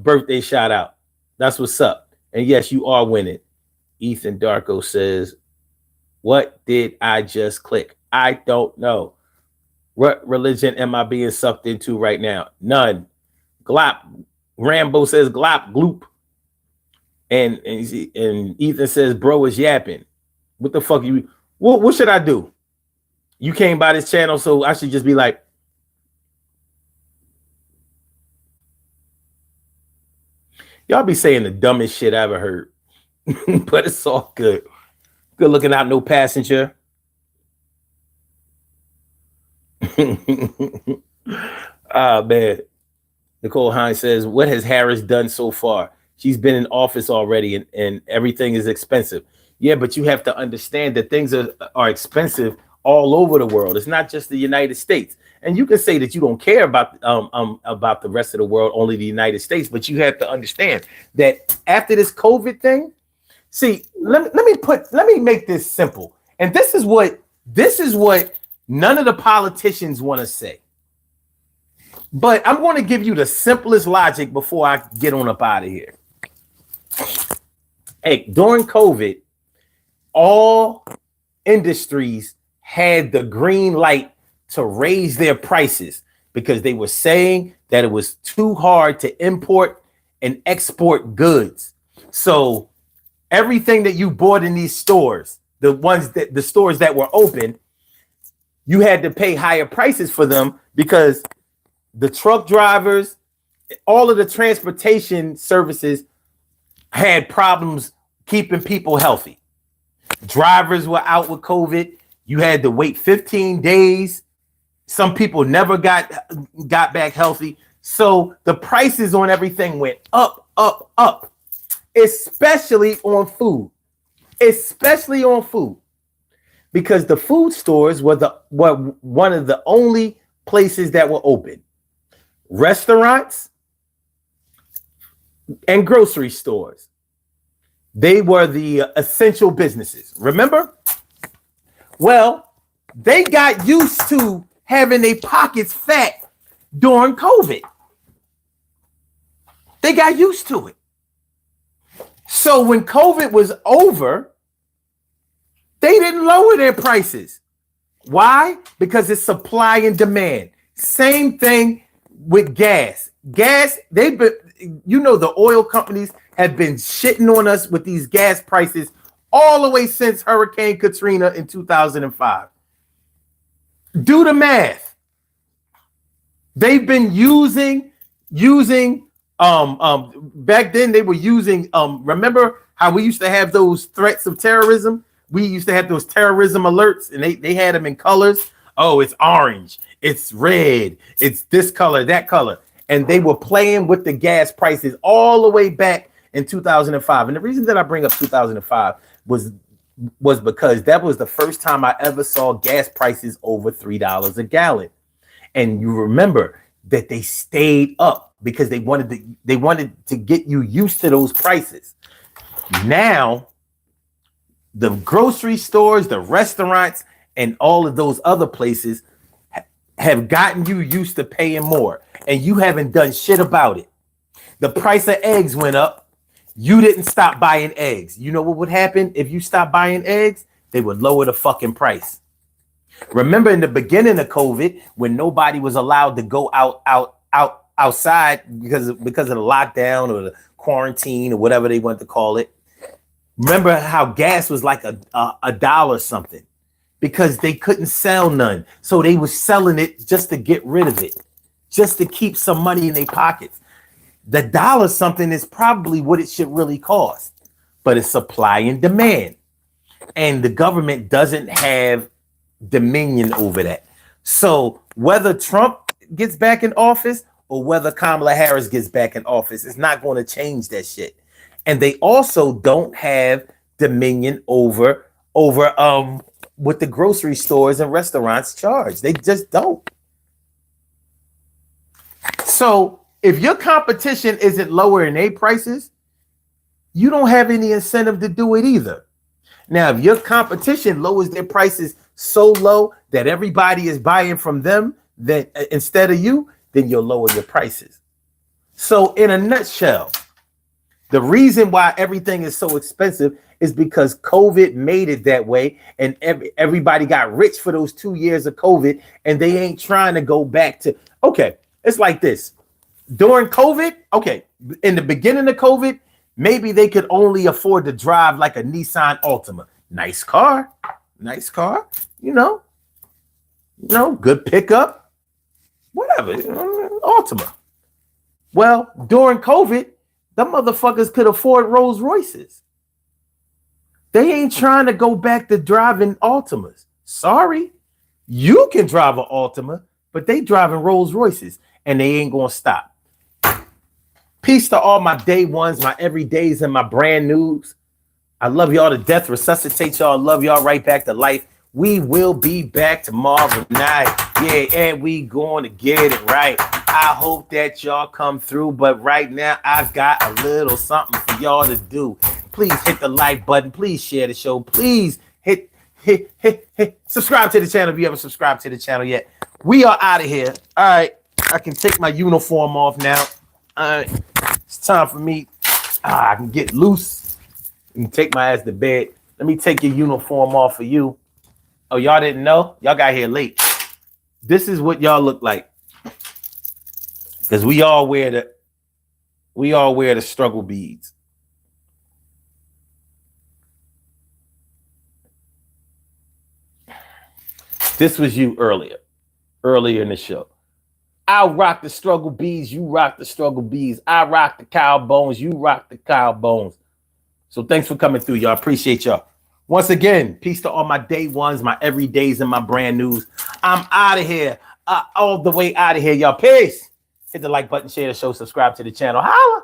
birthday shout out. That's what's up. And yes, you are winning. Ethan Darko says, what did I just click? I don't know. What religion am I being sucked into right now? None. Glop. Rambo says glop gloop. And Ethan says, bro is yapping. What the fuck you? What should I do? You came by this channel, so I should just be like, y'all be saying the dumbest shit I ever heard. But it's all good. Good looking out, no passenger. Man. Nicole Hines says, what has Harris done so far? She's been in office already, and everything is expensive. Yeah, but you have to understand that things are expensive all over the world. It's not just the United States. And you can say that you don't care about the rest of the world, only the United States, but you have to understand that after this COVID thing, see, let me make this simple. And this is what none of the politicians want to say. But I'm going to give you the simplest logic before I get on up out of here. Hey, during COVID, all industries had the green light to raise their prices because they were saying that it was too hard to import and export goods. So everything that you bought in these stores, the stores that were open, you had to pay higher prices for them because the truck drivers, all of the transportation services had problems keeping people healthy. Drivers were out with COVID. You had to wait 15 days. Some people never got back healthy. So the prices on everything went up, especially on food. Especially on food. Because the food stores were one of the only places that were open. Restaurants and grocery stores. They were the essential businesses. Remember? Well, they got used to having their pockets fat during COVID. They got used to it. So when COVID was over, they didn't lower their prices. Why? Because it's supply and demand. Same thing with gas. Gas, the oil companies have been shitting on us with these gas prices all the way since Hurricane Katrina in 2005. Do the math. They've been using back then they were using remember how we used to have those threats of terrorism? We used to have those terrorism alerts, and they had them in colors. Oh, it's orange, it's red, it's this color, that color. And they were playing with the gas prices all the way back in 2005. And the reason that I bring up 2005 was because that was the first time I ever saw gas prices over $3 a gallon. And you remember that they stayed up because they wanted to get you used to those prices. Now, the grocery stores, the restaurants, and all of those other places have gotten you used to paying more, and you haven't done shit about it. The price of eggs went up. You didn't stop buying eggs. You know what would happen if you stopped buying eggs? They would lower the fucking price. Remember in the beginning of COVID, when nobody was allowed to go outside because of the lockdown or the quarantine or whatever they want to call it. Remember how gas was like a dollar something because they couldn't sell none. So they were selling it just to get rid of it, just to keep some money in their pockets. The dollar something is probably what it should really cost, but it's supply and demand. And the government doesn't have dominion over that. So whether Trump gets back in office or whether Kamala Harris gets back in office, it's not going to change that shit. And they also don't have dominion over what the grocery stores and restaurants charge. They just don't. So if your competition isn't lowering their prices, you don't have any incentive to do it either. Now, if your competition lowers their prices so low that everybody is buying from them then instead of you, then you'll lower your prices. So in a nutshell, the reason why everything is so expensive is because COVID made it that way, and everybody got rich for those 2 years of COVID, and they ain't trying to go back to, okay, it's like this. During COVID, okay, in the beginning of COVID, maybe they could only afford to drive like a Nissan Altima. Nice car, you know, good pickup, whatever, Altima. Well, during COVID, the motherfuckers could afford Rolls Royces. They ain't trying to go back to driving Altimas. Sorry, you can drive an Altima, but they driving Rolls Royces, and they ain't gonna stop. Peace to all my day ones, my everydays, and my brand news. I love y'all to death. Resuscitate y'all. Love y'all right back to life. We will be back tomorrow night. Yeah, and we going to get it right. I hope that y'all come through. But right now, I've got a little something for y'all to do. Please hit the like button. Please share the show. Please hit. Subscribe to the channel if you haven't subscribed to the channel yet. We are out of here. All right. I can take my uniform off now. All right. It's time for me. I can get loose and take my ass to bed. Let me take your uniform off for you. Oh, y'all didn't know? Y'all got here late. This is what y'all look like. Because we all wear the struggle beads. This was you earlier in the show. I rock the struggle beads, you rock the struggle beads. I rock the cow bones, you rock the cow bones. So thanks for coming through, y'all. Appreciate y'all. Once again, peace to all my day ones, my everydays, and my brand news. I'm out of here. All the way out of here, y'all. Peace. Hit the like button, share the show, subscribe to the channel. Holla.